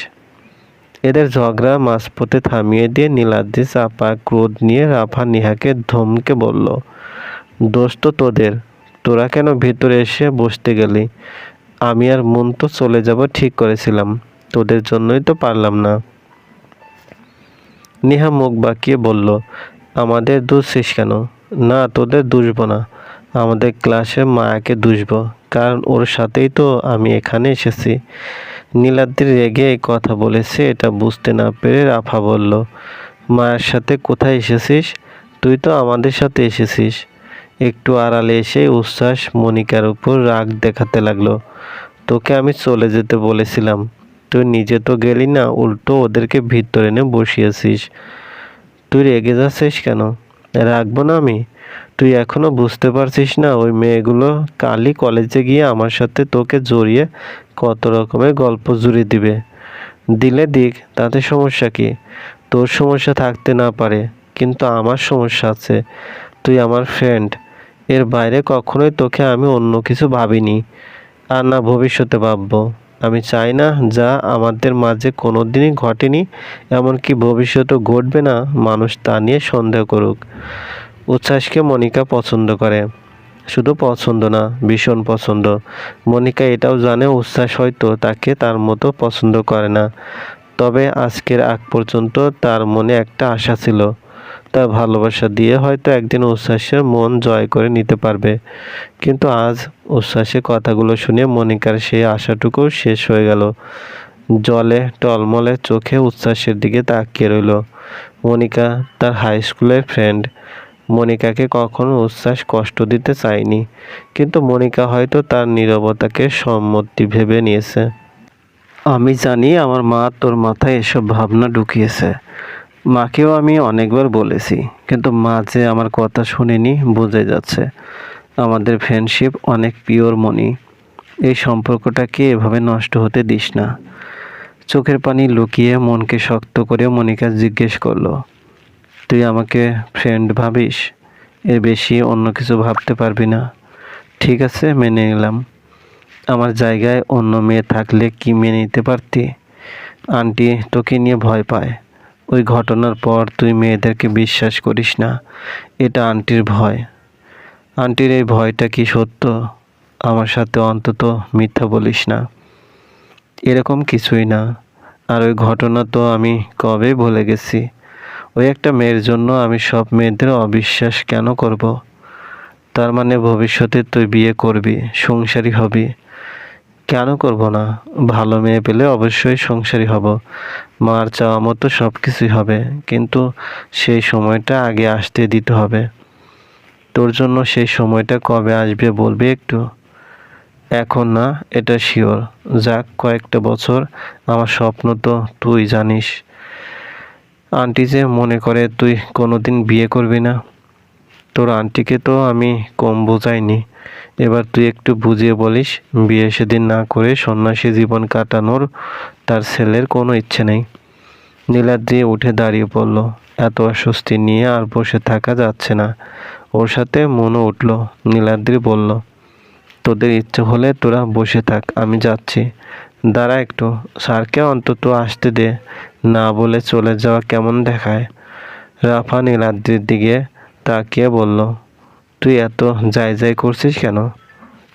এদের ঝগড়া মাঝপথে থামিয়ে দিয়ে নীলাদ্রি চাপা ক্রোধ নিয়ে রাফা নেহাকে ধমকে বলল, দোষ তো তোদের, তোরা কেন ভিতরে এসে বসতে গেলি? আমি আর মন তো চলে যাব ঠিক করেছিলাম, তোদের জন্যই তো পারলাম না। নেহা মুখ বাঁকিয়ে বলল, আমাদের দুষছিস কেন? না, তোদের দুষব না, আমাদের ক্লাসে মায়াকে দুষব, কারণ ওর সাথেই তো আমি এখানে এসেছি। নীলাদ্রি রেগে এই কথা বলেছে এটা বুঝতে না পেরে রাফা বলল, মায়ের সাথে কোথায় এসেছিস? তুই তো আমাদের সাথে এসেছিস। একটু আড়ালে এসে উচ্ছ্বাস মনিকার উপর রাগ দেখাতে লাগলো, তোকে আমি চলে যেতে বলেছিলাম, তুই নিজে তো গেলি না, উল্টো ওদেরকে ভিতরে এনে বসিয়েছিস। তুই রেগে যাচ্ছিস কেন? রাখবো না আমি? তুই এখনো বুঝতে পারছিস না ওই মেয়েগুলো কালই কলেজে গিয়ে আমার সাথে তোকে জড়িয়ে কত রকমের গল্প জুড়ে দিবে। দিলে দিক, তাতে সমস্যা কি? তোর সমস্যা থাকতে না পারে, কিন্তু আমার সমস্যা আছে। তুই আমার ফ্রেন্ড, এর বাইরে কখনোই তোকে আমি অন্য কিছু ভাবিনি, আর না ভবিষ্যতে ভাববো। আমি চাই না যা আমাদের মাঝে কোনো দিনই ঘটেনি, এমনকি ভবিষ্যতেও ঘটবে না, মানুষ তা নিয়ে সন্দেহ করুক। উচ্ছ্বাসকে মনিকা পছন্দ করে, শুধু পছন্দ না, ভীষণ পছন্দ। মনিকা এটাও জানে উচ্ছ্বাস হয়তো তাকে তার মতো পছন্দ করে না, তবে আজকের আগ পর্যন্ত তার মনে একটা আশা ছিল, তার ভালোবাসা দিয়ে হয়তো একদিন উচ্ছ্বাসের মন জয় করে নিতে পারবে। কিন্তু আজ উচ্ছ্বাসের কথাগুলো শুনে মনিকার সেই আশাটুকুও শেষ হয়ে গেল। জলে টলমলে চোখে উচ্ছ্বাসের দিকে তাকিয়ে রইল। মনিকা তার হাই স্কুলের ফ্রেন্ড। মনিকাকে কখনো উচ্ছ্বাস কষ্ট দিতে চায়নি, কিন্তু মনিকা হয়তো তার নীরবতাকে সম্মতি ভেবে নিয়েছে। আমি জানি আমার মা তোর মাথায় এসব ভাবনা ঢুকিয়েছে। মাকেও আমি অনেকবার বলেছি, কিন্তু মা যে আমার কথা শুনেনি বোঝা যাচ্ছে। আমাদের ফ্রেন্ডশিপ অনেক পিওর মনি। এই সম্পর্কটাকে এভাবে নষ্ট হতে দিস না। চোখের পানি লুকিয়ে মনকে শক্ত করে মনিকা জিজ্ঞেস করলো, তুই আমাকে ফ্রেন্ড ভাবিস? এর বেশি অন্য কিছু ভাবতে পারবি না? ঠিক আছে, মেনে নিলাম। আমার জায়গায় অন্য মেয়ে থাকলে কি মেনে নিতে পারতি? আন্টি তোকে নিয়ে ভয় পায়। ওই ঘটনার পর তুই মেয়েদেরকে বিশ্বাস করিস না, এটা আন্টির ভয়। আন্টির এই ভয়টা কি সত্য? আমার সাথে অন্তত মিথ্যা বলিস না। এরকম কিছুই না। আর ওই ঘটনা তো আমি কবেই ভুলে গেছি। ওই একটা মেয়ের জন্য আমি সব মেয়েদের অবিশ্বাস কেন করব? তার মানে ভবিষ্যতে তুই বিয়ে করবি, সংসারী হবি? কেন করব না? ভালো মেয়ে পেলে অবশ্যই সংসারী হব। মার চাওয়া মতো সব কিছুই হবে, কিন্তু সেই সময়টা আগে আসতে দিতে হবে। তোর জন্য সেই সময়টা কবে আসবে বলবি একটু? এখন না, এটা শিওর। যাক, কয়েকটা বছর। আমার স্বপ্ন তো তুই জানিস। আন্টি যে মনে করে তুই কোনোদিন বিয়ে করবি না। তোর আন্টিকে তো আমি কম বোঝাইনি। এবার তুই একটু বুঝিয়ে বলিস, বিয়ে সেদিন না করে সন্ন্যাসী জীবন কাটানোর তার ছেলের কোনো ইচ্ছে নেই। নীলাদ্রি উঠে দাঁড়িয়ে পড়ল। এত অস্বস্তি নিয়ে আর বসে থাকা যাচ্ছে না। ওর সাথে মনও উঠল। নীলাদ্রি বলল, তোদের ইচ্ছে হলে তোরা বসে থাক, আমি যাচ্ছি। দাঁড়া একটু, স্যারকে অন্তত আসতে দে। না বলে চলে যাওয়া কেমন দেখায়? রাফা নীলাদ্রির দিকে তাকিয়ে বলল, তুই এত যাই যাই করছিস কেন?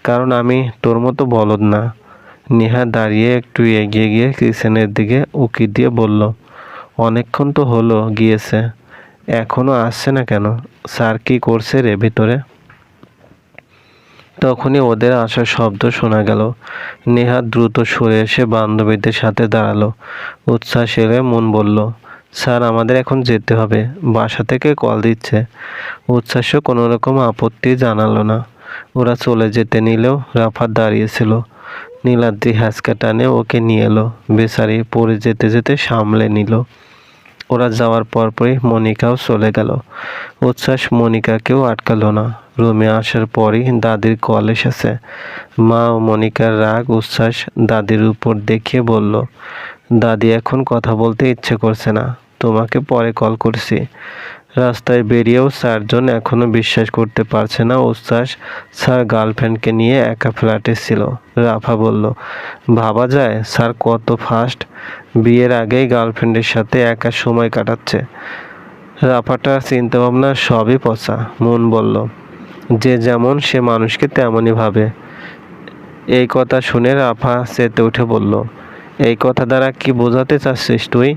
কারণ আমি তোর মতো বলদ না। নেহা দাঁড়িয়ে একটু এগিয়ে গিয়ে কিচেনের দিকে উকি দিয়ে বলল, অনেকক্ষণ তো হলো গিয়েছে, এখনো আসছে না কেন? স্যার কি করছে রে ভিতরে? তখনই ওদের আসার শব্দ শোনা গেল। নেহা দ্রুত সরে এসে বান্ধবীদের সাথে দাঁড়ালো। উচ্ছ্বাস এলে মন বলল, স্যার আমাদের এখন যেতে হবে, বাসা থেকে কল দিচ্ছে। উচ্ছ্বাসও কোনো রকম আপত্তি জানালো না। ওরা চলে যেতে নিলেও রাফাত দাঁড়িয়েছিল। নীলাদ্রি হ্যাঁচকা টানে ওকে নিয়ে এলো। বেচারি পড়ে যেতে যেতে সামলে নিল। ওরা যাওয়ার পরপরই মনিকাও চলে গেল। উচ্ছ্বাস মনিকাকেও আটকালো না। রুমে আসার পরই দাদির কল এসেছে। মা ও মনিকার রাগ উচ্ছ্বাস দাদির উপর দেখিয়ে বলল, দাদি এখন কথা বলতে ইচ্ছে করছে না, তোমাকে পরে কল করছি। রাস্তায় বেরিয়েও স্যারজন এখনো বিশ্বাস করতে পারছে না উচ্ছ্বাস স্যার গার্লফ্রেন্ডকে নিয়ে একা ফ্ল্যাটে ছিল। রাফা বলল, ভাবা যায় স্যার কত ফাস্ট, বিয়ের আগেই গার্লফ্রেন্ডের সাথে একা সময় কাটাচ্ছে। রাফাটার চিন্তাভাবনা সবই পচা। মন বলল, যে যেমন সে মানুষকে তেমনই ভাবে। এই কথা শুনে রাফা চেতে উঠে বলল, এই কথা দ্বারা কি বোঝাতে চাচ্ছিস তুই?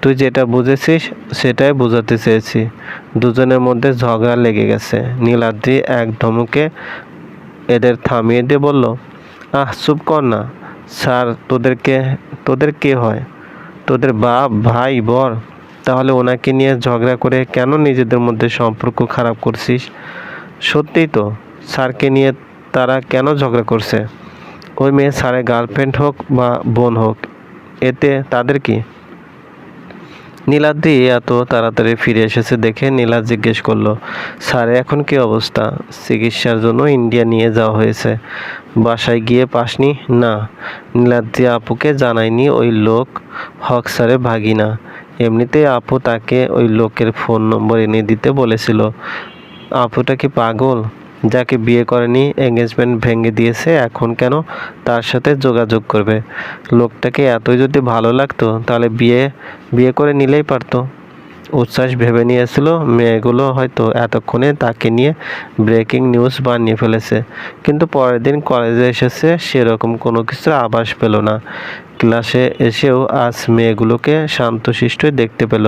তুই যেটা বুঝেছিস সেটাই বোঝাতে চেয়েছি। দুজনের মধ্যে ঝগড়া লেগে গেছে। নীলাদ্রি এক ধমকে এদের থামিয়ে দিয়ে বলল, আহ চুপ কর না। স্যার তোদের কে হয়? তোদের বাপ, ভাই, বর? তাহলে ওনাকে নিয়ে ঝগড়া করে কেন নিজেদের মধ্যে সম্পর্ক খারাপ করছিস? সত্যিই তো, স্যারকে নিয়ে তারা কেন ঝগড়া করছে? ওই মেয়ে স্যারের গার্লফ্রেন্ড হোক বা বোন হোক, এতে তাদের কি? নীলাদ্রি এত তাড়াতাড়ি ফিরে এসেছে দেখে নীলা জিজ্ঞেস করলো, স্যার এখন কি অবস্থা? চিকিৎসার জন্য ইন্ডিয়া নিয়ে যাওয়া হয়েছে। বাসায় গিয়ে পাসনি? না, নীলাদ্রি আপুকে জানায়নি ওই লোক হক স্যারের ভাগিনা। এমনিতেই আপু তাকে ওই লোকের ফোন নম্বর এনে দিতে বলেছিল। আপুটা কি পাগল? যাকে বিয়ে করেনি, এঙ্গেজমেন্ট ভেঙে দিয়েছে, এখন কেন তার সাথে যোগাযোগ করবে? লোকটাকে এতই যদি ভালো লাগতো তাহলে বিয়ে বিয়ে করে নিলেই পারতো। উচ্ছ্বাস ভেবে নিয়েছিল মেয়েগুলো হয়তো এতক্ষণে তাকে নিয়ে ব্রেকিং নিউজ বানিয়ে ফেলেছে, কিন্তু পরের দিন কলেজে এসেছে সেরকম কোনো কিছু আভাস পেল না। ক্লাসে এসেও আজ মেয়েগুলোকে শান্তশিষ্টই দেখতে পেল।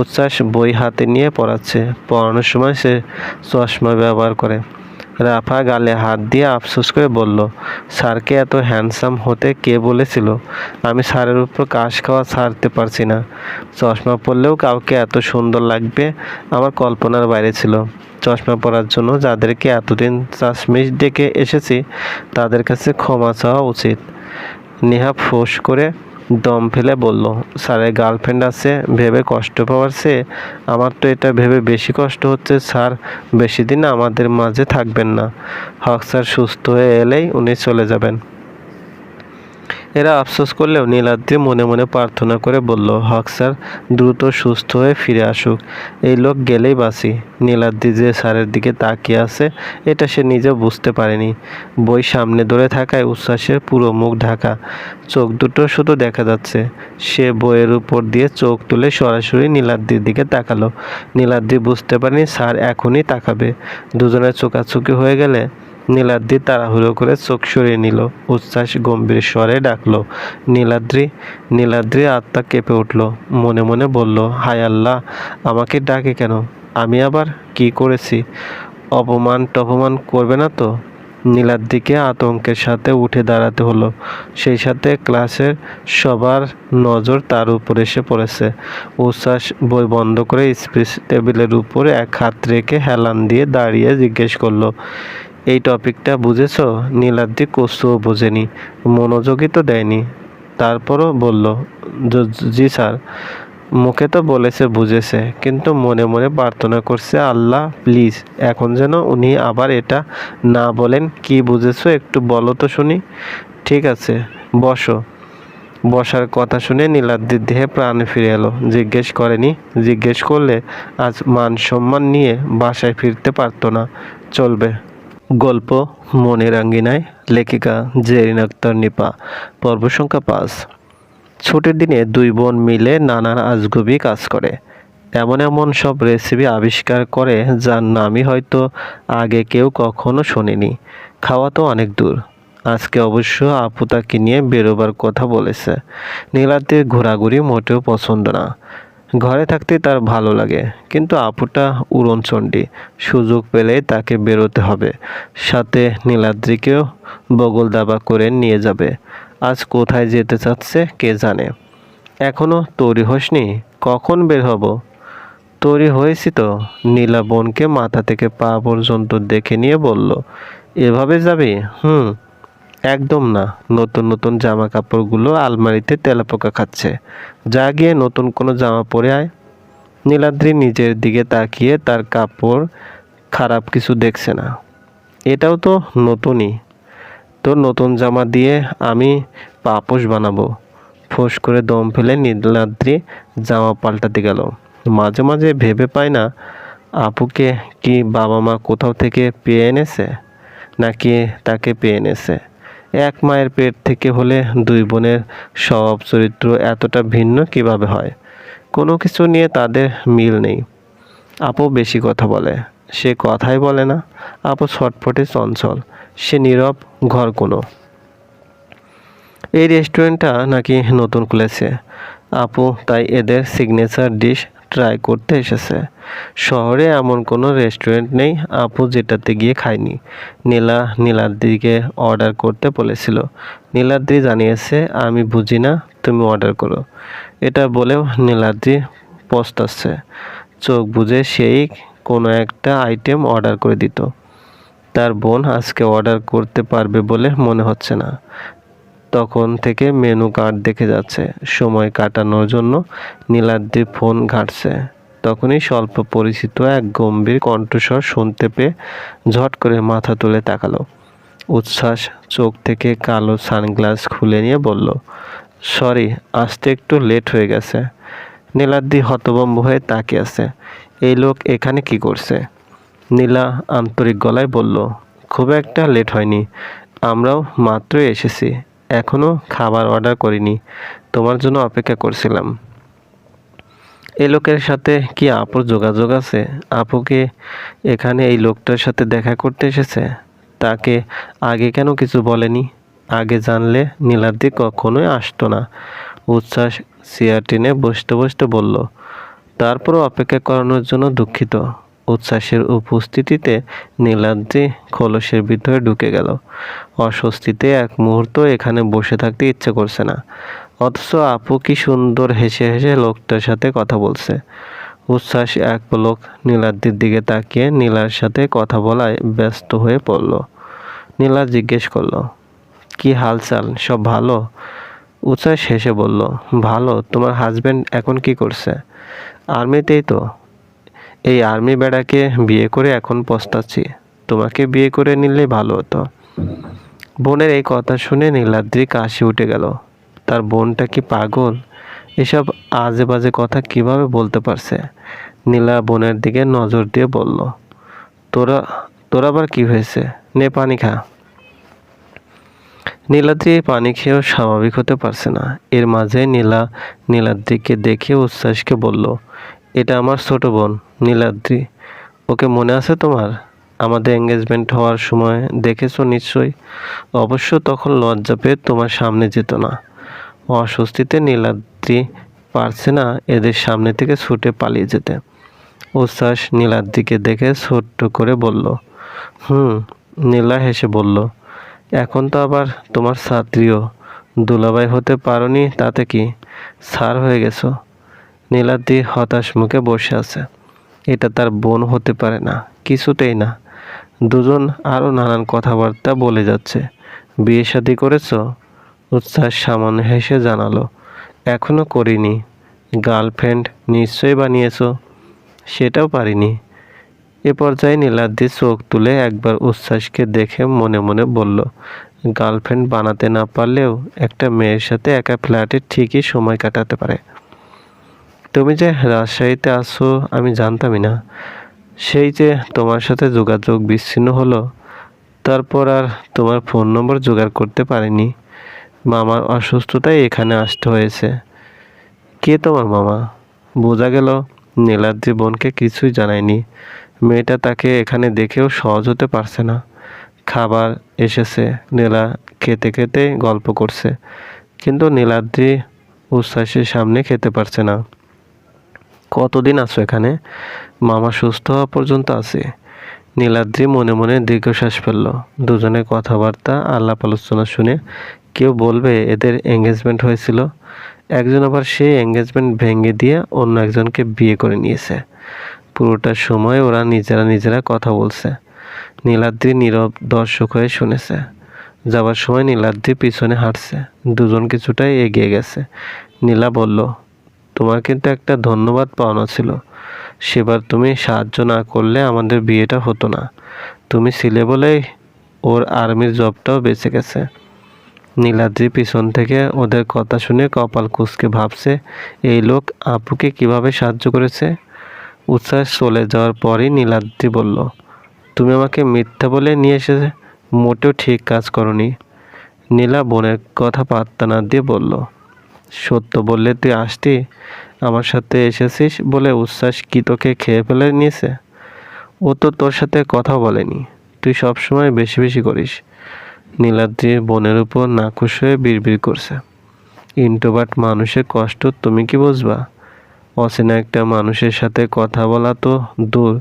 উচ্ছ্বাস বই হাতে নিয়ে পড়াচ্ছে। পড়ানোর সময় সে চশমা ব্যবহার করে। রাফা গালে হাত দিয়ে আফসোস করে বলল, স্যারকে এত হ্যান্ডসাম হতে কে বলেছিল? আমি স্যারের উপর কাশ খাওয়া ছাড়তে পারছি না। চশমা পরলেও কাউকে এত সুন্দর লাগবে আমার কল্পনার বাইরে ছিল। চশমা পরার জন্য যাদেরকে এতদিন চাশমিশ ডেকে এসেছি তাদের কাছে ক্ষমা চাওয়া উচিত। নেহা ফোঁস করে দম ফেলে বলল, স্যারের গার্লফ্রেন্ড আছে ভেবে কষ্ট পাওয়ার চেয়ে আমার তো এটা ভেবে বেশি কষ্ট হচ্ছে স্যার বেশি দিন আমাদের মাঝে থাকবেন না। হক স্যার সুস্থ হয়ে এলেই উনি চলে যাবেন। এরা আফসোস করলেও নীলাদ্রি মনে মনে প্রার্থনা করে বলল, হক স্যার দ্রুত সুস্থ হয়ে ফিরে আসুক, এই লোক গেলেই বাঁচি। নীলাদ্রি যে স্যারের দিকে তাকিয়ে আছে এটা সে নিজেও বুঝতে পারেনি। বই সামনে ধরে থাকায় উচ্ছ্বাসের পুরো মুখ ঢাকা, চোখ দুটো শুধু দেখা যাচ্ছে। সে বইয়ের উপর দিয়ে চোখ তুলে সরাসরি নীলাদ্রির দিকে তাকালো। নীলাদ্রি বুঝতে পারেনি স্যার এখনই তাকাবে। দুজনের চোখাচোখি হয়ে গেলে নীলাদ্রি তাড়াহুড়ো করে চোখ সরিয়ে নিল। উচ্ছ্বাস গম্ভীর স্বরে ডাকলো, নীলাদ্রি। নীলাদ্রি আত্মা কেঁপে উঠল, মনে মনে বলল, হায় আল্লাহ, আমাকে ডাকে কেন? আমি আবার কি করেছি? অপমান টপমান করবে না তো? নীলাদ্রিকে আতঙ্কের সাথে উঠে দাঁড়াতে হলো। সেই সাথে ক্লাসের সবার নজর তার উপর এসে পড়েছে। উচ্ছ্বাস বই বন্ধ করে স্পিচ টেবিলের উপরে এক হাত রেখে হেলান দিয়ে দাঁড়িয়ে জিজ্ঞেস করলো, এই টপিকটা বুঝেছো? নীলাদ্রি কচুও বোঝেনি, মনোযোগই তো দেয়নি। তারপরও বলল, জি স্যার। মুখে তো বলেছে বুঝেছে, কিন্তু মনে মনে প্রার্থনা করছে, আল্লাহ প্লিজ এখন যেন উনি আবার এটা না বলেন। কি বুঝেছো একটু বলো তো শুনি। ঠিক আছে, বসো। বসার কথা শুনে নীলাদ্রির দেহে প্রাণ ফিরে এলো। জিজ্ঞেস করলে আজ মান সম্মান নিয়ে বাসায় ফিরতে পারতো না। চলবে। গল্প মনের আঙ্গিনায়, লেখিকা জেরিন আক্তার নিপা, পর্ব সংখ্যা 5। ছুটির দিনে দুই বোন মিলে নানান আজগুবি কাজ করে। এমন এমন সব রেসিপি আবিষ্কার করে যার নামই হয়তো আগে কেউ কখনো শোনেনি। খাওয়া তো অনেক দূর। আজকে অবশ্য আপু তাকে নিয়ে বেরোবার কথা বলেছে। নীলাদ্রির ঘোরাঘুরি মোটেও পছন্দ না। ঘরে থাকতে তার ভালো লাগে, কিন্তু আপুটা উড়নচণ্ডী, সুযোগ পেলেই তাকে বেরোতে হবে। সাথে নীলাদ্রিকেও বগল দাবা করে নিয়ে যাবে। আজ কোথায় যেতে চাচ্ছে কে জানে। এখনো তৈরি হসনি? কখন বের হব? তৈরি হয়েছি তো। নীলা বোনকে মাথা থেকে পা পর্যন্ত দেখে নিয়ে বলল, এভাবে যাবি? একদম না। নতুন নতুন জামা কাপড়গুলো আলমারিতে তেলাপোকা খাচ্ছে। যা গিয়ে নতুন কোনো জামা পরে আয়। নীলাদ্রি নিজের দিকে তাকিয়ে তার কাপড় খারাপ কিছু দেখছে না। এটাও তো নতুনই। তোর নতুন জামা দিয়ে আমি পাপোশ বানাবো। ফোঁস করে দম ফেলে নীলাদ্রি জামা পাল্টাতে গেল। মাঝে মাঝে ভেবে পায় না, আপুকে কি বাবা মা কোথাও থেকে পেয়ে এনেছে, নাকি তাকে পেয়ে এনেছে। এক মায়ের পেট থেকে হলে দুই বোনের স্বভাব চরিত্র এতটা ভিন্ন কিভাবে হয়? কোনো কিছু নিয়ে তাদের মিল নেই। আপু বেশি কথা বলে, সে কথাই বলে না। আপু ছটফটে চঞ্চল, সে নীরব ঘরকুনো। এই রেস্টুরেন্টটা নাকি নতুন খুলেছে। আপু তাই এদের সিগনেচার ডিশ ট্রাই করতে এসেছে। শহরে এমন কোনো রেস্টুরেন্ট নেই আপু যেটাতে গিয়ে খায়নি। নীলাদ্রিকে অর্ডার করতে বলেছিল। নীলাদ্রি জানিয়েছে, আমি বুঝি না, তুমি অর্ডার করো। এটা বলেও নীলাদ্রি পস্তাচ্ছে। চোখ বুজে সেই কোনো একটা আইটেম অর্ডার করে দিত। তার বোন আজকে অর্ডার করতে পারবে বলে মনে হচ্ছে না। তখন থেকে মেনু কার্ড দেখে যাচ্ছে। সময় কাটানোর জন্য নীলাদ্রি ফোন ঘাঁটছে। তখনই স্বল্প পরিচিত এক গম্ভীর কণ্ঠস্বর শুনতে পেয়ে ঝট করে মাথা তুলে তাকালো। উচ্ছ্বাস চোখ থেকে কালো সানগ্লাস খুলে নিয়ে বলল, সরি, আসতে একটু লেট হয়ে গেছে। নীলাদ্রি হতভম্ব হয়ে তাকিয়ে আছে। এই লোক এখানে কি করছে? নীলা আন্তরিক গলায় বলল, খুব একটা লেট হয়নি, আমরাও মাত্রই এসেছি, এখনো খাবার অর্ডার করিনি, তোমার জন্য অপেক্ষা করছিলাম। এই লোকের সাথে কি আপুর যোগাযোগ আছে? আপুকে এখানে এই লোকটার সাথে দেখা করতে এসেছে। তাকে আগে কেন কিছু বলেনি? আগে জানলে নীলাদ্রি কখনোই আসতো না। উচ্ছ্বাস চেয়ার টেনে বসতে বসতে বলল, তারপরও অপেক্ষা করানোর জন্য দুঃখিত। উচ্ছ্বাসের উপস্থিতিতে নীলাদ্রি খোলসের ভিতরে ঢুকে গেল। অস্বস্তিতে এক মুহূর্ত এখানে বসে থাকতে ইচ্ছে করছে না, অথচ আপু কি সুন্দর হেসে হেসে লোকটার সাথে কথা বলছে। উচ্ছ্বাস এক পলক নীলাদ্রির দিকে তাকিয়ে নীলার সাথে কথা বলায় ব্যস্ত হয়ে পড়ল। নীলা জিজ্ঞেস করলো, কি হালচাল, সব ভালো? উচ্ছ্বাস হেসে বলল, ভালো। তোমার হাজবেন্ড এখন কি করছে? আর্মিতেই তো। এই আর্মি বেড়াকে বিয়ে করে এখন পস্তাচ্ছি। তোমাকে বিয়ে করে নিলে ভালো হতো। বোনের এই কথা শুনে নীলাদ্রি কাশি উঠে গেল। তার বোনটা কি পাগল? এসব আজে বাজে কথা কিভাবে বলতে পারছে? নীলা বোনের দিকে নজর দিয়ে বলল, তোরা তোর আবার কি হয়েছে? নে পানি খা। নীলাদ্রি পানি খেয়েও স্বাভাবিক হতে পারছে না। এর মাঝে নীলাদ্রিকে দেখে উচ্ছ্বাসকে বলল, এটা আমার ছোট বোন নীলাদ্রি। ওকে মনে আছে তোমার? আমাদের এঙ্গেজমেন্ট হওয়ার সময় দেখেছো নিশ্চয়ই। অবশ্য তখন লজ্জা পেয়ে তোমার সামনে যেত না। অস্বস্তিতে নীলাদ্রি পারছে না এদের সামনে থেকে ছুটে পালিয়ে যেতে। উচ্ছ্বাস নীলাদ্রিকে দেখে ছোট্ট করে বলল, নীলা হেসে বলল, এখন তো আবার তোমার ছাত্রীও। দুলাভাই হতে পারোনি তাতে কি, স্যার হয়ে গেছো। নীলাদ্রি হতাশ মুখে বসে আছে। এটা তার বোন হতে পারে না, কিছুতেই না। দুজন আরও নানান কথাবার্তা বলে যাচ্ছে। বিয়ে শাদী করেছো? উচ্ছ্বাস সামান্য হেসে জানালো, এখনো করিনি। গার্লফ্রেন্ড নিশ্চয়ই বানিয়েছো? সেটাও পারিনি। এ পর্যায়ে নীলাদ্রি চোখ তুলে একবার উচ্ছ্বাসকে দেখে মনে মনে বলল, গার্লফ্রেন্ড বানাতে না পারলেও একটা মেয়ের সাথে একা ফ্ল্যাটে ঠিকই সময় কাটাতে পারে। তুমি যে রাজশাহীতে আছো আমি জানতামই না। সেই যে তোমার সাথে যোগাযোগ বিচ্ছিন্ন হলো, তারপর আর তোমার ফোন নম্বর জোগাড় করতে পারিনি। মামার অসুস্থতায় এখানে আসতে হয়েছে। কে তোমার মামা? বোঝা গেল নীলাদ্রি বোনকে কিছুই জানায়নি। মেয়েটা তাকে এখানে দেখেও সহজ হতে পারছে না। খাবার এসেছে, নীলা খেতে খেতে গল্প করছে, কিন্তু নীলাদ্রি উচ্ছ্বাসের সামনে খেতে পারছে না। কতদিন আছো এখানে? মামা সুস্থ হওয়া পর্যন্ত আছে। নীলাদ্রি মনে মনে দীর্ঘশ্বাস ফেলল। দুজনের কথাবার্তা আলাপ আলোচনা শুনে কেউ বলবে এদের এঙ্গেজমেন্ট হয়েছিল, একজন আবার সেই এঙ্গেজমেন্ট ভেঙে দিয়ে অন্য একজনকে বিয়ে করে নিয়েছে। পুরোটা সময় ওরা নিজেরা কথা বলছে। নীলাদ্রি নীরব দর্শক হয়ে শুনেছে। যাবার সময় নীলাদ্রি পিছনে হাঁটছে। দুজন কিছুটাই এগিয়ে গেছে। নীলা বলল, তোমার কিন্তু একটা ধন্যবাদ পাওনা ছিল। সেবার তুমি সাহায্য না করলে আমাদের বিয়েটা হতো না। তুমি ছিলে বলেই ওর আর্মির জবটাও বেঁচে গেছে। নীলাদ্রি পিছন থেকে ওদের কথা শুনে কপাল কুঁচকে ভাবছে, এই লোক আপুকে কিভাবে সাহায্য করেছে। উচ্ছ্বাস চলে যাওয়ার পরই নীলাদ্রি বলল, তুমি আমাকে মিথ্যা বলে নিয়ে এসেছে, মোটেও ঠিক কাজ করনি। নীলা বোনের কথা পাত্তা না দিয়ে বলল, সত্য বললে তুই আসতি? আমার সাথে এসেছিস বলে উচ্ছ্বাস কি তোকে খেয়ে ফেলে নিয়েছে? ও তো তোর সাথে কথা বলেনি। তুই সবসময় বেশি বেশি করিস। নীলাদ্রি বোনের উপর নাখুশ হয়ে বিড়বিড় করছে, ইন্ট্রোভার্ট মানুষের কষ্ট তুমি কি বুঝবা? অচেনা একটা মানুষের সাথে কথা বলা তো দূর,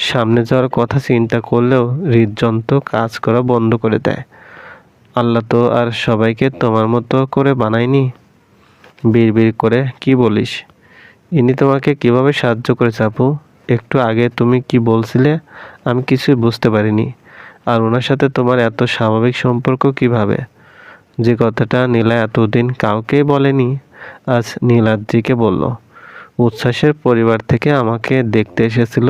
সামনে যাওয়ার কথা চিন্তা করলেও হৃদযন্ত্র কাজ করা বন্ধ করে দেয়। আল্লাহ তো আর সবাইকে তোমার মতো করে বানায়নি। বিড়বিড় করে কি বলিস? ইনি তোমাকে কিভাবে সাহায্য করেছে আপু? একটু আগে তুমি কি বলছিলে আমি কিছুই বুঝতে পারিনি। আর ওনার সাথে তোমার এত স্বাভাবিক সম্পর্ক কিভাবে? যে কথাটা নীলা এতদিন কাউকেই বলেনি, আজ নীলাদ্রিকে বলল। উচ্ছ্বাসের পরিবার থেকে আমাকে দেখতে এসেছিল।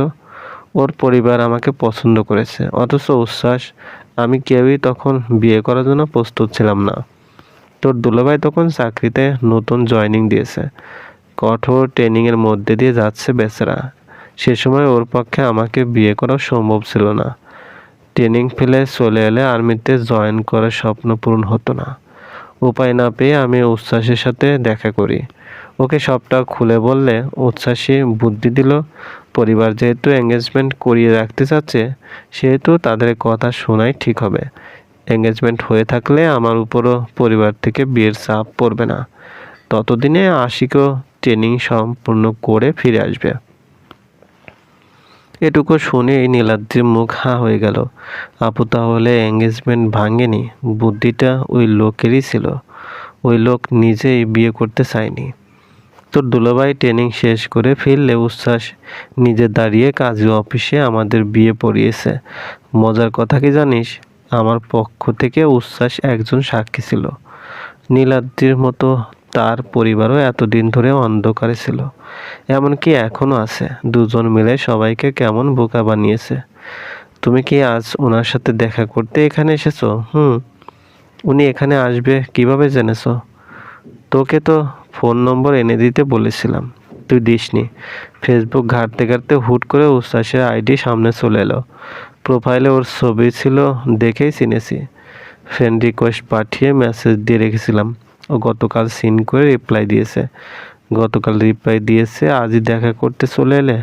ওর পরিবার আমাকে পছন্দ করেছে, অথচ উচ্ছ্বাস আমি কেউই তখন বিয়ে করার জন্য প্রস্তুত ছিলাম না। তোর দুলাভাই তখন চাকরিতে নতুন জয়েনিং দিয়েছে, কঠোর ট্রেনিংয়ের মধ্যে দিয়ে যাচ্ছে বেচারা। সে সময় ওর পক্ষে আমাকে বিয়ে করা সম্ভব ছিল না। ট্রেনিং ফেলে চলে এলে আর্মিতে জয়েন করার স্বপ্ন পূরণ হতো না। উপায় না পেয়ে আমি উচ্ছ্বাসের সাথে দেখা করি। ওকে সবটা খুলে বললে উচ্ছ্বাসী বুদ্ধি দিল, পরিবার যেহেতু এঙ্গেজমেন্ট করিয়ে রাখতে চাচ্ছে, সেহেতু তাদের কথা শোনাই ঠিক হবে। এঙ্গেজমেন্ট হয়ে থাকলে আমার উপরও পরিবার থেকে বিয়ের চাপ পড়বে না। ততদিনে আশিকও ট্রেনিং সম্পূর্ণ করে ফিরে আসবে। এটুকু শুনেই নীলাদ্রির মুখ হা হয়ে গেল। আপু তাহলে এঙ্গেজমেন্ট ভাঙেনি, বুদ্ধিটা ওই লোকেরই ছিল। ওই লোক নিজেই বিয়ে করতে চায়নি। তোর দুলাভাই ট্রেনিং শেষ করে ফিরলে উচ্ছ্বাস নিজে দাঁড়িয়ে কাজী অফিসে আমাদের বিয়ে পড়িয়েছে। মজার কথা কি জানিস, আমার পক্ষ থেকে উচ্ছ্বাস একজন সাক্ষী ছিল। নীলাদ্রির মতো তার পরিবারও এতদিন ধরে অন্ধকারে ছিল, এমনকি এখনো আছে। দুজন মিলে সবাইকে কেমন বোকা বানিয়েছে। তুমি কি আজ ওনার সাথে দেখা করতে এখানে এসেছো? উনি এখানে আসবে কিভাবে জেনেছো? তোকে তো ফোন নম্বর এনে দিতে বলেছিলাম, তুই দিসনি। ফেসবুক ঘাঁটতে ঘাঁটতে হুট করে উচ্ছ্বাসের আইডি সামনে চলে এলো। প্রোফাইলে ওর ছবি ছিল দেখেই চিনেছি। ফ্রেন্ড রিকোয়েস্ট পাঠিয়ে মেসেজ দিয়ে রেখেছিলাম। ও গতকাল সিন করে রিপ্লাই দিয়েছে আজই দেখা করতে চলে এলে।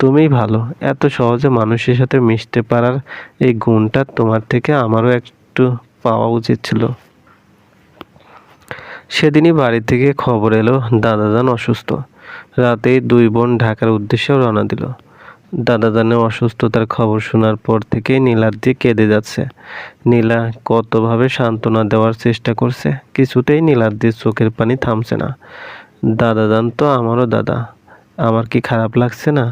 তুমিই ভালো, এত সহজে মানুষের সাথে মিশতে পারার এই গুণটা তোমার থেকে আমারও একটু পাওয়া উচিত ছিল। সেদিনই বাড়ি থেকে খবর এলো দাদাজান অসুস্থ। রাতেই দুই বোন ঢাকার উদ্দেশ্যে রওনা দিল। দাদাজানের অসুস্থতার খবর শোনার পর থেকেই নীলাদ্রি কেঁদে যাচ্ছে। নীলা কতভাবে সান্ত্বনা দেওয়ার চেষ্টা করছে, কিছুতেই নীলাদ্রির চোখের পানি থামছে না। দাদাজান তো আমারও দাদা, আমার কি খারাপ লাগছে না?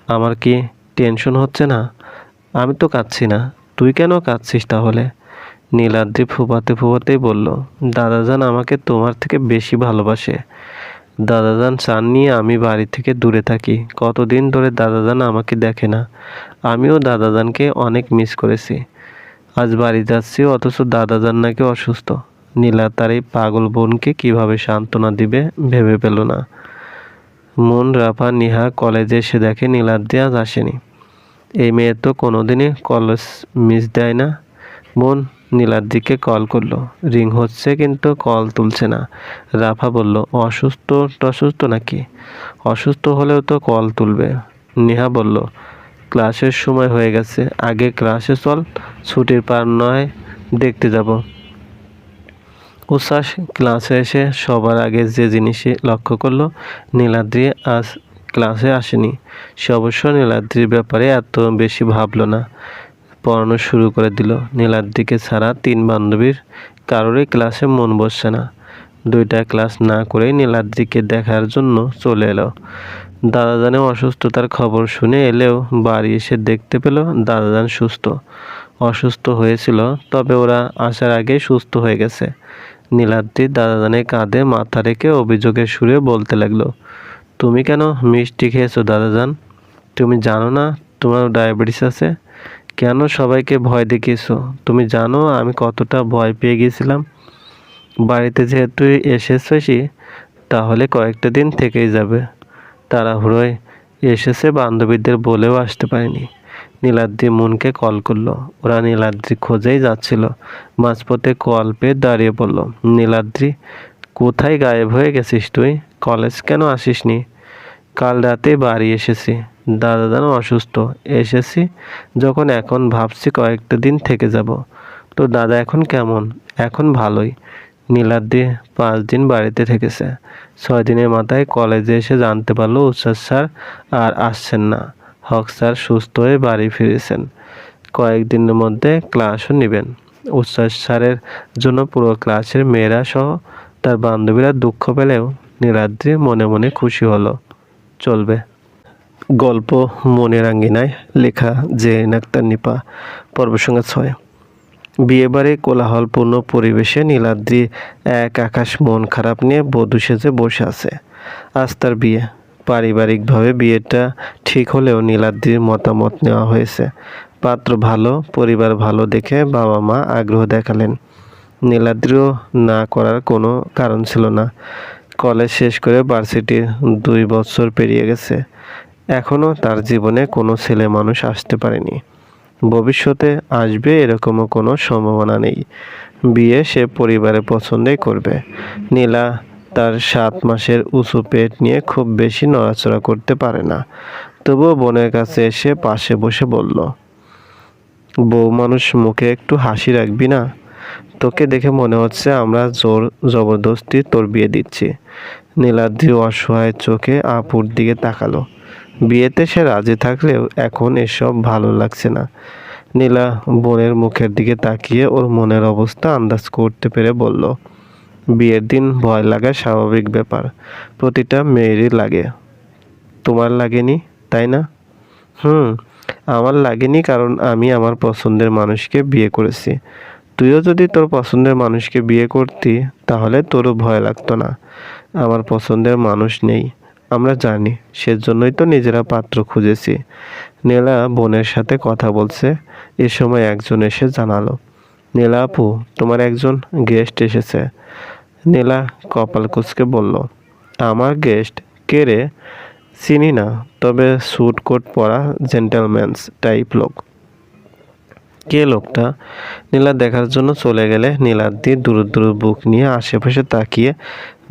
আমার কি টেনশন হচ্ছে না? আমি তো কাঁদছি না, তুই কেন কাঁদছিস তাহলে? নীলাদ্রি ফুপাতেই বলল, দাদাজান আমাকে তোমার থেকে বেশি ভালোবাসে। দাদাজান চাননি আমি বাড়ি থেকে দূরে থাকি। কতদিন ধরে দাদাজান আমাকে দেখে না। আমিও দাদাজানকে অনেক মিস করেছি। আজ বাড়ি যাচ্ছি অথচ দাদাজান নাকি অসুস্থ। নীলা তার এই পাগল বোনকে কিভাবে সান্ত্বনা দিবে ভেবে পেল না। মন, রাফা, নিহা কলেজে এসে দেখে নীলাদ্রি আজ আসেনি। এই মেয়ে তো কোনোদিনই কলেজ মিস দেয় না। মন নীলাদ্রিকে কল করলো, রিং হচ্ছে কিন্তু কল তুলছে না। রাফা বলল, অসুস্থ নাকি? অসুস্থ হলেও তো কল তুলবে। নেহা বলল, ক্লাসের সময় হয়ে গেছে, আগে ক্লাসে চল, ছুটির পার নয় দেখতে যাব। উচ্ছ্বাস ক্লাসে এসে সবার আগে যে জিনিসই লক্ষ্য করলো, নীলাদ্রি আজ ক্লাসে আসেনি। সে অবশ্য নীলাদ্রির ব্যাপারে এত বেশি ভাবলো না, পড়ানো শুরু করে দিল। নীলাদ্রিকে ছাড়া তিন বান্ধবীর কারোরই ক্লাসে মন বসছে না। দুইটা ক্লাস না করেই নীলাদ্রিকে দেখার জন্য চলে এলো। দাদাজানের অসুস্থতার খবর শুনে এলেও বাড়ি এসে দেখতে পেল দাদাজান সুস্থ। অসুস্থ হয়েছিল, তবে ওরা আসার আগেই সুস্থ হয়ে গেছে। নীলাদ্রি দাদাজানের কাঁধে মাথা রেখে অভিযোগের সুরে বলতে লাগলো, তুমি কেন মিষ্টি খেয়েছো দাদাজান? তুমি জানো না তোমার ডায়াবেটিস আছে? কেন সবাইকে ভয় দেখিয়েছো? তুমি জানো আমি কতটা ভয় পেয়ে গিয়েছিলাম। বাড়িতে যেহেতু এসেছি তাহলে কয়েকটা দিন থেকেই যাবে। তাড়াহুড়োয় এসেছে, বান্ধবীদের বলেও আসতে পারিনি। নীলাদ্রি মনকে কল করলো। ওরা নীলাদ্রি খোঁজেই যাচ্ছিল। মাঝপথে কল পেয়ে দাঁড়িয়ে পড়ল। নীলাদ্রি, কোথায় গায়েব হয়ে গেছিস তুই? কলেজ কেন আসিসনি? কাল রাতে বাড়ি এসেছি, দাদাজান অসুস্থ। এসেছি যখন এখন ভাবছি কয়েকটা দিন থেকে যাব। তো দাদা এখন কেমন? এখন ভালোই। নীলাদ্রি 5 দিন বাড়িতে থেকেছে। 6 দিনের মাথায় কলেজে এসে জানতে পারলো উচ্ছ্বাস স্যার আর আসছেন না। হক স্যার সুস্থ হয়ে বাড়ি ফিরেছেন। কয়েকদিনের মধ্যে ক্লাসও নেবেন। উচ্ছ্বাস স্যারের জন্য পুরো ক্লাসের মেয়েরা সহ তার বান্ধবীরা দুঃখ পেলেও নীলাদ্রি মনে মনে খুশি হলো। চলবে। গল্প মনের আঙ্গিনায়, লেখা জেরিন আক্তার নিপা, পর্ব সংখ্যা 6। বিয়েবাড়ি কোলাহলপূর্ণ পরিবেশে নীলাদ্রি এক আকাশ মন খারাপ নিয়ে বধূ সেজে বসে আছে। আজ তার বিয়ে। পারিবারিকভাবে বিয়েটা ঠিক হলেও নীলাদ্রির মতামত নেওয়া হয়েছে। পাত্র ভালো, পরিবার ভালো দেখে বাবা মা আগ্রহ দেখালেন। নীলাদ্রিও না করার কোনো কারণ ছিল না। কলেজ শেষ করে ভার্সিটির 2 বছর পেরিয়ে গেছে। এখনও তার জীবনে কোনো ছেলে মানুষ আসতে পারেনি। ভবিষ্যতে আসবে এরকমও কোনো সম্ভাবনা নেই। বিয়ে সে পরিবারের পছন্দেই করবে। নীলা তার 7 মাসের উঁচু পেট নিয়ে খুব বেশি নড়াচড়া করতে পারে না। তবুও বোনের কাছে এসে পাশে বসে বলল, বউ মানুষ, মুখে একটু হাসি রাখবি না? তোকে দেখে মনে হচ্ছে আমরা জোর জবরদস্তি তোর বিয়ে দিচ্ছি। নীলাদ্রি অসহায় চোখে আপুর দিকে তাকালো। বিয়েতে সে রাজি থাকলেও এখন এসব ভালো লাগছে না। নীলা বোনের মুখের দিকে তাকিয়ে ওর মনের অবস্থা আন্দাজ করতে পেরে বলল, বিয়ের দিন ভয় লাগা স্বাভাবিক ব্যাপার, প্রতিটা মেয়েরই লাগে। তোমার লাগেনি, তাই না? হুম, আমার লাগেনি কারণ আমি আমার পছন্দের মানুষকে বিয়ে করেছি। তুইও যদি তোর পছন্দের মানুষকে বিয়ে করতি তাহলে তোরও ভয় লাগতো না। আমার পছন্দের মানুষ নেই, আমরা জানি, সেজন্যই তো নিজেরা পাত্র খুঁজেছি। নীলা বোনের সাথে কথা বলছে, এ সময় একজন এসে জানালো, নীলা আপু, তোমার একজন গেস্ট এসেছে। নীলা কপাল কুঁচকে বলল, আমার গেস্ট? কে রে? চিনি না, তবে স্যুট কোট পরা জেন্টেলম্যানস টাইপ লোক। কে লোকটা? নীলা দেখার জন্য চলে গেলে নীলাদ্রি দূর দূর বুক নিয়ে আশেপাশে তাকিয়ে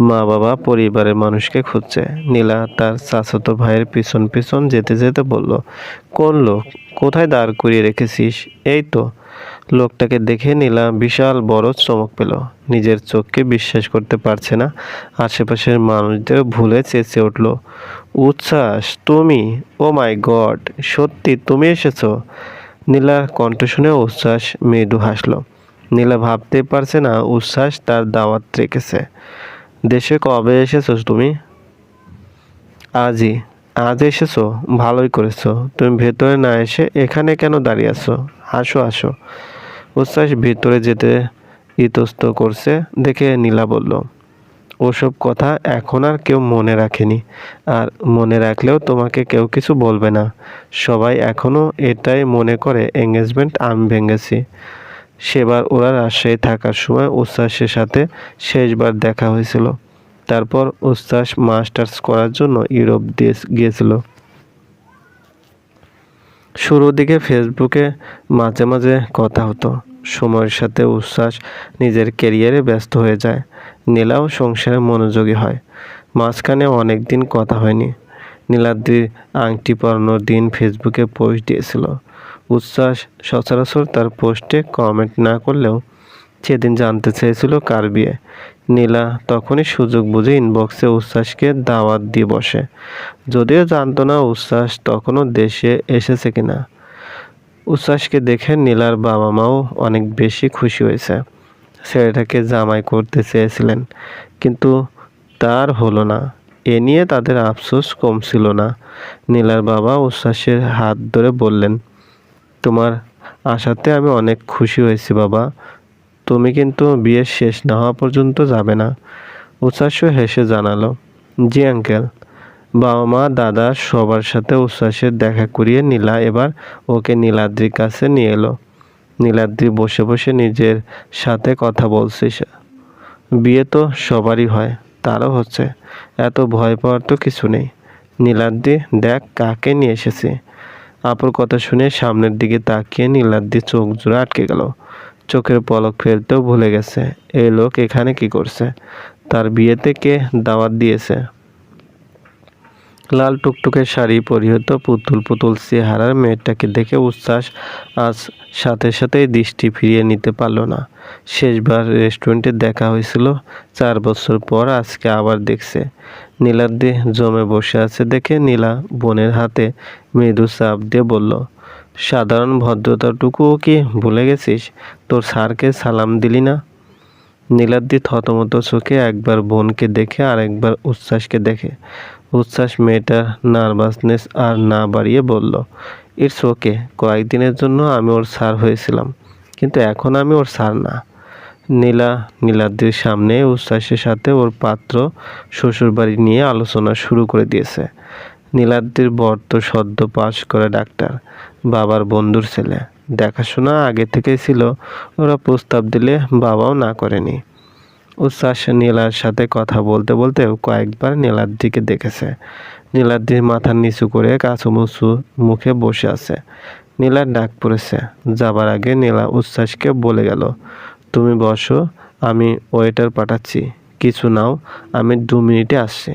মা বাবা পরিবারের মানুষকে খুঁজছে। নীলা তার চাচাতো ভাইয়ের পিছন পিছন যেতে যেতে বলল, কোন লোক? কোথায় দাঁড় করিয়ে রেখেছিস? এই তো। লোকটাকে দেখে নীলা বিশাল বড় চমক পেল। নিজের চোখকে বিশ্বাস করতে পারছে না। আশেপাশের মানুষদের ভুলে চেঁচিয়ে উঠল, উচ্ছ্বাস, তুমি? ও মাই গড, সত্যি তুমি এসেছো? নীলার কণ্ঠ শুনে উচ্ছ্বাস মৃদু হাসল। নীলা ভাবতে পারছে না উচ্ছ্বাস তার দাওয়াত রেখেছে। দেশে কবে এসেছো তুমি? আজই। আজ এসেছো? ভালোই করেছো। তুমি ভেতরে না এসে এখানে কেন দাঁড়িয়ে আছো? আসো আসো। উচ্ছ্বাস ভিতরে যেতে ইতস্ত করছে দেখে নীলা বলল, ওসব কথা এখন আর কেউ মনে রাখেনি, আর মনে রাখলেও তোমাকে কেউ কিছু বলবে না। সবাই এখনো এটাই মনে করে এঙ্গেজমেন্ট আমি ভেঙেছি। সেবার ওরা রাজশাহী থাকার সময় উচ্ছ্বাসের সাথে শেষবার দেখা হয়েছিল। তারপর উচ্ছ্বাস মাস্টার্স করার জন্য ইউরোপ গিয়েছিল। শুরুর দিকে ফেসবুকে মাঝে মাঝে কথা হতো। সময়ের সাথে উচ্ছ্বাস নিজের ক্যারিয়ারে ব্যস্ত হয়ে যায়। নীলাও সংসারে মনোযোগী হয়। মাঝখানে অনেক দিন কথা হয়নি। নীলাদ্রির আংটি পরানোর দিন ফেসবুকে পোস্ট দিয়েছিল। উচ্ছ্বাস সচরাচর তার পোস্টে কমেন্ট না করলেও সেদিন জানতে চেয়েছিল কার বিয়ে। নীলা তখনই সুযোগ বুঝে ইনবক্সে উচ্ছ্বাসকে দাওয়াত দিয়ে বসে, যদিও জানতো না উচ্ছ্বাস তখনও দেশে এসেছে কিনা। উচ্ছ্বাসকে দেখে নীলার বাবা মাও অনেক বেশি খুশি হয়েছে। ছেলেটাকে জামাই করতে চেয়েছিলেন, কিন্তু তার হলো না। এ নিয়ে তাদের আফসোস কম ছিল না। নীলার বাবা উচ্ছ্বাসের হাত ধরে বললেন, তোমার আশাতে আমি অনেক খুশি হয়েছি বাবা। তুমি কিন্তু বিয়ে শেষ না হওয়া পর্যন্ত যাবে না? উচ্ছ্বাসও হেসে জানালো, জি আঙ্কেল। বাবা মা দাদা সবার সাথে উচ্ছ্বাসের দেখা করিয়ে নীলা এবার ওকে নীলাদ্রির কাছে নিয়ে এলো। নীলাদ্রি বসে বসে নিজের সাথে কথা বলছে, বিয়ে তো সবারই হয়, তারও হচ্ছে, এত ভয় পাওয়ার তো কিছু নেই। নীলাদ্রি, দেখ কাকে নিয়ে এসেছি। আপুর কথা শুনে সামনের দিকে তাকিয়ে নীলাদ্রি চোখ জোড়া আটকে গেল। চোখের পলক ফেলতেও ভুলে গেছে এই লোক এখানে কি করছে, তার বিয়েতে কে দাওয়াত দিয়েছে। লাল টুকটুকে শাড়ি পরিহিত পুতুল পুতুল চেহারার মেয়েটাকে দেখে উচ্ছ্বাস আজ সাথে সাথেই দৃষ্টি ফিরিয়ে নিতে পারল না। শেষবার রেস্টুরেন্টে দেখা হয়েছিল 4 বছর পর, আজকে আবার দেখছে। নীলাদ্রি জমে বসে আছে দেখে নীলা বোনের হাতে মৃদু চাপ দিয়ে বলল, সাধারণ ভদ্রতাটুকুও কি ভুলে গেছিস? তোর স্যারকে সালাম দিলি না? নীলাদ্রি থতমত চোখে একবার বোনকে দেখে আর একবার উচ্ছ্বাসকে দেখে। উচ্ছ্বাস মেয়েটার নার্ভাসনেস আর না বাড়িয়ে বলল, ইটস ওকে, কয়েকদিনের জন্য আমি ওর স্যার হয়েছিলাম, কিন্তু এখন আমি ওর স্যার না। নীলাদ্রির সামনে উচ্ছ্বাসের সাথে ওর পাত্র শ্বশুরবাড়ি নিয়ে আলোচনা শুরু করে দিয়েছে। নীলাদ্রির বর তো সদ্য পাশ করে ডাক্তার, বাবার বন্ধুর ছেলে, দেখাশোনা আগে থেকেই ছিল। ওরা প্রস্তাব দিলে বাবাও না করেনি। উচ্ছ্বাস নীলার সাথে কথা বলতে বলতে কয়েকবার নীলাদ্রিকে দেখেছে। নীলাদ্রি মাথা নিচু করে কাঁচুমুচু মুখে বসে আছে। নীলার ডাক পড়েছে। যাবার আগে নীলা উচ্ছ্বাসকে বলে গেল, তুমি বসো, আমি ওয়েটার পাঠাচ্ছি, কিছু নাও, আমি 2 মিনিটে আসছি।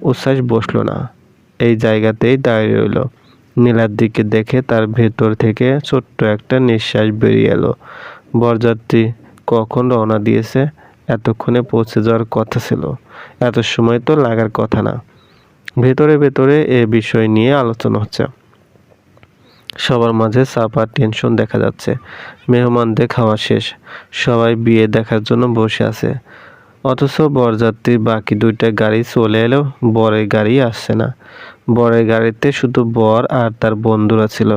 উচ্ছ্বাস বসলো না, এই জায়গাতেই দাঁড়িয়ে রইল। নীলাদ্রিকে দেখে তার ভেতর থেকে ছোট্ট একটা নিঃশ্বাস বেরিয়ে এলো। বরযাত্রী কখন রওনা দিয়েছে? এতক্ষণে পৌঁছে যাওয়ার কথা ছিল, এত সময় তো লাগার কথা না। ভেতরে ভেতরে এ বিষয় নিয়ে আলোচনা হচ্ছে। সবার মাঝে চাপ আর টেনশন দেখা যাচ্ছে। মেহমানদের খাওয়া শেষ, সবাই বিয়ে দেখার জন্য বসে আছে। অথচ বরযাত্রীর বাকি দুইটা গাড়ি চলে এলেও বরের গাড়ি আসছে না। বরের গাড়িতে শুধু বর আর তার বন্ধুরা ছিল।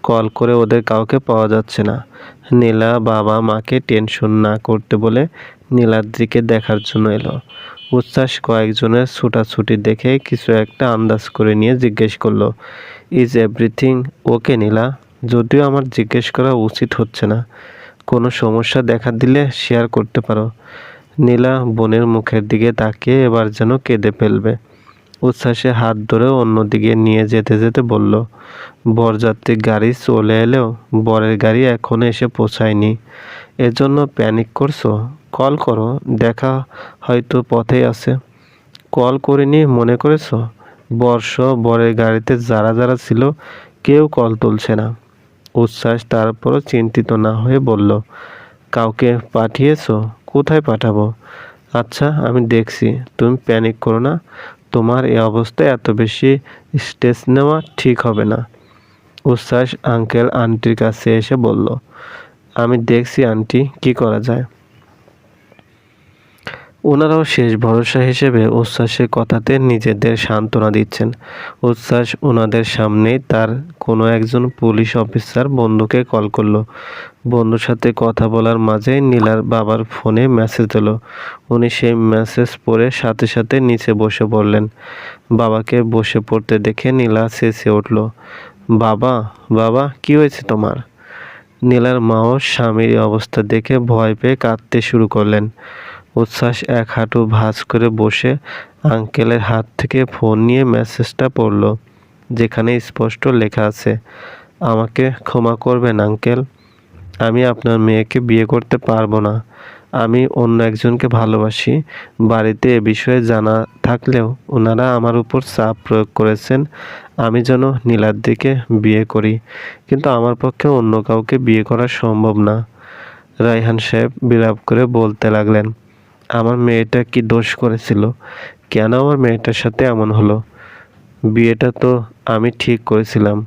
কল করে ওদের কাউকে পাওয়া যাচ্ছে না। নীলা বাবা মাকে টেনশন না করতে বলে নীলাদ্রিকে দেখার জন্য এলো। উচ্ছ্বাস কয়েকজনের ছুটাছুটি দেখে কিছু একটা আন্দাজ করে নিয়ে জিজ্ঞেস করলো, ইজ এভরিথিং ওকে নীলা? যদিও আমার জিজ্ঞেস করা উচিত হচ্ছে না। কোনো সমস্যা দেখা দিলে শেয়ার করতে পারো। নীলা বোনের মুখের দিকে তাকিয়ে এবার যেন কেঁদে ফেলবে। উচ্ছ্বাসে হাত ধরে অন্যদিকে নিয়ে যেতে যেতে বলল, বরযাত্রীর গাড়ি চলে এলেও বরের গাড়ি এখনো এসে পৌঁছায়নি। এজন্য প্যানিক করছো? কল করো, দেখা হয়তো পথেই আছে। কল করিনি মনে করেছো? বর্ষ বরের গাড়িতে যারা যারা ছিল কেউ কল তুলছে না। উচ্ছ্বাস তারপরও চিন্তিত না হয়ে বলল, কাউকে পাঠিয়েছো? কোথায় পাঠাবো? আচ্ছা আমি দেখছি, তুমি প্যানিক করো না। তোমার এই অবস্থায় এত বেশি স্ট্রেস নেওয়া ঠিক হবে না। উচ্ছ্বাস আঙ্কেল আন্টির কাছে এসে বলল, আমি দেখছি আন্টি কি করা যায়। ওনারাও শেষ ভরসা হিসেবে উচ্ছ্বাসের কথাতে নিজেদের সান্ত্বনা দিচ্ছেন। উচ্ছ্বাস ওনাদের সামনেই তার কোনো একজন পুলিশ অফিসার বন্ধুকে কল করলো। বন্ধুর সাথে কথা বলার মাঝেই নীলার বাবার ফোনে মেসেজ এলো। উনি সেই মেসেজ পড়ে সাথে সাথে নিচে বসে পড়লেন। বাবাকে বসে পড়তে দেখে নীলা চেঁচিয়ে উঠল, বাবা, বাবা কি হয়েছে তোমার? নীলার মাও স্বামীর অবস্থা দেখে ভয় পেয়ে কাঁদতে শুরু করলেন। উচ্ছ্বাস এক হাঁটু ভাঁজ করে বসে আঙ্কেলের হাত থেকে ফোন নিয়ে মেসেজটা পড়ল, যেখানে স্পষ্ট লেখা আছে, আমাকে ক্ষমা করবেন আঙ্কেল, আমি আপনার মেয়েকে বিয়ে করতে পারবো না। আমি অন্য একজনকে ভালোবাসি। বাড়িতে এ বিষয়ে জানা থাকলেও ওনারা আমার উপর চাপ প্রয়োগ করেছেন আমি যেন নীলাদ্রিকে বিয়ে করি, কিন্তু আমার পক্ষে অন্য কাউকে বিয়ে করা সম্ভব না। রায়হান সাহেব বিলাপ করে বলতে লাগলেন, আমার মেয়েটা কি দোষ করেছিল? কেন আমার মেয়েটার সাথে এমন হলো? বিয়েটা তো আমি ঠিক করেছিলাম।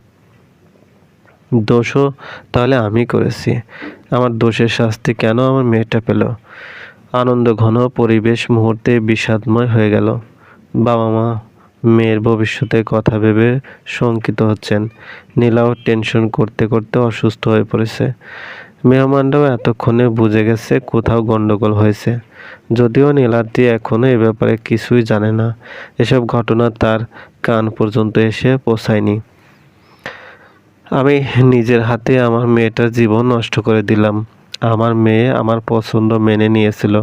দোষও তাহলে আমি করেছি। আমার দোষের শাস্তি কেন আমার মেয়েটা পেল? আনন্দ ঘন পরিবেশ মুহূর্তে বিষাদময় হয়ে গেল। বাবা মা মেয়ের ভবিষ্যতের কথা ভেবে শঙ্কিত হচ্ছেন। নীলাও টেনশন করতে করতে অসুস্থ হয়ে পড়েছে। মেহমানরাও এতক্ষণে বুঝে গেছে কোথাও গন্ডগোল হয়েছে, যদিও নীলাদ্রি এখনো এ ব্যাপারে কিছুই জানে না। এসব ঘটনা তার কান পর্যন্ত এসে পৌঁছায়নি। আমি নিজের হাতে আমার মেয়েটার জীবন নষ্ট করে দিলাম। আমার মেয়ে আমার পছন্দ মেনে নিয়েছিল।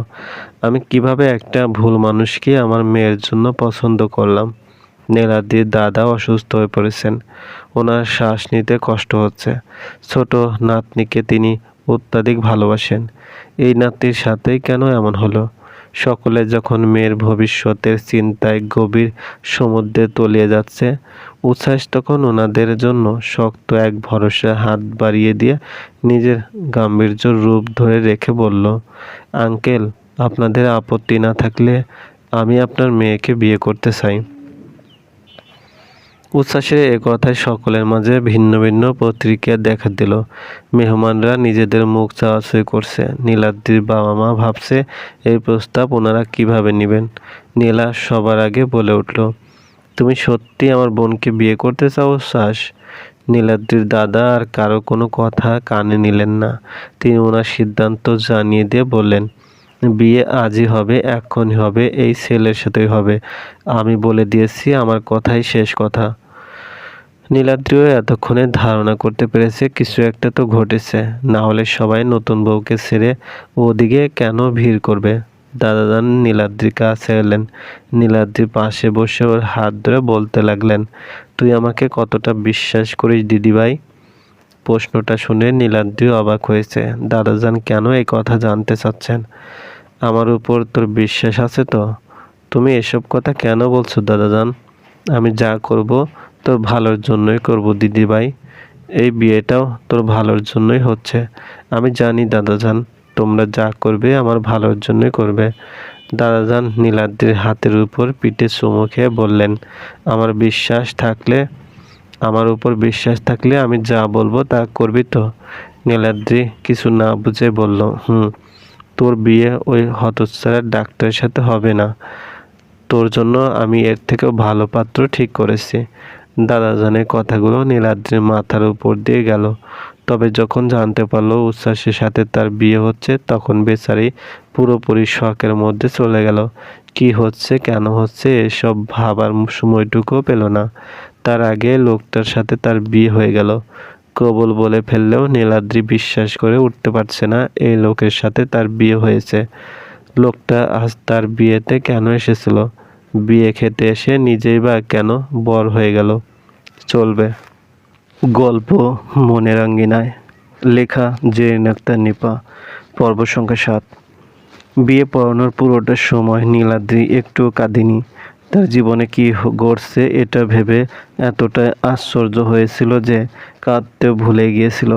আমি কিভাবে একটা ভুল মানুষকে আমার মেয়ের জন্য পছন্দ করলাম? নীলাদ্রির দাদা অসুস্থ হয়ে পড়েছেন। ওনার শ্বাস নিতে কষ্ট হচ্ছে। ছোট নাতনিকে তিনি অত্যাধিক ভালোবাসেন। এই নাতনির সাথেই কেন এমন হলো? সকলে যখন মেয়ের ভবিষ্যতের চিন্তায় গভীর সমুদ্রে তলিয়ে যাচ্ছে, উচ্ছ্বাস তখন ওনাদের জন্য শক্ত এক ভরসা হাত বাড়িয়ে দিয়ে নিজের গাম্ভীর্য রূপ ধরে রেখে বলল, আঙ্কেল, আপনাদের আপত্তি না থাকলে আমি আপনার মেয়েকে বিয়ে করতে চাই। উচ্ছ্বাসের এ কথায় সকলের মাঝে ভিন্ন ভিন্ন প্রতিক্রিয়া দেখা দিল। মেহমানরা নিজেদের মুখ চাওয়াচুই করছে। নীলাদ্রির বাবা মা ভাবছে এই প্রস্তাব ওনারা কিভাবে নেবেন। নীলা সবার আগে বলে উঠল, তুমি সত্যি আমার বোনকে বিয়ে করতে চাও উচ্ছ্বাস? নীলাদ্রির দাদা আর কারো কোনো কথা কানে নিলেন না। তিনি ওনার সিদ্ধান্ত জানিয়ে দিয়ে বললেন, বিয়ে আজই হবে, এখনই হবে, এই ছেলের সাথেই হবে। আমি বলে দিয়েছি, আমার কথাই শেষ কথা। নীলাদ্রিও এতক্ষণে ধারণা করতে পেরেছে কিছু একটা তো ঘটেছে, না হলে সবাই নতুন বউকে ছেড়ে ওদিকে কেন ভিড় করবে। দাদাজান নীলাদ্রির কাছে এলেন। নীলাদ্রির পাশে বসে ওর হাত ধরে বলতে লাগলেন, তুই আমাকে কতটা বিশ্বাস করিস দিদিভাই? প্রশ্নটা শুনে নীলাদ্রি অবাক হয়েছে। দাদাজান কেন এই কথা জানতে চাচ্ছেন? আমার উপর তোর বিশ্বাস আছে তো? তুমি এসব কথা কেন বলছো দাদাজান? আমি যা করব তোর ভালোর জন্যই করব দিদিভাই। এই বিয়েটাও তোর ভালোর জন্যই হচ্ছে। আমি জানি দাদাজান, তোমরা যা করবে আমার ভালোর জন্যই করবে। দাদাজান নীলাদ্রির হাতের উপর পিঠে চুমু খেয়ে বললেন, আমার উপর বিশ্বাস থাকলে আমি যা বলবো তা করবি তো? নীলাদ্রি কিছু না বুঝে বলল, তোর বিয়ে ওই হতচ্ছাড়া ডাক্তারের সাথে হবে না। তোর জন্য আমি এর থেকেও ভালো পাত্র ঠিক করেছি। দাদাজানের কথাগুলো নীলাদ্রির মাথার উপর দিয়ে গেল। তবে যখন জানতে পারলো উচ্ছ্বাসের সাথে তার বিয়ে হচ্ছে, তখন বেচারি পুরোপুরি শকের মধ্যে চলে গেল। কি হচ্ছে, কেন হচ্ছে, এসব ভাবার সময়টুকুও পেল না। তার আগে লোকটার সাথে তার বিয়ে হয়ে গেল। কবুল বলে ফেললেও নীলাদ্রি বিশ্বাস করে উঠতে পারছে না এই লোকের সাথে তার বিয়ে হয়েছে। লোকটা আজ তার বিয়েতে কেন এসেছিল? বিয়ে খেতে এসে নিজেই বা কেন বর হয়ে গেল? চলবে। গল্প মনের আঙ্গিনায়, লেখা জেরিন আক্তার নিপা, পর্ব সংখ্যা 7। বিয়ে পড়ানোর পুরোটা সময় নীলাদ্রি একটু কাঁদেনি। তার জীবনে কি ঘটছে এটা ভেবে এতটা আশ্চর্য হয়েছিল যে কাঁদতেও ভুলে গিয়েছিল।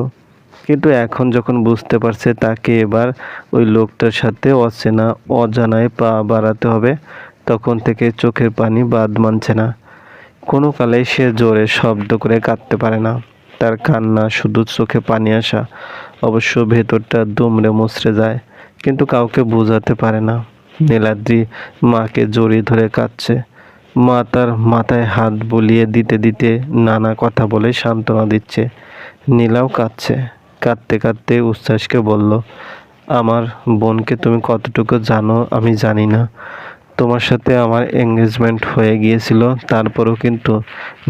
কিন্তু এখন যখন বুঝতে পারছে তাকে এবার ওই লোকটার সাথে অজানায় পা বাড়াতে হবে, তখন থেকে চোখের পানি বাদ মানছে না। কোনো কালেই সে জোরে শব্দ করে কাঁদতে পারে না। তার কান্না শুধু চোখে পানি আসা, অবশ্য ভেতরটা দুমড়ে মুচড়ে যায়, কিন্তু কাউকে বোঝাতে পারে না। নীলাদ্রি মাকে জড়িয়ে ধরে কাঁদছে। মা তার মাথায় হাত বুলিয়ে দিতে দিতে নানা কথা বলে সান্ত্বনা দিচ্ছে। নীলাও কাঁদছে। কাঁদতে কাঁদতে উচ্ছ্বাসকে বলল, আমার বোনকে তুমি কতটুকু জানো আমি জানি না। তোমার সাথে আমার এঙ্গেজমেন্ট হয়ে গিয়েছিল, তারপরও কিন্তু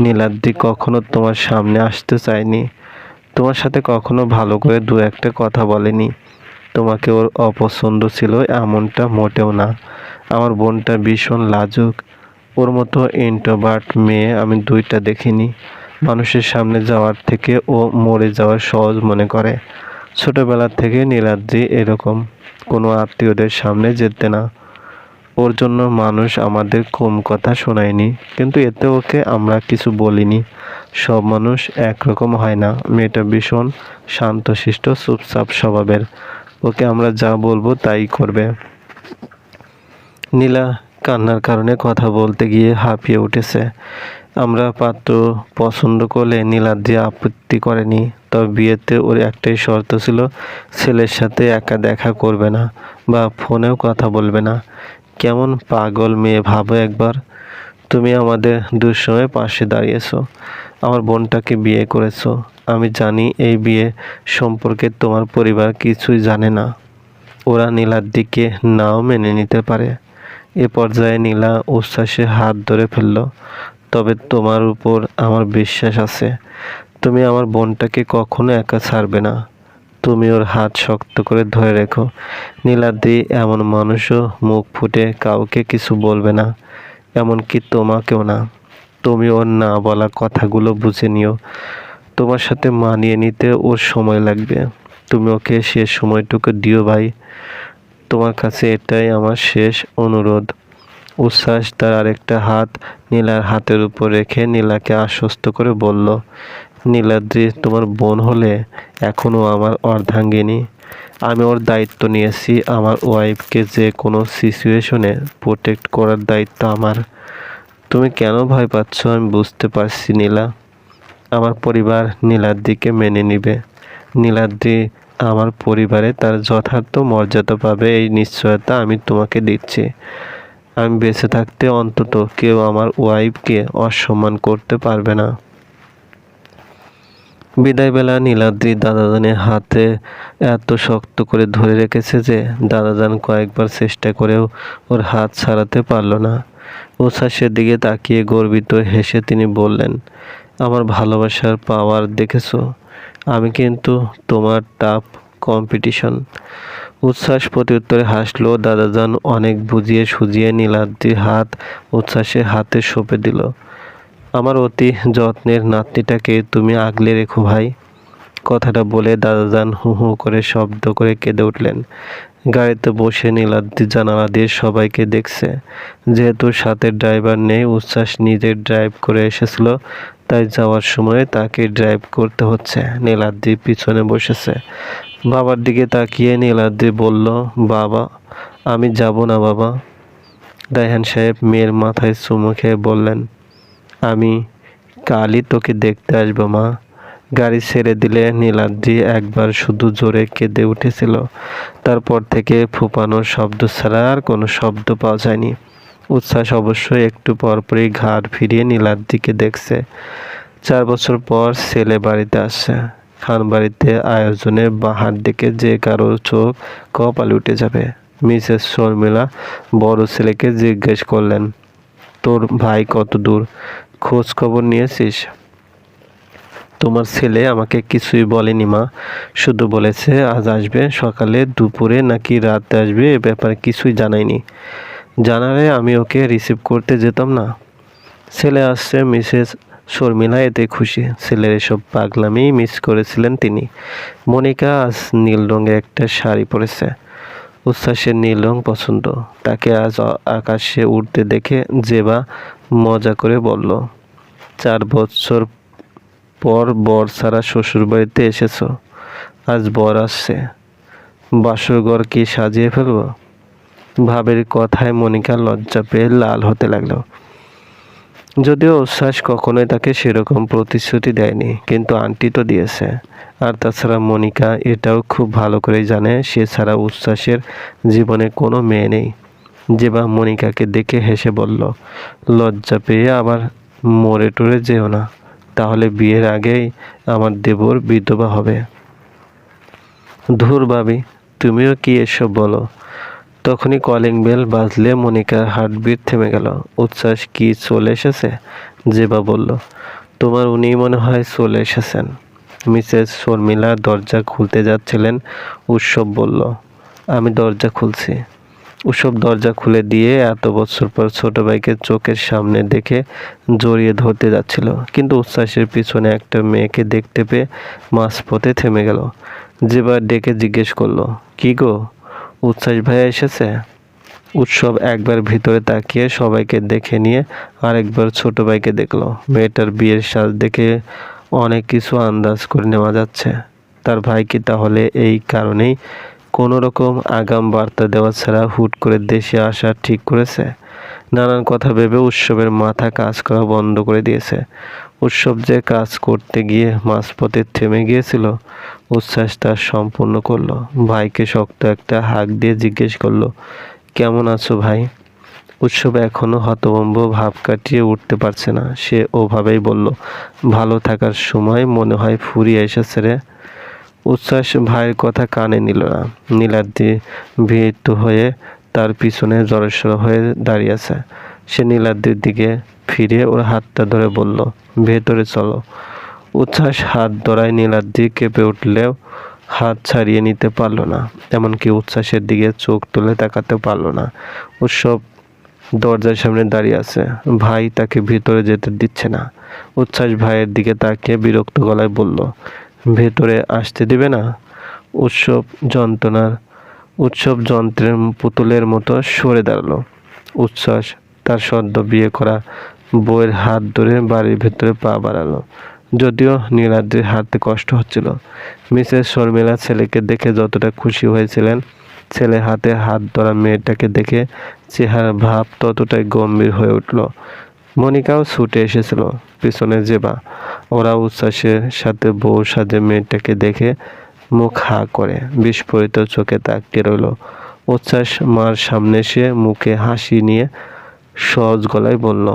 নীলাদ্রি কখনো তোমার সামনে আসতে চায়নি। তোমার সাথে কখনো ভালো করে দু একটা কথা বলেনি। তোমাকে ওর অপছন্দ ছিল এমনটা মোটেও না। আমার বোনটা ভীষণ লাজুক। ওর মতো ইন্ট্রোভার্ট মেয়ে আমি দুইটা দেখিনি। মানুষের সামনে যাওয়ার থেকে ও মরে যাওয়া সহজ মনে করে। ছোটবেলা থেকে নীলাদ্রি এরকম, কোনো আত্মীয়দের সামনে যেতে না। ওর জন্য মানুষ আমাদের কম কথা শোনায়নি, কিন্তু এতে ওকে আমরা কিছু বলিনি। সব মানুষ একরকম হয় না। মেয়েটা ভীষণ শান্তশিষ্ট, চুপচাপ স্বভাবের। ওকে আমরা যা বলবো তাই করবে। নীলা কান্নার কারণে কথা বলতে গিয়ে হাঁপিয়ে উঠেছে। আমরা পাত্র পছন্দ করলে নীলাদ্রি আপত্তি করেনি। তবে বিয়েতে ওর একটাই শর্ত ছিল, ছেলের সাথে একা দেখা করবে না বা ফোনেও কথা বলবে না। কেমন পাগল মেয়ে ভাবো একবার। তুমি আমাদের দুঃসময়ে পাশে দাঁড়িয়েছো, আমার বোনটাকে বিয়ে করেছো। আমি জানি এই বিয়ে সম্পর্কে তোমার পরিবার কিছুই জানে না। ওরা নীলাদ্রিকে নাও মেনে নিতে পারে। এ পর্যায়ে নীলা উচ্ছ্বাসে হাত ধরে ফেলল। তবে তোমার উপর আমার বিশ্বাস আছে। তুমি আমার বোনটাকে কখনো একা ছাড়বে না। তুমি ওর হাত শক্ত করে ধরে রেখো। নীলাদ্রি এমন মানুষও মুখ ফুটে কাউকে কিছু বলবে না, এমনকি তোমাকেও না। তুমি ওর না বলা কথাগুলো বুঝে নিও। তোমার সাথে মানিয়ে নিতে ওর সময় লাগবে। তুমি ওকে শেষ সময়টুকু দিও ভাই। তোমার কাছে এটাই আমার শেষ অনুরোধ। উচ্ছ্বাস তার আরেকটা হাত নীলার হাতের উপর রেখে নীলাকে আশ্বস্ত করে বলল, নীলাদ্রি তোমার বোন হলে এখনও আমার অর্ধাঙ্গিনী। আমি ওর দায়িত্ব নিয়েছি। আমার ওয়াইফকে যে কোনো সিচুয়েশনে প্রোটেক্ট করার দায়িত্ব আমার। তুমি কেন ভয় পাচ্ছ আমি বুঝতে পারছি নীলা। আমার পরিবার নীলাদ্রিকে মেনে নিবে। নীলাদ্রি আমার পরিবারে তার যথার্থ মর্যাদা পাবে, এই নিশ্চয়তা আমি তোমাকে দিচ্ছি। আমি বেঁচে থাকতে অন্তত কেউ আমার ওয়াইফকে অসম্মান করতে পারবে না। বিদায়বেলা নীলাদ্রি দাদাজানের হাতে এত শক্ত করে ধরে রেখেছে যে দাদাজান কয়েকবার চেষ্টা করেও ওর হাত ছাড়াতে পারল না। উচ্ছ্বাসের দিকে তাকিয়ে গর্বিত হেসে তিনি বললেন, আমার ভালোবাসার পাওয়ার দেখেছো? আমি কিন্তু তোমার টাফ কম্পিটিশন। উচ্ছ্বাস প্রত্যুত্তরে হাসলো। দাদাজান অনেক বুঝিয়ে সুঝিয়ে নীলাদ্রির হাত উচ্ছ্বাসের হাতে সঁপে দিল। আমার অতি যত্নের নাতনিটাকে তুমি আগলে রেখো ভাই। কথাটা বলে দাদাজান হু হু করে শব্দ করে কেঁদে উঠলেন। গাড়িতে বসে নীলাদ্রি জানালা দিয়ে সবাইকে দেখছে। যেহেতু সাথে ড্রাইভার নেই, উচ্ছ্বাস নিজে ড্রাইভ করে এসেছিল, তাই যাওয়ার সময় তাকে ড্রাইভ করতে হচ্ছে। নীলাদ্রি পিছনে বসেছে। বাবার দিকে তাকিয়ে নীলাদ্রি বলল, বাবা, আমি যাব না বাবা। রায়হান সাহেব মেয়ের মাথায় চুমু খেয়ে বললেন, আমি কালই তোকে দেখতে আসবো মা। গাড়ি ছেড়ে দিলে নীলাদ্রি একবার শুধু জোরে কেঁদে উঠেছিল। তারপর থেকে ফুপানোর শব্দ ছাড়া আর কোনো শব্দ পাওয়া যায়নি। উচ্ছ্বাস অবশ্যই একটু পরপরই ঘাড় ফিরিয়ে নীলাদ্রিকে দেখছে। 4 বছর পর ছেলে বাড়িতে আসছে। খান বাড়িতে আয়োজনে বাহার দেখে যে কারো চোখ কপালে উঠে যাবে। মিসেস শর্মিলা বড় ছেলেকে জিজ্ঞেস করলেন, তোর ভাই কত দূর? খোঁজ খবর নিয়েছিস? তোমার ছেলে আমাকে কিছুই বলেনি মা, শুধু বলেছে আজ আসবে, সকালে দুপুরে নাকি রাতে আসবে, এ ব্যাপারে কিছুই জানায়নি। জানালে আমি ওকে রিসিভ করতে যেতাম না। ছেলে আসছে, মিসেস শর্মিলা এতে খুশি। ছেলের এসব পাগলামি মিস করেছিলেন তিনি। মনিকা আজ নীল রঙের একটা শাড়ি পরেছে। উচ্ছ্বাসের নীল রং পছন্দ। তাকে আজ আকাশে উড়তে দেখে জেবা মজা করে বলল, 4 বছর পর বর ছাড়া শ্বশুর বাড়িতে এসেছো, আজ বর আসছে, বাসর ঘর কি সাজিয়ে ফেলবো? ভাবের কথায় মনিকা লজ্জা পেয়ে লাল হতে লাগলো। যদিও উচ্ছ্বাস কখনোই তাকে সেরকম প্রতিশ্রুতি দেয়নি, কিন্তু আন্টি তো দিয়েছে। আর তাছাড়া মনিকা এটাও খুব ভালো করেই জানে সে ছাড়া উচ্ছ্বাসের জীবনে কোনো মেয়ে নেই। জেবা মনিকাকে দেখে হেসে বলল, লজ্জা পেয়ে আবার মরে টরে যেও না, তাহলে বিয়ের আগেই আমার দেবর বিধবা হবে। ধুর ভাবি, তুমিও কি এসব বলো? তখনই কলিং বেল বাজলে মনিকার হার্টবিট থেমে গেল। উচ্ছ্বাস কি চলে এসেছে? জেবা বলল, তোমার উনিই মনে হয় চলে এসেছেন। মিসেস শর্মিলা দরজা খুলতে যাচ্ছিলেন। উৎসব বলল, আমি দরজা খুলছি। উৎসব দরজা খুলে দিয়ে এত বছর পর ছোট ভাইকে চোখের সামনে দেখে জড়িয়ে ধরতে যাচ্ছিল, কিন্তু উচ্ছ্বাসের পিছনে একটা মেয়েকে দেখতে পেয়ে মাঝপথে থেমে গেল। জেবা ডেকে জিজ্ঞেস করলো, কি গো, উচ্ছ্বাস ভাইয়া এসেছে? উৎসব একবার ভিতরে তাকিয়ে সবাইকে দেখে নিয়ে আরেকবার ছোট ভাইকে দেখলো। মেয়েটার বিয়ের সাজ দেখে অনেক কিছু আন্দাজ করে নেওয়া যাচ্ছে। তার ভাই কি তাহলে এই কারণেই কোনো রকম আগাম বার্তা দেওয়া ছাড়া হুট করে দেশে আসা ঠিক করেছে? নানান কথা ভেবে উৎসবের মাথা কাজ করা বন্ধ করে দিয়েছে। উৎসব যে কাজ করতে গিয়ে মাঝপথে থেমে গিয়েছিল, উচ্ছ্বাস তা সম্পূর্ণ করলো। ভাইকে শক্ত একটা হাঁক দিয়ে জিজ্ঞেস করলো, কেমন আছো ভাই? উৎসব এখনো হতভম্ব ভাব কাটিয়ে উঠতে পারছে না। সে ওভাবেই বলল, ভালো থাকার সময় মনে হয় ফুরিয়ে এসেছে রে। উচ্ছ্বাস ভাইয়ের কথা কানে নিল না। নীলাদ্রি ভীত হয়ে তার পিছনে জড়সড় হয়ে দাঁড়িয়ে আছে। সে নীলাদ্রির দিকে ফিরে ওর হাতটা ধরে বলল, ভেতরে চলো। উচ্ছ্বাস হাত ধরায় নীলাদ্রি কেঁপে উঠলেও হাত ছাড়িয়ে নিতে পারল না, এমনকি উচ্ছ্বাসের দিকে চোখ তুলে তাকাতে পারল না। উৎসব দরজার সামনে দাঁড়িয়ে আছে। ভাই তাকে ভিতরে যেতে দিচ্ছে না। উচ্ছ্বাস ভাইয়ের দিকে তাকিয়ে বিরক্ত গলায় বলল, ভেতরে আসতে দিবে না? উৎসব যন্ত্রের পুতুলের মতো সরে দাঁড়ালো। উচ্ছ্বাস তার সদ্য বিয়ে করা বউয়ের হাত ধরে বাড়ির ভেতরে পা বাড়ালো। যদিও নীলাদ্রির হাতে কষ্ট হচ্ছিল। মিসেস শর্মিলা ছেলেকে দেখে যতটা খুশি হয়েছিলেন, ছেলে হাতে হাত ধরা মেয়েটাকে দেখে চেহারা ভাব ততটাই গম্ভীর হয়ে উঠল। মনিকাও ছুটে এসেছিল, পিছনে জেবা। ওরা উচ্ছ্বাসের সাথে বউ সাজে মেয়েটাকে দেখে মুখ হা করে বিস্ফোরিত চোখে তাকিয়ে রইল। উচ্ছ্বাস মার সামনে এসে মুখে হাসি নিয়ে সহজ গলায় বলল,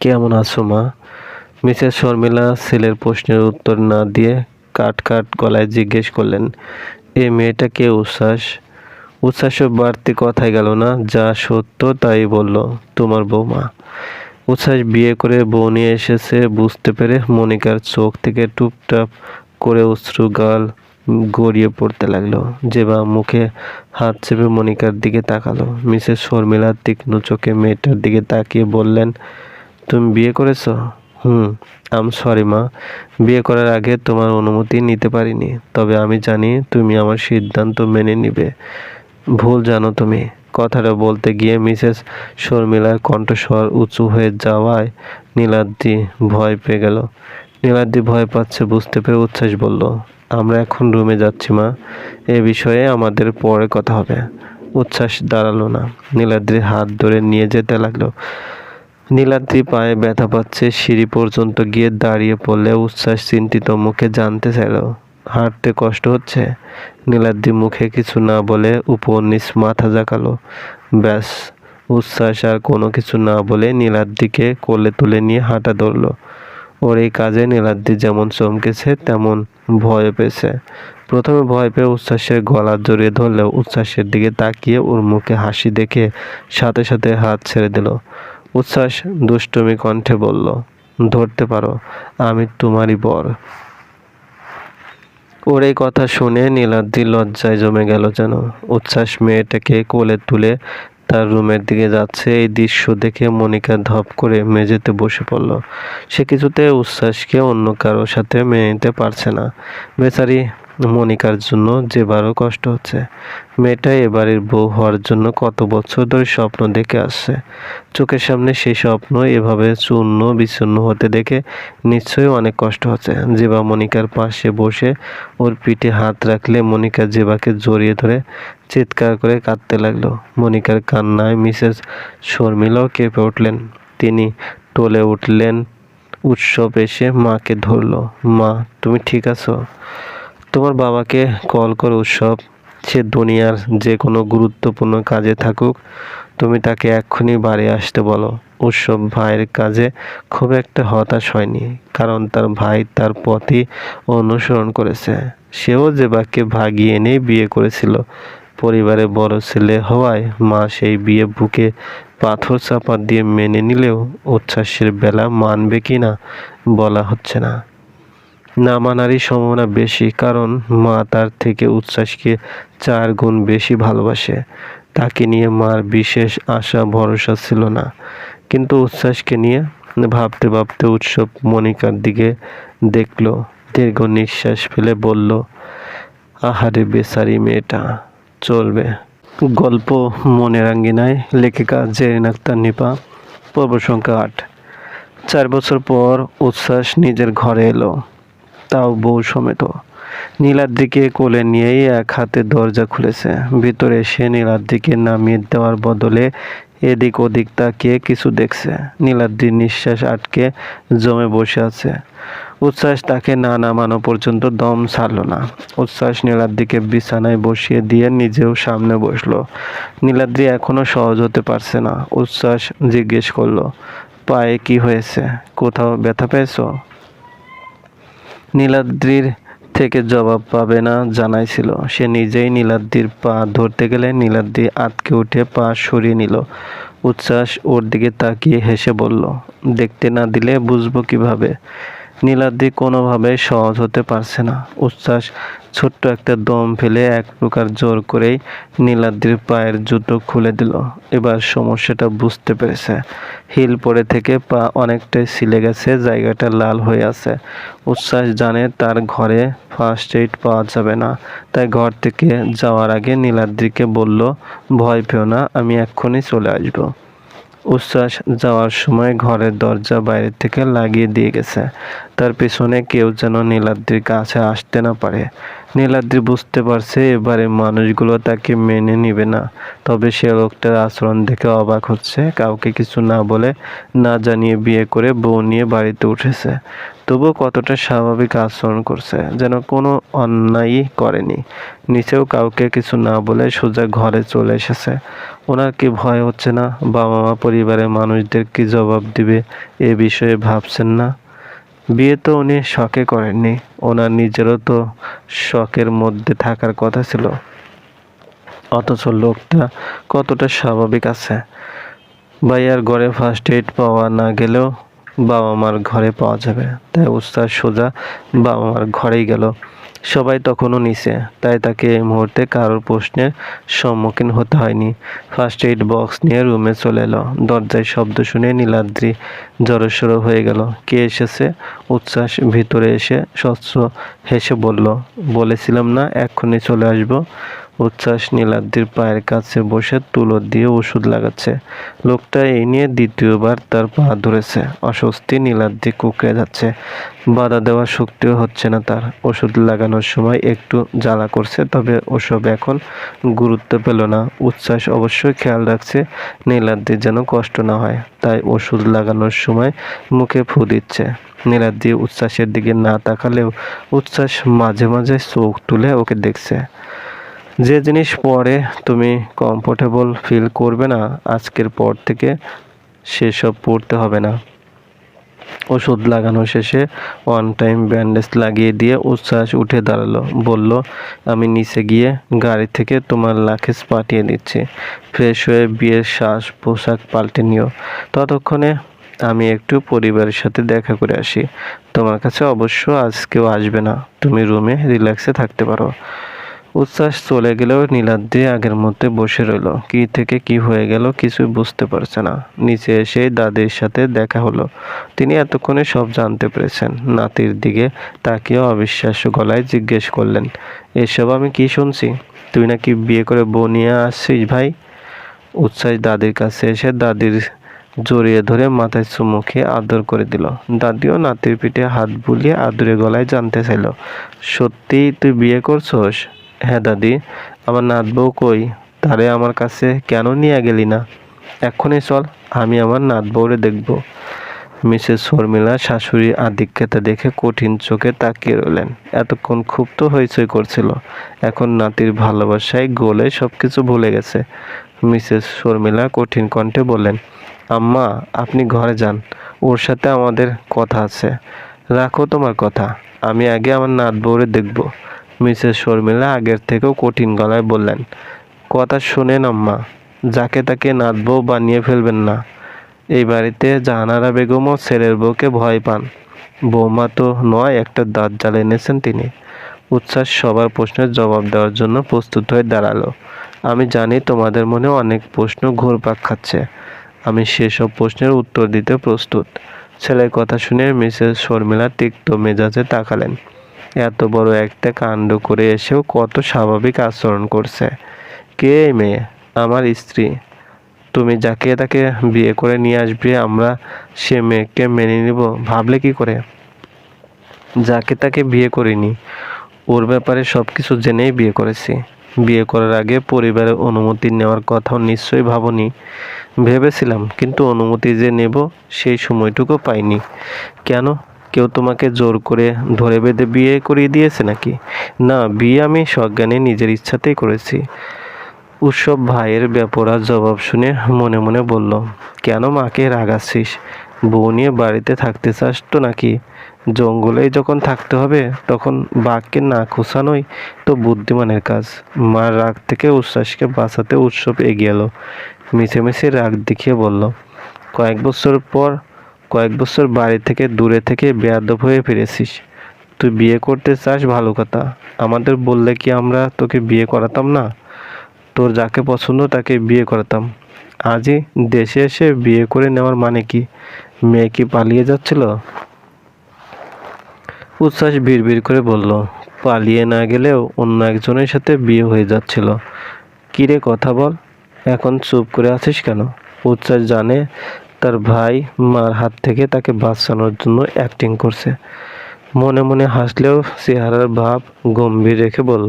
কেমন আছো মা? মিসেস শর্মিলা ছেলের প্রশ্নের উত্তর না দিয়ে কাট কাট গলায় জিজ্ঞেস করলেন, এ মেয়েটা কে উচ্ছ্বাস? উচ্ছ্বাসও বাড়তি কথায় গেল না, যা সত্য তাই বলল, তোমার বৌমা। উচ্ছ্বাস বিয়ে করে বউ নিয়ে এসেছে বুঝতে পেরে মনিকার চোখ থেকে টুপটাপ করে অশ্রু গাল গড়িয়ে পড়তে লাগলো। জেবা মুখে হাত চেপে মনিকার দিকে তাকালো। মিসেস শর্মিলা তীক্ষ্ণ চোখে মেয়েটার দিকে তাকিয়ে বললেন, তুমি বিয়ে করেছো? আম সরি মা, বিয়ে করার আগে তোমার অনুমতি নিতে পারিনি, তবে আমি জানি তুমি আমার সিদ্ধান্ত মেনে নিবে। ভুল জানো তুমি। কথাটা বলতে গিয়ে মিসেস শর্মিলার কণ্ঠস্বর উঁচু হয়ে যাওয়ায় নীলাদ্রি ভয় পেয়ে গেল। নীলাদ্রি ভয় পাচ্ছে বুঝতে পেরে উচ্ছ্বাস বলল, আমরা এখন রুমে যাচ্ছি মা, এ বিষয়ে আমাদের পরে কথা হবে। উচ্ছ্বাস দাঁড়ালো না, নীলাদ্রির হাত ধরে নিয়ে যেতে লাগলো। নীলাদ্রি পায়ে ব্যথা পাচ্ছে, সিঁড়ি পর্যন্ত গিয়ে দাঁড়িয়ে পড়লে উচ্ছ্বাস চিন্তিত মুখে জানতে চাইল, হাঁটতে কষ্ট হচ্ছে? নীলাদ্রি মুখে কিছু না বলে উপর নিচ মাথা ঝাঁকালো। ব্যাস, উচ্ছ্বাস আর কোনো কিছু না বলে নীলাদ্রিকে কোলে তুলে নিয়ে হাঁটা ধরলো। ওর এই কাজে নীলাদ্রি যেমন চমকেছে তেমন ভয় পেয়েছে। প্রথমে ভয় পেয়ে উচ্ছ্বাসের গলা জড়িয়ে ধরলেও উচ্ছ্বাসের দিকে তাকিয়ে ওর মুখে হাসি দেখে সাথে সাথে হাত ছেড়ে দিল। উচ্ছ্বাস দুষ্টুমি কণ্ঠে বলল, ধরতে পারো, আমি তোমারই বর। ওর এই কথা শুনে নীলাদ্রি লজ্জায় জমে গেল যেন। উচ্ছ্বাস মেয়েটাকে কোলে তুলে তার রুমের দিকে যাচ্ছে, এই দৃশ্য দেখে মনিকা ধপ করে মেঝেতে বসে পড়ল। সে কিছুতে উচ্ছ্বাসকে অন্য কারোর সাথে মেনে নিতে পারছে না। বেচারি মনিকার জন্য যেবারও কষ্ট হচ্ছে। মেয়েটা এবারের বউ হওয়ার জন্য কত বছর ধরে স্বপ্ন দেখে আসছে। চোখের সামনে সেই স্বপ্ন এভাবে চূর্ণ বিচূর্ণ হতে দেখে নিশ্চয়ই অনেক কষ্ট হচ্ছে। জেবা মনিকার পাশে বসে ওর পিঠে হাত রাখলে মনিকা জেবাকে জড়িয়ে ধরে চিৎকার করে কাঁদতে লাগলো। মনিকার কান্নায় মিসেস শর্মিলাও কেঁপে উঠলেন। তিনি টলে উঠলেন। উৎসব এসে মাকে ধরল। মা, তুমি ঠিক আছো? তোমার বাবাকে কল করো উৎসব, সে দুনিয়ার যে কোনো গুরুত্বপূর্ণ কাজে থাকুক, তুমি তাকে এক্ষুনি বাড়ি আসতে বলো। উৎসব ভাইয়ের কাজে খুব একটা হতাশ হয়নি, কারণ তার ভাই তার পথই অনুসরণ করেছে। সেও জেবাকে ভাগিয়ে এনে বিয়ে করেছিল। পরিবারে বড় ছেলে হওয়ায় মা সেই বিয়ে বুকে পাথর চাপা দিয়ে মেনে নিলেও উচ্ছ্বাসের বেলা মানবে কি না বলা হচ্ছে না। না মানারই সম্ভাবনা বেশি, কারণ মা তার থেকে উচ্ছ্বাসকে 4 গুণ বেশি ভালোবাসে। তাকে নিয়ে মার বিশেষ আশা ভরসা ছিল না। কিন্তু উচ্ছ্বাসকে নিয়ে ভাবতে ভাবতে উৎসব মনিকার দিকে দেখলো, দীর্ঘ নিঃশ্বাস ফেলে বলল, আহারে বেচারি মেয়েটা। চলবে। গল্প মনের আঙ্গিনায়, লেখিকা জেরিন আক্তার নিপা, পর্ব সংখ্যা 8। 4 বছর পর উচ্ছ্বাস নিজের ঘরে এলো, তাও বউ সমেত। নীলাদ্রিকে কোলে নিয়েই এক হাতে দরজা খুলেছে। ভিতরে এসে নীলাদ্রিকে নামিয়ে দেওয়ার বদলে এদিক ওদিক তাকিয়ে কিছু দেখছে। নীলাদ্রির নিঃশ্বাস আটকে জমে বসে আছে। উচ্ছ্বাস তাকে না নামানো পর্যন্ত দম ছাড়ল না। উচ্ছ্বাস নীলাদ্রিকে বিছানায় বসিয়ে দিয়ে নিজেও সামনে বসলো। নীলাদ্রি এখনো সহজ হতে পারছে না। উচ্ছ্বাস জিজ্ঞেস করলো, পায়ে কি হয়েছে? কোথাও ব্যথা পেয়েছো? নীলাদ্রির থেকে জবাব পাবে না জানাই ছিল। সে নিজেই নীলাদ্রির পা ধরতে গেলে নীলাদ্রি আঁতকে উঠে পা সরিয়ে নিল। উচ্ছ্বাস ওর দিকে তাকিয়ে হেসে বলল, দেখতে না দিলে বুঝবো কিভাবে? নীলাদ্রি কোনোভাবে সহজ হতে পারছে না। উচ্ছ্বাস ছোট্ট একটা দম ফেলে এক প্রকার জোর করেই নীলাদ্রির পায়ের জুতো খুলে দিল। এবার সমস্যাটা বুঝতে পেরেছে। হিল পরে থেকে পা অনেকটাই ছিলে গেছে, জায়গাটা লাল হয়ে আছে। উচ্ছ্বাস জানে তার ঘরে ফার্স্ট এইড পাওয়া যাবে না, তাই ঘর থেকে যাওয়ার আগে নীলাদ্রিকে বলল, ভয় পেও না, আমি এক্ষুনি চলে আসবো। উচ্ছ্বাস যাওয়ার সময় ঘরের দরজা বাইরে থেকে লাগিয়ে দিয়ে গেছে। তার পেছনে কেউ যেন নীলাদ্রির কাছে আসতে না পারে। নীলাদ্রি বুঝতে পারছে এবারে মানুষগুলো তাকে মেনে নিবে না। তবে সে লোকটার আচরণ দেখে অবাক হচ্ছে। কাউকে কিছু না বলে না জানিয়ে বিয়ে করে বউ নিয়ে বাড়িতে উঠেছে, তবুও কতটা স্বাভাবিক আচরণ করছে, যেন কোনো অন্যায়ই করেনি। নিচেও কাউকে কিছু না বলে সোজা ঘরে চলে এসেছে। ওনার কি ভয় হচ্ছে না? বাবা মা পরিবারের মানুষদের কি জবাব দিবে এ বিষয়ে ভাবছেন না? বিয়ে তো উনি শখে করেননি, ওনার নিজেরও তো শখের মধ্যে থাকার কথা ছিল। অথচ লোকটা কতটা স্বাভাবিক আছে। ভাইয়ার ঘরে ফার্স্ট এইড পাওয়া না গেলেও বাবা মার ঘরে পাওয়া যাবে, তাই উস্তাদ সোজা বাবা মার ঘরেই গেল। সবাই তখনও নিচে, তাই তাকে এই মুহূর্তে কারোর প্রশ্নের সম্মুখীন হতে হয়নি। ফার্স্ট এইড বক্স নিয়ে রুমে চলে এলো। দরজায় শব্দ শুনে নীলাদ্রি জড়সড় হয়ে গেল। কে এসেছে? উচ্ছ্বাস ভিতরে এসে স্বচ্ছ হেসে বলল, বলেছিলাম না এক্ষুনি চলে আসবো। উচ্ছ্বাস নীলাদ্রির পায়ের কাছে বসে তুলো দিয়ে ওষুধ লাগাচ্ছে। লোকটা এই নিয়ে দ্বিতীয়বার তার পা ধরেছে। অস্বস্তি নীলাদ্রি কুঁকড়ে যাচ্ছে। বাধা দেওয়ার শক্তিও হচ্ছে না তার। ওষুধ লাগানোর সময় একটু জ্বালা করছে, তবে ওসব এখন গুরুত্ব পেল না। উচ্ছ্বাস অবশ্যই খেয়াল রাখছে নীলাদ্রির যেন কষ্ট না হয়, তাই ওষুধ লাগানোর সময় মুখে ফু দিচ্ছে। নীলাদ্রি উচ্ছ্বাসের দিকে না তাকালেও উচ্ছ্বাস মাঝে মাঝে চোখ তুলে ওকে দেখছে। যে জিনিস পরে তুমি কমফোর্টেবল ফিল করবে না, আজকের পর থেকে সেসব পড়তে হবে না। ওষুধ লাগানো শেষে ওয়ান টাইম ব্যান্ডেজ লাগিয়ে দিয়ে উচ্ছ্বাস উঠে দাঁড়ালো। বলল, আমি নিচে গিয়ে গাড়ি থেকে তোমার লাকেজ পাঠিয়ে দিচ্ছি। ফ্রেশ হয়ে বিয়ের পোশাক পাল্টে নিও। ততক্ষণে আমি একটু পরিবারের সাথে দেখা করে আসি। তোমার কাছে অবশ্য আজ কেউ আসবে না, তুমি রুমে রিল্যাক্সে থাকতে পারো। উচ্ছ্বাস চলে গেলেও নীলাদ্রি আগের মধ্যে বসে রইল। কি থেকে কি হয়ে গেল কিছুই বুঝতে পারছে না। নিচে এসে দাদির সাথে দেখা হলো। তিনি এতক্ষণে সব জানতে পেরেছেন। নাতির দিকে তাকিয়ে অবিশ্বাস্য গলায় জিজ্ঞেস করলেন, এসব আমি কি শুনছি? তুই নাকি বিয়ে করে বউ নিয়ে আসছিস ভাই? উচ্ছ্বাস দাদির কাছে এসে দাদির জড়িয়ে ধরে মাথায় চুমু খেয়ে আদর করে দিল। দাদিও নাতির পিঠে হাত বুলিয়ে আদুরে গলায় জানতে চাইল, সত্যি তুই বিয়ে করছস? হ্যাঁ দাদি। আমার নাত বউ কই? তারে আমার কাছে কেন নিয়ে গেলি না? এক্ষুনি চল, আমি আমার নাত বউরে দেখব। মিসেস শর্মিলা শাশুড়ি আধিক্যতা দেখে কঠিন চোখে তাকিয়ে রইলেন। এতক্ষণ খুব তো হইচই করছিল, এখন নাতির ভালোবাসায় গলে সবকিছু ভুলে গেছে। মিসেস শর্মিলা কঠিন কণ্ঠে বললেন, আম্মা আপনি ঘরে যান, ওর সাথে আমাদের কথা আছে। রাখো তোমার কথা, আমি আগে আমার নাত বউরে দেখব। মিসেস শর্মিলা আগের থেকেও কঠিন গলায় বললেন, কথা শুনেন আম্মা, যাকে তাকে নাত বউ বানিয়ে ফেলবেন না। এই বাড়িতে জাহানারা বেগমও ছেলের বউকে ভয় পান। বৌমা তো নয়, একটা দাঁত জ্বালা এনেছেন তিনি। উচ্ছ্বাস সবার প্রশ্নের জবাব দেওয়ার জন্য প্রস্তুত হয়ে দাঁড়ালো। আমি জানি তোমাদের মনে অনেক প্রশ্ন ঘুরপাক খাচ্ছে, আমি সেসব প্রশ্নের উত্তর দিতে প্রস্তুত। ছেলের কথা শুনে মিসেস শর্মিলা তিক্ত মেজাজে তাকালেন। এত বড় একটা কাণ্ড করে এসেও কত স্বাভাবিক আচরণ করছে। কে এই মেয়ে? আমার স্ত্রী। তুমি যাকে তাকে বিয়ে করে নিয়ে আসবে, আমরা সে মেয়েকে মেনে নিব ভাবলে কি করে? যাকে তাকে বিয়ে করিনি, ওর ব্যাপারে সব কিছু জেনেই বিয়ে করেছি। বিয়ে করার আগে পরিবারের অনুমতি নেওয়ার কথাও নিশ্চয়ই ভাবনি। ভেবেছিলাম, কিন্তু অনুমতি যে নেব সেই সময়টুকু পাইনি। কেন, কেউ তোমাকে জোর করে ধরে বেঁধে বিয়ে করিয়ে দিয়েছে নাকি? না, বিয়ে আমি সজ্ঞানে নিজের ইচ্ছাতেই করেছি। উৎসব ভাইয়ের বেপরোয়া জবাব শুনে মনে মনে বলল, কেন মাকে রাগাচ্ছিস? বউ নিয়ে বাড়িতে থাকতে চাস তো নাকি? জঙ্গলেই যখন থাকতে হবে তখন বাঘকে না খোঁচানোই তো বুদ্ধিমানের কাজ। মার রাগ থেকে উচ্ছ্বাসকে বাঁচাতে উৎসব এগিয়ে এলো। মিছেমিছে রাগ দেখিয়ে বলল, কয়েক বছর বাড়ি থেকে দূরে থেকে বেয়াদব হয়ে ফিরেছিস। তুই বিয়ে করতে চাস ভালো কথা, আমাদের বললে কি আমরা তোকে বিয়ে করাতাম না? তোর যাকে পছন্দ তাকে বিয়ে করাতাম। আজই দেশে এসে বিয়ে করে নেওয়ার মানে কি? মেয়ে কি পালিয়ে যাচ্ছিল? উচ্ছ্বাস বিড়বিড় করে বলল, পালিয়ে না গেলেও অন্য একজনের সাথে বিয়ে হয়ে যাচ্ছিল। কিরে কথা বল, এখন চুপ করে আছিস কেন? উচ্ছ্বাস জানে তার ভাই মার হাত থেকে তাকে বাঁচানোর জন্য অ্যাক্টিং করছে। মনে মনে হাসলেও চেহারার ভাব গম্ভীর রেখে বলল,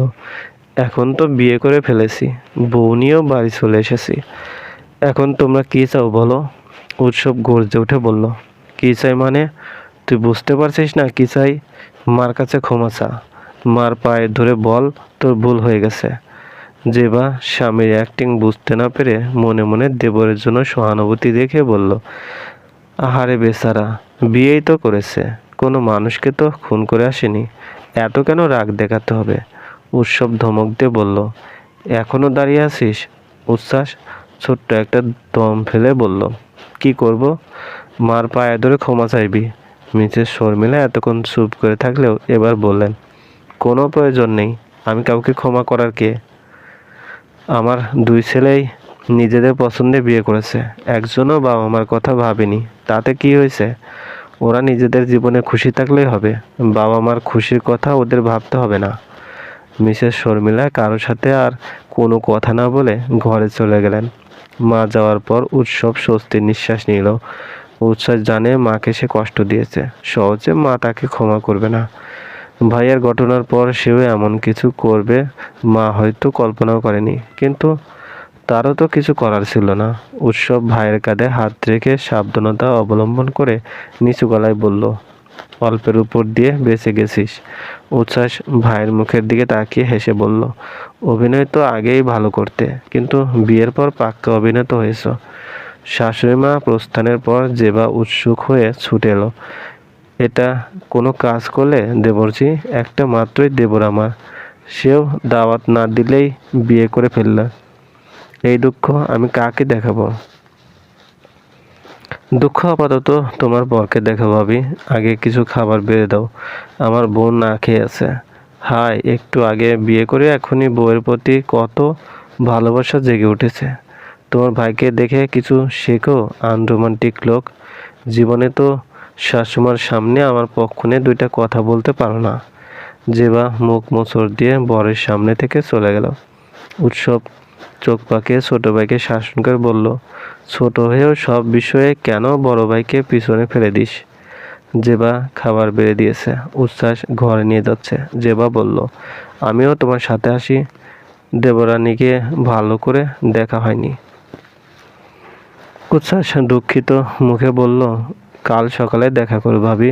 এখন তো বিয়ে করে ফেলেছি, বউ নিয়েও বাড়ি চলে এসেছি। এখন তোমরা কি চাও বলো? উৎসব গর্জে উঠে বলল, কি চাই মানে? তুই বুঝতে পারছিস না কি চাই? মার কাছে ক্ষমা চা, মার পায়ে ধরে বল তোর ভুল হয়ে গেছে। জেবা স্বামীর অ্যাক্টিং বুঝতে না পেরে মনে মনে দেবরের জন্য সহানুভূতি দেখে বলল, আহারে বেচারা, বিয়েই তো করেছে, কোনো মানুষকে তো খুন করে আসেনি, এত কেন রাগ দেখাতে হবে? উৎসব ধমক দিয়ে বলল, এখনো দাঁড়িয়ে আছিস? উচ্ছ্বাস ছোট্ট একটা দম ফেলে বলল, কি করব? মার পায়ে ধরে ক্ষমা চাইবি। মিসেস শর্মিলা এতক্ষণ চুপ করে থাকলেও এবার বললেন, কোনো প্রয়োজন নেই, আমি কাউকে ক্ষমা করার কে? আমার দুই ছেলেই নিজেদের পছন্দে বিয়ে করেছে, একজনও বাবা মার কথা ভাবেনি। তাতে কি হয়েছে? ওরা নিজেদের জীবনে খুশি থাকলেই হবে, বাবা মার খুশির কথা ওদের ভাবতে হবে না। মিসেস শর্মিলা কারোর সাথে আর কোনো কথা না বলে ঘরে চলে গেলেন। মা যাওয়ার পর উৎসব স্বস্তির নিঃশ্বাস নিল। উচ্ছ্বাস জানে মাকে সে কষ্ট দিয়েছে, সহজে মা তাকে ক্ষমা করবে না। ভাইয়ের ঘটনার পর সেও এমন কিছু করবে মা হয়তো কল্পনাও করেনি, কিন্তু তারও তো কিছু করার ছিল না। উৎসব ভাইয়ের কাঁধে হাত রেখে সাবধানতা অবলম্বন করে নিচু গলায় বলল, অল্পের উপর দিয়ে বেঁচে গেছিস। উচ্ছ্বাস ভাইয়ের মুখের দিকে তাকিয়ে হেসে বলল, অভিনয় তো আগেই ভালো করতে, কিন্তু বিয়ের পর পাক্কা অভিনেতা হয়েছ। শাশুড়ি মা প্রস্থানের পর জেবা উৎসুক হয়ে ছুটে এলো। এটা কোনো কাজ করলে দেবরজি? একটা মাত্রই দেবর আমার, সেও দাওয়াত না দিলেই বিয়ে করে ফেলল। এই দুঃখ আমি কাকে দেখাবো? দুঃখ আপাতত তোমার বরকে দেখাবো ভাবি। আগে কিছু খাবার বেড়ে দাও, আমার বোন না খেয়ে আছে। হায়, একটু আগে বিয়ে করে এখনই বউয়ের প্রতি কত ভালোবাসা জেগে উঠেছে। তোমার ভাইকে দেখে কিছু শেখো, আনরোমান্টিক লোক। জীবনে তো শাশুমার সামনে আমার পক্ষ নিয়ে দুইটা কথা বলতে পারো না। জেবা মুখ মোচড় দিয়ে বরের সামনে থেকে চলে গেল। উৎসব চোখ পাকিয়ে ছোট ভাইকে শাসন করে বলল, ছোট হয়েও সব বিষয়ে কেন বড় ভাইকে পিছনে ফেলে দিস? জেবা খাবার বেড়ে দিয়েছে, উচ্ছ্বাস ঘরে নিয়ে যাচ্ছে। জেবা বলল, আমিও তোমার সাথে আসি। দেবরানীকে ভালো করে দেখা হয়নি। উচ্ছ্বাস দুঃখিত মুখে বলল, কাল সকালে দেখা করো ভাবি।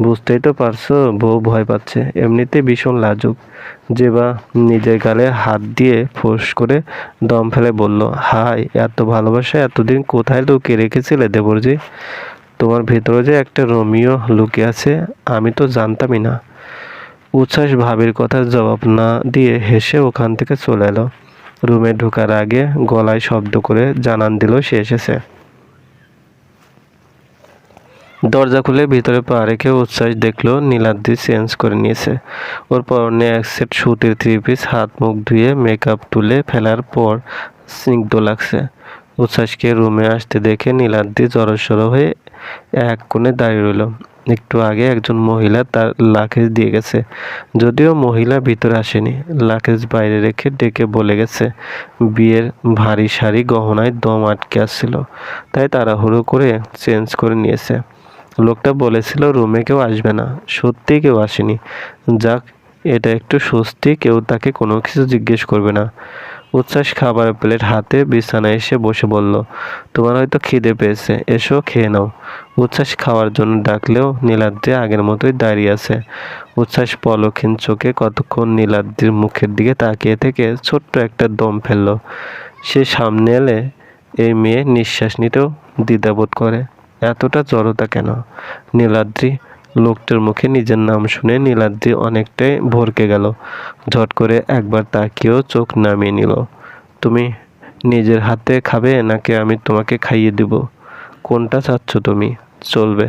বুঝতেই তো পারছো বউ ভয় পাচ্ছে, এমনিতে ভীষণ লাজুক। জেবা নিজের গালে হাত দিয়ে ফোঁস করে দম ফেলে বলল, হায়, এত ভালোবাসা এতদিন কোথায় লুকিয়ে রেখেছিলে দেবরজি? তোমার ভেতরে যে একটা রোমিও লুকিয়ে আছে আমি তো জানতামই না। উচ্ছ্বাস ভাবির কথার জবাব না দিয়ে হেসে ওখান থেকে চলে এলো। রুমে ঢোকার আগে গলায় শব্দ করে জানান দিল সে এসেছে। দরজা খুলে ভিতরে পা রেখে উচ্ছ্বাস দেখলো নীলাদ্রি চেঞ্জ করে নিয়েছে। ওর পরনে এক সেট সুতির থ্রি পিস, হাত মুখ ধুয়ে মেকআপ তুলে ফেলার পর স্নিগ্ধ লাগছে। উচ্ছ্বাসকে রুমে আসতে দেখে নীলাদ্রি জড়সড় হয়ে এক কোণে দাঁড়িয়ে রইল। একটু আগে একজন মহিলা তার লাকেজ দিয়ে গেছে, যদিও মহিলা ভিতরে আসেনি। লাকেজ বাইরে রেখে ডেকে বলে গেছে বিয়ের ভারী শাড়ি গহনায় দম আটকে আসছিল, তাই তাড়াহুড়ো করে চেঞ্জ করে নিয়েছে। লোকটা বলেছিল রুমে কেউ আসবে না, সত্যিই কেউ আসেনি। যাক, এটা একটু স্বস্তি, কেউ তাকে কোনো কিছু জিজ্ঞেস করবে না। উচ্ছ্বাস খাবারের প্লেট হাতে বিছানায় এসে বসে বলল, তোমার হয়তো খিদে পেয়েছে, এসো খেয়ে নাও। উচ্ছ্বাস খাওয়ার জন্য ডাকলেও নীলাদ্রি আগের মতোই দাঁড়িয়ে আছে। উচ্ছ্বাস পলকহীন চোখে কতক্ষণ নীলাদ্রির মুখের দিকে তাকিয়ে থেকে ছোট্ট একটা দম ফেলল। সে সামনে এলে এই মেয়ে নিঃশ্বাস নিতেও দ্বিধাবোধ করে। এতটা জড়তা কেন? নীলাদ্রি। লোকটার মুখে নিজের নাম শুনে নীলাদ্রি অনেকটাই ভরকে গেল। ঝট করে একবার তাকিয়েও চোখ নামিয়ে নিল। তুমি নিজের হাতে খাবে নাকি আমি তোমাকে খাইয়ে দিব? কোনটা চাচ্ছ তুমি? চলবে।